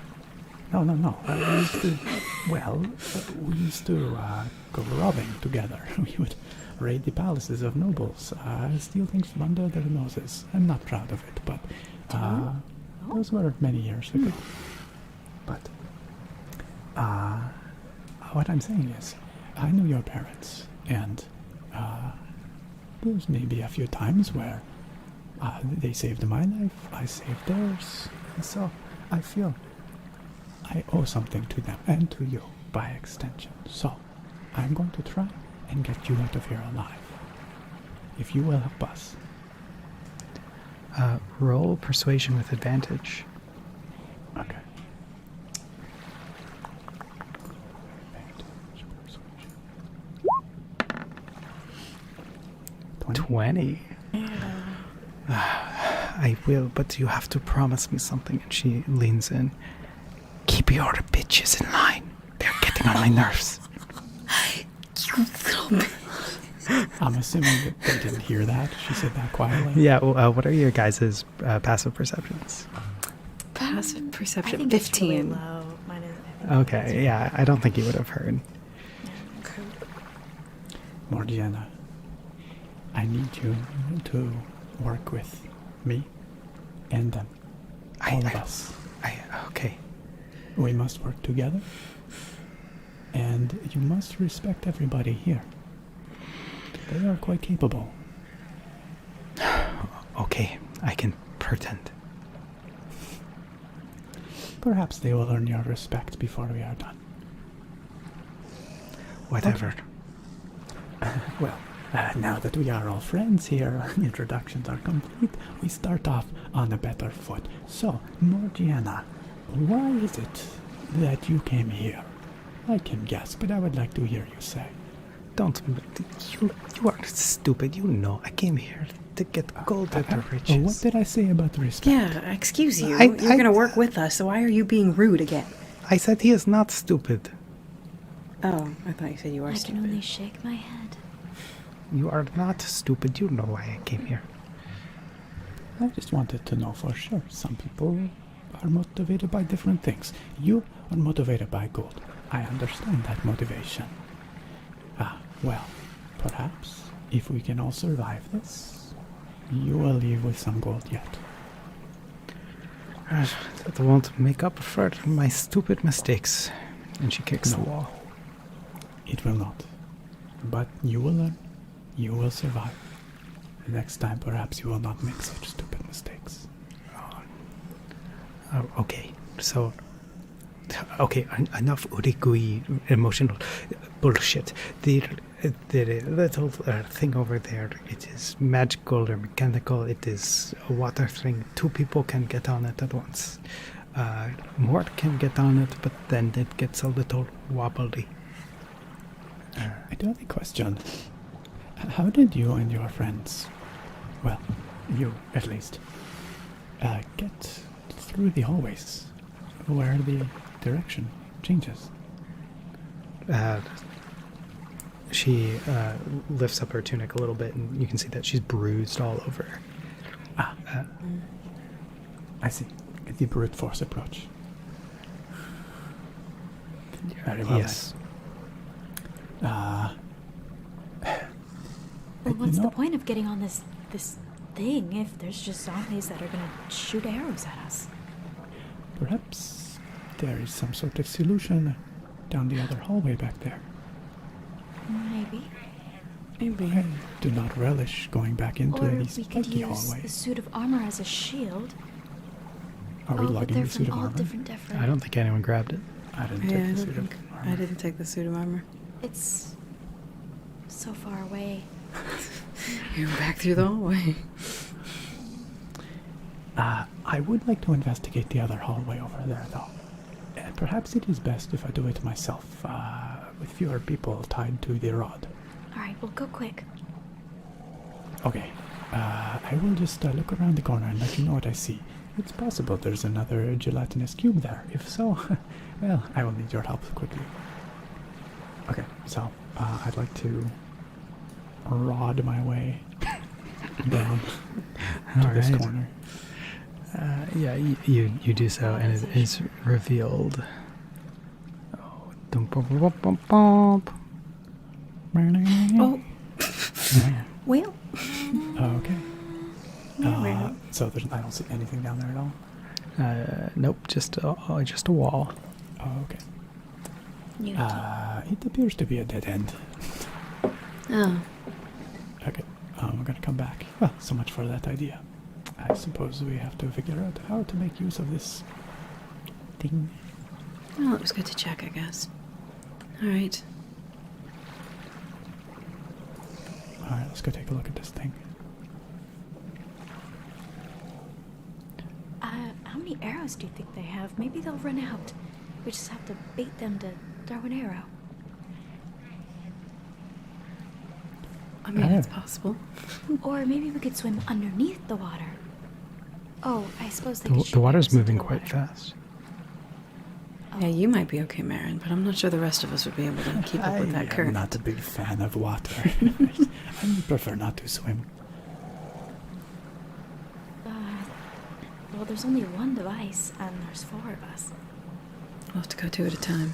A: No. We used to... Well, we used to go robbing together. We would raid the palaces of nobles, steal things from under their noses. I'm not proud of it, but... those were many years ago. But... what I'm saying is, I knew your parents, and there's maybe a few times where they saved my life, I saved theirs, and so I feel I owe something to them and to you by extension. So I'm going to try and get you out of here alive. If you will help us.
B: Roll persuasion with advantage.
A: Okay.
B: 20. I will, but you have to promise me something. And she leans in. Keep your bitches in line. They're getting on my nerves.
D: You little bitch.
A: I'm assuming that they didn't hear that. She said that quietly.
B: Yeah, what are your guys' passive perceptions?
D: Passive
C: I
D: perception,
C: think it's really
D: 15.
C: low. Mine is, I think
B: Okay, yeah, I don't think you would have heard.
D: Okay.
A: Morgiana, I need you to work with me and them. All of us.
B: Okay.
A: We must work together. And you must respect everybody here. They are quite capable.
B: Okay, I can pretend.
A: Perhaps they will earn your respect before we are done.
B: Whatever.
A: Well, now that we are all friends here, introductions are complete, we start off on a better foot. So, Morgiana, why is it that you came here? I can guess, but I would like to hear you say.
B: Don't. You are stupid. You know, I came here to get gold at the
A: What
B: riches.
A: did I say about respect?
D: Yeah, excuse you.
B: I-
D: You're gonna work with us, so why are you being rude again?
B: I said he is not stupid.
D: Oh, I thought you said you were
C: I can only
D: stupid.
C: shake my head.
B: You are not stupid. You know why I came here.
A: I just wanted to know for sure. Some people are motivated by different things. You are motivated by gold. I understand that motivation. Well, perhaps if we can all survive this, you will leave with some gold yet.
B: That won't make up for my stupid mistakes. And she kicks the
A: No.
B: wall.
A: It will not. But you will learn. You will survive. The next time, perhaps you will not make such stupid mistakes.
B: Oh, okay, so... Okay, enough urigui emotional bullshit. The little thing over there, it is magical or mechanical. It is a water thing. 2 people can get on it at once. More can get on it, but then it gets a little wobbly.
A: I do have a question. How did you and your friends, well, you at least, get through the hallways where the direction changes?
B: She lifts up her tunic a little bit, and you can see that she's bruised all over.
A: I see. The brute force approach. Very well.
B: Yes.
C: Well,
A: You
C: what's
A: know-
C: the point of getting on this thing if there's just zombies that are gonna shoot arrows at us?
A: Perhaps there is some sort of solution down the other hallway back there.
C: Maybe.
A: I do not relish going back into
C: Or
A: these
C: we could
A: spiky
C: use
A: hallways.
C: the suit of armor as a shield.
A: Are we
C: but
A: lugging
C: they're
A: the suit
C: from
A: of
C: all
A: armor?
C: different.
B: I don't think anyone grabbed it.
A: I didn't
D: Yeah,
A: take
D: I
A: the
D: don't
A: suit of
D: think
A: armor.
D: I didn't take the suit of armor.
C: It's so far away.
D: You're back through the hallway.
A: I would like to investigate the other hallway over there, though. Perhaps it is best if I do it myself, with fewer people tied to the rod.
C: All right, well, go quick.
A: Okay. I will just look around the corner and let you know what I see. It's possible there's another gelatinous cube there. If so, well, I will need your help quickly. Okay, so I'd like to rod my way down to this
B: Alright.
A: corner.
B: Yeah, you do so, and it is revealed. Oh, dum, bum, bum, bum, bum.
D: Oh, well.
A: Okay. So I don't see anything down there at all.
B: Nope, just a wall.
A: Oh, okay.
C: Unity.
A: It appears to be a dead end.
D: Oh.
A: Okay, we're gonna come back. Well, so much for that idea. I suppose we have to figure out how to make use of this thing.
D: Well, it was good to check, I guess. All right.
A: Alright, let's go take a look at this thing.
C: How many arrows do you think they have? Maybe they'll run out. We just have to bait them to throw an arrow.
D: I mean, it's possible.
C: Or maybe we could swim underneath the water. Oh, I suppose they
B: The,
C: could
B: the
C: shoot
B: water's
C: arrows into
B: moving
C: the
B: quite
C: water.
B: fast.
D: Yeah, you might be okay, Marin, but I'm not sure the rest of us would be able to keep up with that
A: I'm
D: current.
A: not a big fan of water. I prefer not to swim.
C: Well, there's only one device, and there's 4 of us.
D: We'll have to go 2 at a time.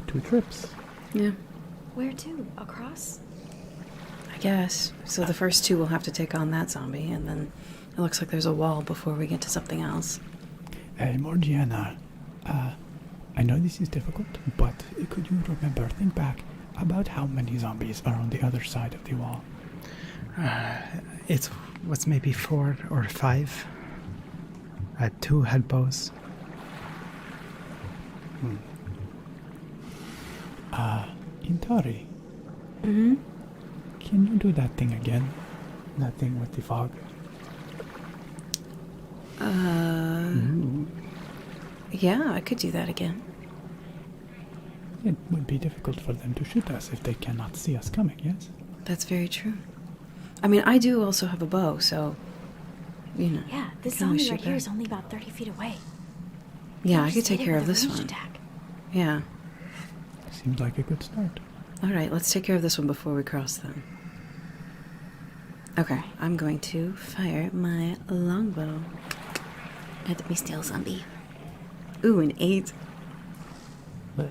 A: 2 trips.
D: Yeah,
C: Where to? Across?
D: I guess. So the first 2 will have to take on that zombie, and then it looks like there's a wall before we get to something else.
A: Hey, Morgiana, I know this is difficult, but could you remember, think back, about how many zombies are on the other side of the wall?
B: It's what's maybe 4 or 5. 2 had bows.
A: Intari,
D: Mm-hmm.
A: can you do that thing again? That thing with the fog?
D: Yeah, I could do that again.
A: It would be difficult for them to shoot us if they cannot see us coming, yes?
D: That's very true. I mean, I do also have a bow, so, you know.
C: Yeah, this
D: can always
C: zombie right
D: shoot
C: here
D: back.
C: is only about 30 feet away.
D: Yeah, I
C: Just
D: could take
C: hit it
D: care
C: with
D: of
C: a
D: this
C: ranged
D: one.
C: attack.
D: Yeah.
A: Seems like a good start.
D: All right, let's take care of this one before we cross them. Okay, I'm going to fire my longbow at me steel zombie. Ooh, an 8.
A: But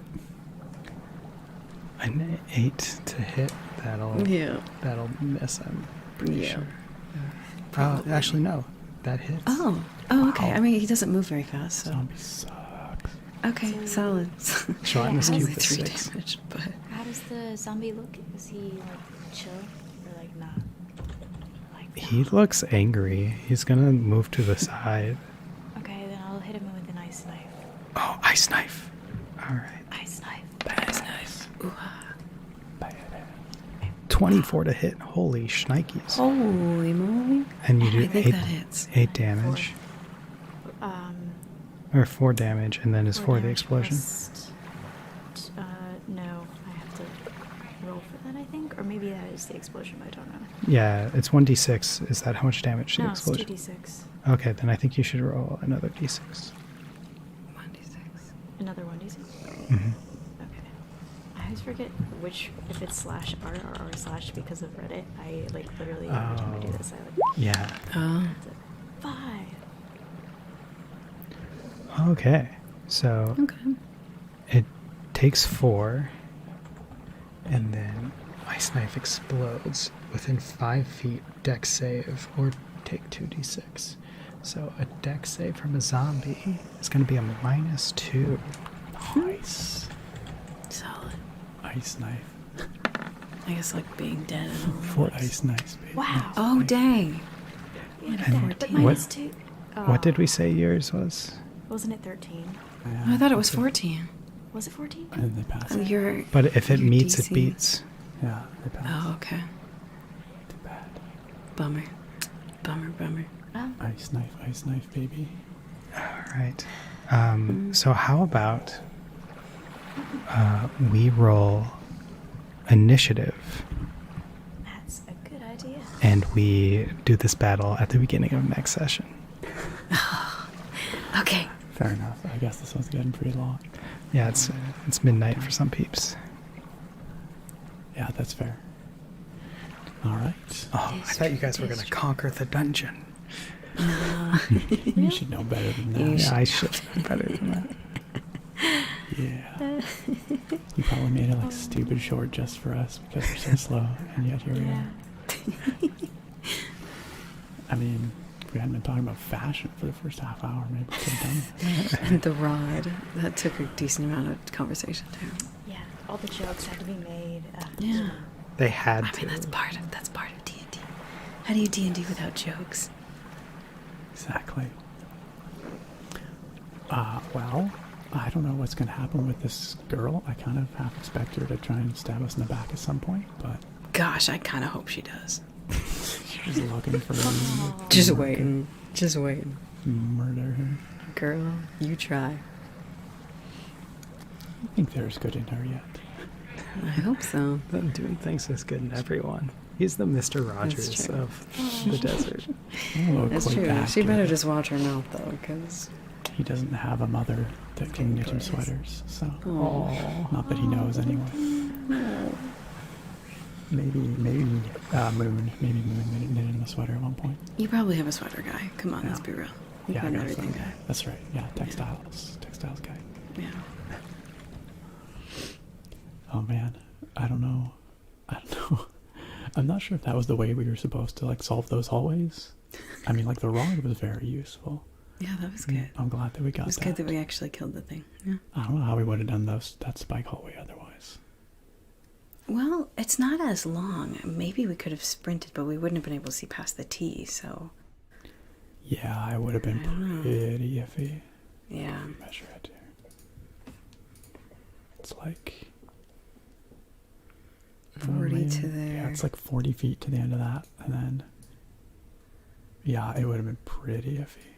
B: An 8 to hit. That'll
D: Yeah.
B: miss. I'm pretty
D: Yeah.
B: sure. Actually, no. That hits.
D: Oh, okay. I mean, he doesn't move very fast, so.
A: zombie sucks.
D: Okay, solid.
B: Sharpness
C: Yeah,
B: cube
D: Only
B: is
D: 3
B: 6.
D: damage, but.
C: How does the zombie look? Is he, like, chill? Or, like, not? Like,
B: He looks angry. He's gonna move to the side.
C: okay, then I'll hit him with an ice knife.
B: Oh, ice knife. All right.
C: Ice knife.
A: That is nice.
D: Ooh,
A: Bad.
B: 24 to hit. Holy shnikes.
D: Holy moly.
B: And you do
D: I think that hits.
B: 8 damage. Or 4 damage, and then is 4 the
C: damage
B: explosion.
C: plus, no, I have to roll for that, I think. Or maybe that is the explosion, but I don't know.
B: Yeah, it's 1d6. Is that how much damage to the
C: No, it's
B: explosion?
C: 2d6.
B: Okay, then I think you should roll another d6.
D: 1d6.
C: Another 1d6?
B: Hmm.
C: Okay. I always forget if it's /r or r/ because of Reddit. I, like, literally, every time I do this, I, like,
B: Yeah.
D: Oh.
C: have to... 5.
B: Okay, so
D: Okay.
B: it takes 4, and then Ice Knife explodes within 5 feet. Dex save, or take 2d6. So a dex save from a zombie is going to be a -2.
A: Nice.
D: Solid.
A: Ice knife.
D: I guess like being dead and all.
A: For ice knife, baby.
C: Wow.
D: Oh, dang.
C: Yeah,
B: And
C: but
B: what-
C: -2.
B: What did we say yours was?
C: Wasn't it 13?
A: Yeah,
D: I thought it was
A: that's
D: 14.
C: Was it 14?
A: And then they pass
D: Oh,
A: it.
D: you're.
B: But if it
D: your
B: meets, it
D: DC.
B: beats.
A: Yeah, they pass.
D: Oh, okay.
A: Too bad.
D: Bummer. Bummer.
C: Oh.
A: Ice knife, baby.
B: All right. So how about we roll initiative,
C: That's a good idea.
B: and we do this battle at the beginning of next session.
D: Okay.
A: Fair enough. I guess this one's getting pretty long.
B: Yeah, it's midnight for some peeps.
A: Yeah, that's fair. All right.
B: Oh, I thought you guys were going to conquer the dungeon.
D: No.
A: You should know better than that.
D: You
B: Yeah, I should know better than that.
A: Yeah. You probably made it like stupid short just for us because we're so slow, and yet here we
C: Yeah.
A: are. I mean, if we hadn't been talking about fashion for the first half hour, maybe we could have done it.
D: The rod. That took a decent amount of conversation too.
C: Yeah. All the jokes had to be made.
D: Yeah.
B: They had
D: I
B: to.
D: mean, that's part of D&D. How do you D&D without jokes?
A: Exactly. Well, I don't know what's going to happen with this girl. I kind of half expect her to try and stab us in the back at some point, but
D: Gosh, I kind of hope she does.
A: she's looking for me.
D: Just waiting. Just waiting.
A: Murder her.
D: Girl, you try.
A: I think there's good in her yet.
D: I hope so.
B: Them doing things is good in everyone. He's the Mr. Rogers
D: true.
B: of the desert.
A: Oh,
D: That's
A: quite
D: true. She
A: accurate.
D: better just watch her mouth though, because
A: He doesn't have a mother that can knit him
D: Please.
A: sweaters, so
B: Oh,
A: not that he knows anyway. Maybe Moon knitted him a sweater at one point.
D: you probably have a sweater guy. Come on,
A: Yeah.
D: let's be real. You've
A: Yeah,
D: got
A: I
D: an
A: got a
D: everything
A: sweater
D: guy.
A: That's right. Yeah, textiles guy.
D: Yeah.
A: Oh man, I don't know. I'm not sure if that was the way we were supposed to like solve those hallways. I mean, like the rod was very useful.
D: Yeah, that was good.
A: I'm glad that we got
D: It was
A: that.
D: good that we actually killed the thing. Yeah.
A: I don't know how we would have done that spike hallway otherwise.
D: Well, it's not as long. Maybe we could have sprinted, but we wouldn't have been able to see past the T, so
A: Yeah, I would have been
D: I don't know.
A: pretty iffy.
D: yeah.
A: Measure it here. It's like
D: 40 to
A: man.
D: there.
A: Yeah, it's like 40 feet to the end of that, and then yeah, it would have been pretty iffy.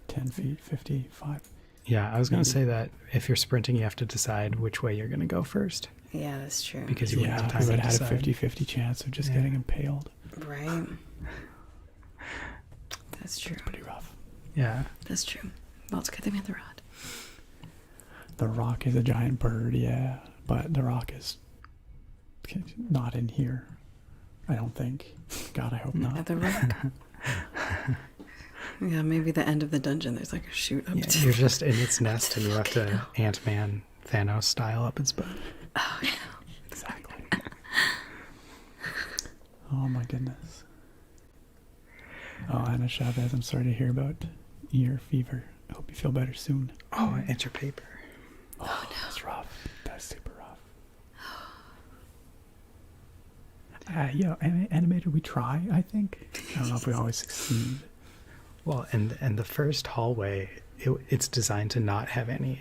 A: 10 feet, 55.
B: yeah. I was going to
A: Maybe.
B: say that if you're sprinting, you have to decide which way you're going to go first,
D: Yeah, that's true.
B: because you wouldn't
A: Yeah,
B: have time
A: we
B: to
A: would have had a
B: decide.
A: 50-50 chance of just
B: Yeah.
A: getting impaled.
D: Right. That's true.
A: It's pretty rough.
B: Yeah.
D: That's true. Well, it's good that we had the rod.
A: The rock is a giant bird, yeah, but the rock is not in here. I don't think. God, I hope not.
D: At the rock. Yeah, maybe the end of the dungeon. There's like a chute up
B: Yeah,
D: to.
B: you're just in its nest, and you have to Ant-Man Thanos style up its butt.
D: Oh no.
A: Exactly. Oh my goodness. Oh, Anna Chavez, I'm sorry to hear about your fever. I hope you feel better soon.
B: Oh, it's your paper.
A: Oh, no. That's rough. That's super rough. Yeah, animator, we try, I think. I don't know if we always succeed.
B: Well, and the first hallway, it's designed to not have any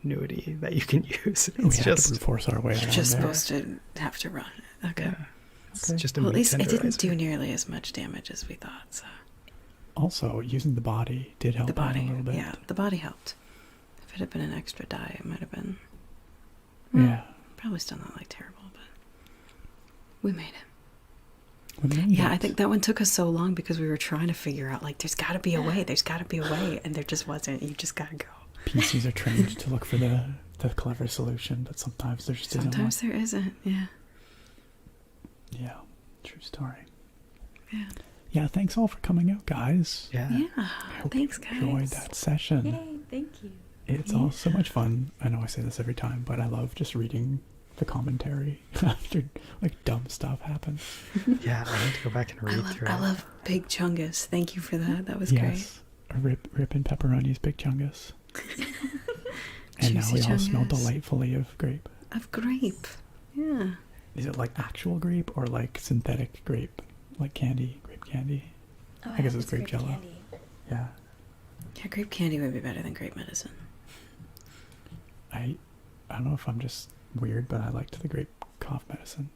B: continuity that you can use.
A: We
B: It's
A: had to
B: just
A: brute force our way
D: You're
A: along
D: just
A: there.
D: supposed to have to run it. Okay.
B: yeah, it's
A: Okay.
B: just a
D: Well, at
B: meat
D: least it didn't
B: tenderizer.
D: do nearly as much damage as we thought. So
A: Also, using the body did help
D: the
A: out
D: body,
A: a little bit.
D: yeah, the body helped. If it had been an extra die, it might have been.
A: Yeah.
D: Probably still not like terrible, but we made it.
A: We made
D: Yeah,
A: it.
D: I think that one took us so long because we were trying to figure out like there's got to be a way, and there just wasn't. You just gotta go.
A: PCs are trained to look for the clever solution, but sometimes there just
D: Sometimes
A: isn't
D: there isn't. Yeah.
A: one. Yeah, true story.
D: Yeah.
A: Yeah, thanks all for coming out, guys.
B: Yeah.
D: Yeah.
A: I hope
D: Thanks,
A: you enjoyed
D: guys.
A: that session.
C: Yay, thank you.
A: It's all so much fun. I know I say this every time, but I love just reading the commentary after like dumb stuff happens.
B: Yeah, I need to go back and read through
D: I
B: it.
D: love Big Chungus. Thank you for that. That was
A: Yes, a rip and pepperoni's Big Chungus. And now
D: Juicy
A: we all smell
D: Chungus.
A: delightfully of grape.
D: great. Of grape. Yeah.
A: Is it like actual grape or like synthetic grape, like candy, grape candy?
C: Oh,
A: I guess
C: hope
A: it's grape jello.
C: candy.
A: Yeah,
D: Yeah, grape candy would be better than grape medicine.
A: I don't know if I'm just weird, but I liked the grape cough medicine.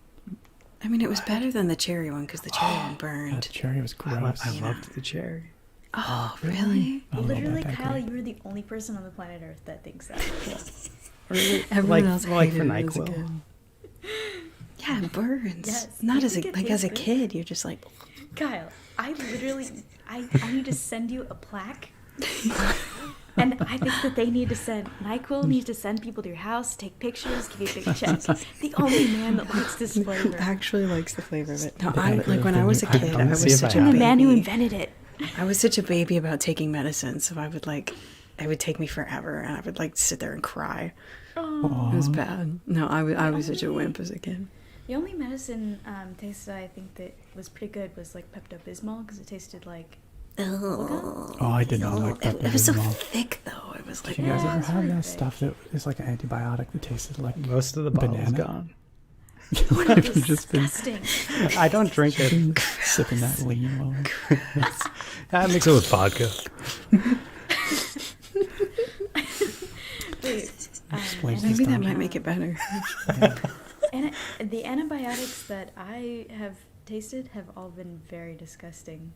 D: I mean, it was better than the cherry one because the cherry one
A: That
D: burned.
A: cherry was
B: I,
A: gross.
B: I loved the cherry.
D: Oh, really?
A: I love
C: Literally,
A: that
C: Kyle,
A: grape.
C: you're the only person on the planet Earth that thinks that.
D: Everyone
B: like,
D: else
B: like for
D: hated it as a
B: NyQuil.
D: kid. Yeah, it burns.
C: Yes,
D: Not
C: you
D: as a
C: think it
D: like as a
C: tastes
D: kid. You're just like,
C: Kyle, I need to send you a plaque. And I think that they need to send, NyQuil needs to send people to your house, take pictures, give you a big check. The only man that likes this
D: who
C: flavor.
D: actually likes the flavor of it. No,
A: The
D: I
A: anchor
D: like
A: of
D: when
A: the
D: I was a
A: new-
D: kid.
B: I'm
D: I
B: gonna
D: was
B: see if
D: such
B: I
D: a
C: I'm the
B: have
C: man who
D: baby.
C: invented it.
D: I was such a baby about taking medicine, so I would like, it would take me forever, and I would like sit there and cry.
C: Oh.
D: It was bad. No, I was such a wimp as a kid.
C: The only medicine taste that I think that was pretty good was like Pepto-Bismol because it tasted like
A: Oh, I did not like
D: It was so
A: Pepto-Bismol.
D: thick though. It was like,
A: Did you guys
C: Yeah,
A: ever
C: it's
A: have
C: really
A: that
C: thick.
A: stuff that is like an antibiotic that tasted like
B: Most of the bottle's
A: banana?
B: gone.
A: Have you just been
C: disgusting.
B: I don't drink it.
A: sipping that lean while
B: I mix it with vodka.
C: Wait,
A: Explains
D: maybe that
A: nostalgia.
D: might make it better.
C: and the antibiotics that I have tasted have all been very disgusting.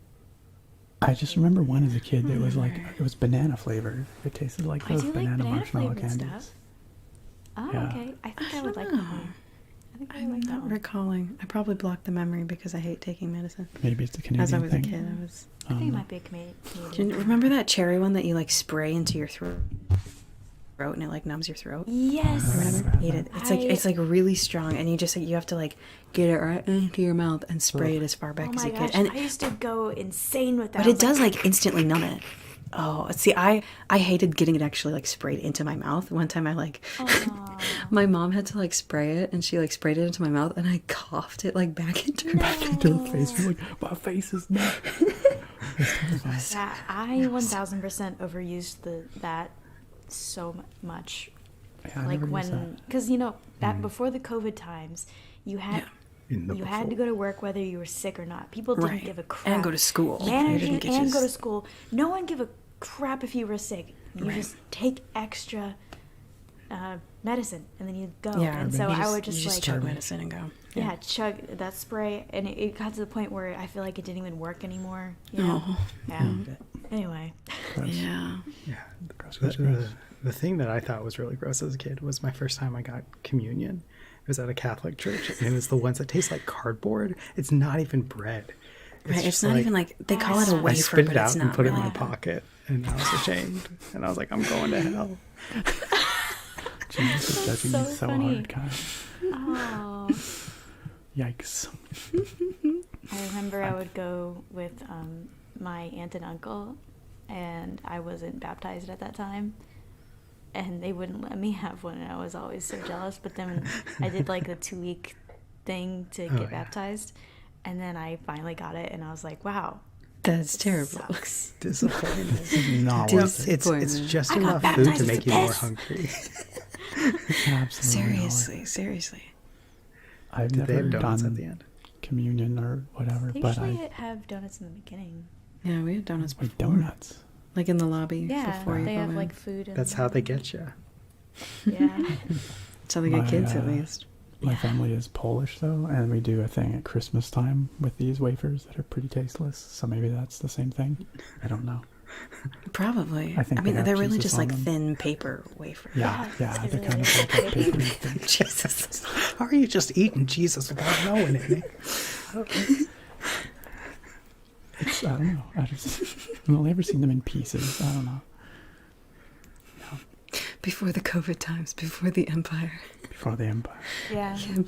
A: I just remember one as a kid that was like it was banana flavored. It tasted like
C: I
A: those
C: do like
A: banana
C: banana
A: marshmallow
C: flavored
A: candies.
C: stuff. Oh,
A: Yeah.
C: okay. I think I would like
D: don't
C: that
D: know.
C: one. I think I would
D: I'm
C: like that
D: not
C: one.
D: recalling. I probably blocked the memory because I hate taking medicine.
A: Maybe it's the Canadian
D: As I was
A: thing.
D: a kid, I was.
C: I think it
A: Um,
C: might be a
D: Do
C: Canadian.
D: you remember that cherry one that you like spray into your throat and it like numbs your throat?
C: Yes.
A: Remember?
D: Hate it. It's like really strong, and you have to like get it right into your mouth and spray it as far back
C: Oh
D: as
C: my
D: you
C: gosh,
D: can. And
C: I used to go insane with that.
D: but
C: I
D: it
C: was
D: does like instantly numb it. Oh, see, I hated getting it actually like sprayed into my mouth. One time I like,
C: Aw.
D: my mom had to like spray it, and she like sprayed it into my mouth, and I coughed it like back into her mouth.
A: into her face. You're like, my face is not.
C: Yeah, I 1000% overused that so much.
A: Yeah, I
C: Like
A: never used
C: when,
A: that.
C: because you know that before the COVID times, you had
B: In the
C: you had to
B: before.
C: go to work whether you were sick or not. People didn't
D: Right.
C: give a crap.
D: And go to school. You
C: Managers
D: didn't get
C: and
D: just-
C: go to school. No one give a crap if you were sick. You
D: Right.
C: just take extra medicine and then you go.
D: Yeah,
C: and so
D: you
C: I would
D: you
C: just like
D: chug medicine and go.
C: yeah, chug that spray, and it got to the point where I feel like it didn't even work anymore. You know?
D: Oh.
C: Yeah. Anyway,
A: Gross.
D: Yeah.
B: Yeah.
A: Gross,
B: The,
A: gross, gross.
B: the thing that I thought was really gross as a kid was my first time I got communion. It was at a Catholic church, and it was the ones that taste like cardboard. It's not even bread.
D: Right. It's
B: just
D: not even like they call it a
C: I
B: I
D: wafer,
B: spit
D: but
B: it
D: it's
B: out
D: not
B: and put it in
D: really.
B: my pocket, and I was ashamed. And I was like, I'm going to hell.
A: Jesus is judging
C: so
A: you so
C: funny.
A: hard, Kyle.
C: oh,
A: Yikes.
C: I remember I would go with my aunt and uncle, and I wasn't baptized at that time, and they wouldn't let me have one, and I was always so jealous. But then I did like the 2-week thing to get
B: yeah.
C: baptized, and then I finally got it, and I was like, wow,
D: That's
C: this
D: terrible.
C: sucks.
B: Disappointed.
A: This is not
D: Dude,
A: worth it.
B: It's just
C: I got
B: enough food to
C: baptized
B: make
C: with
B: you more
C: this.
B: hungry.
A: Absolutely.
D: Seriously.
A: I've
B: Did they
A: never
B: have donuts
A: done
B: at the end?
A: communion or whatever,
C: They
A: but
C: usually
A: I
C: have donuts in the beginning.
D: Yeah, we had donuts before.
A: like donuts.
D: Like in the lobby
C: Yeah,
D: before you
C: they
D: go
C: have
D: in.
C: like food. And
B: That's how they get you.
C: Yeah.
D: So they get
A: My,
D: kids at least.
A: My family is Polish though, and we do a thing at Christmas time with these wafers that are pretty tasteless. So maybe that's the same thing. I don't know.
D: Probably.
A: I think
D: I mean,
A: they have
D: they're really
A: Jesus
D: just
A: on
D: like
A: them.
D: thin paper wafers.
A: Yeah,
C: Yeah,
A: yeah,
C: they
A: they're kind of
C: really
A: like a
C: are.
A: paper thing.
D: Jesus.
B: How are you just eating Jesus without knowing it, Nick?
A: I don't know. I've only ever seen them in pieces. I don't know.
D: Before the COVID times, before the empire.
A: Before the empire.
C: Yeah.
D: Yeah,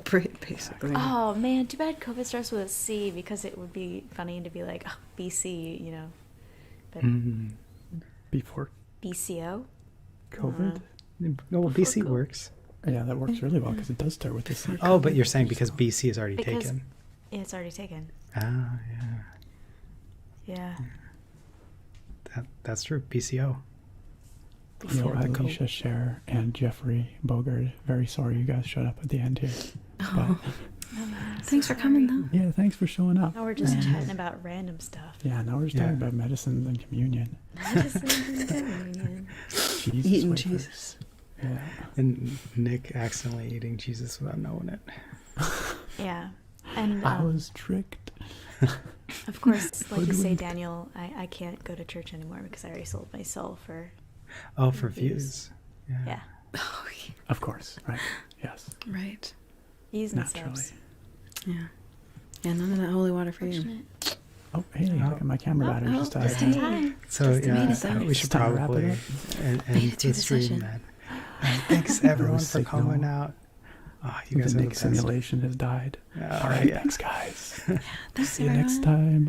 D: basically.
C: Oh man, too bad COVID starts with a C because it would be funny to be like, oh, BC, you know, but
A: Before
C: BCO.
A: COVID.
B: No, well, BC works.
A: Yeah, that works really well because it does start with the C.
B: Oh, but you're saying because BC is already
C: Because-
B: taken.
C: Yeah, it's already taken.
B: Ah,
C: Yeah.
B: yeah. That's true. PCO.
A: You know,
B: Before the
A: Alicia,
B: COVID.
A: Cher, and Jeffrey Bogard. Very sorry you guys showed up at the end here.
D: Oh,
C: No, man,
D: thanks
C: so
D: for coming,
C: sorry.
D: though.
A: Yeah, thanks for showing up.
C: Now we're just
A: And-
C: chatting about random stuff.
A: Yeah, now we're just
B: Yeah.
A: talking about medicines and communion.
C: Medicine and communion.
A: Jesus
D: Eating
A: wafers.
D: Jesus.
A: Yeah.
B: And Nick accidentally eating Jesus without knowing it.
C: Yeah. And
A: I was tricked.
C: of course, like you say,
A: Hoodwinked.
C: Daniel, I can't go to church anymore because I already sold my soul for.
B: Oh, for
C: Views.
B: views. Yeah.
C: Yeah.
D: Oh, yeah.
A: Of course, right. Yes.
D: Right.
C: Views and
A: Naturally.
C: subs.
D: Yeah. Yeah, none of that holy water for you.
C: Fortunate.
A: Oh, hey, look at my camera battery just died.
C: Just in time.
B: So
C: Just a
B: yeah,
C: minute,
D: though.
B: we should
A: It's time to wrap it
B: probably
A: up.
B: end
D: Made it
B: the
D: through the
B: stream
D: session.
B: then. Thanks everyone for
A: signal.
B: calling out. Oh, you guys
A: the
B: are the
A: Nick
B: best.
A: simulation has died.
B: Yeah,
A: All right,
B: yeah.
A: thanks, guys.
D: Thanks,
A: See you next
D: everyone.
A: time.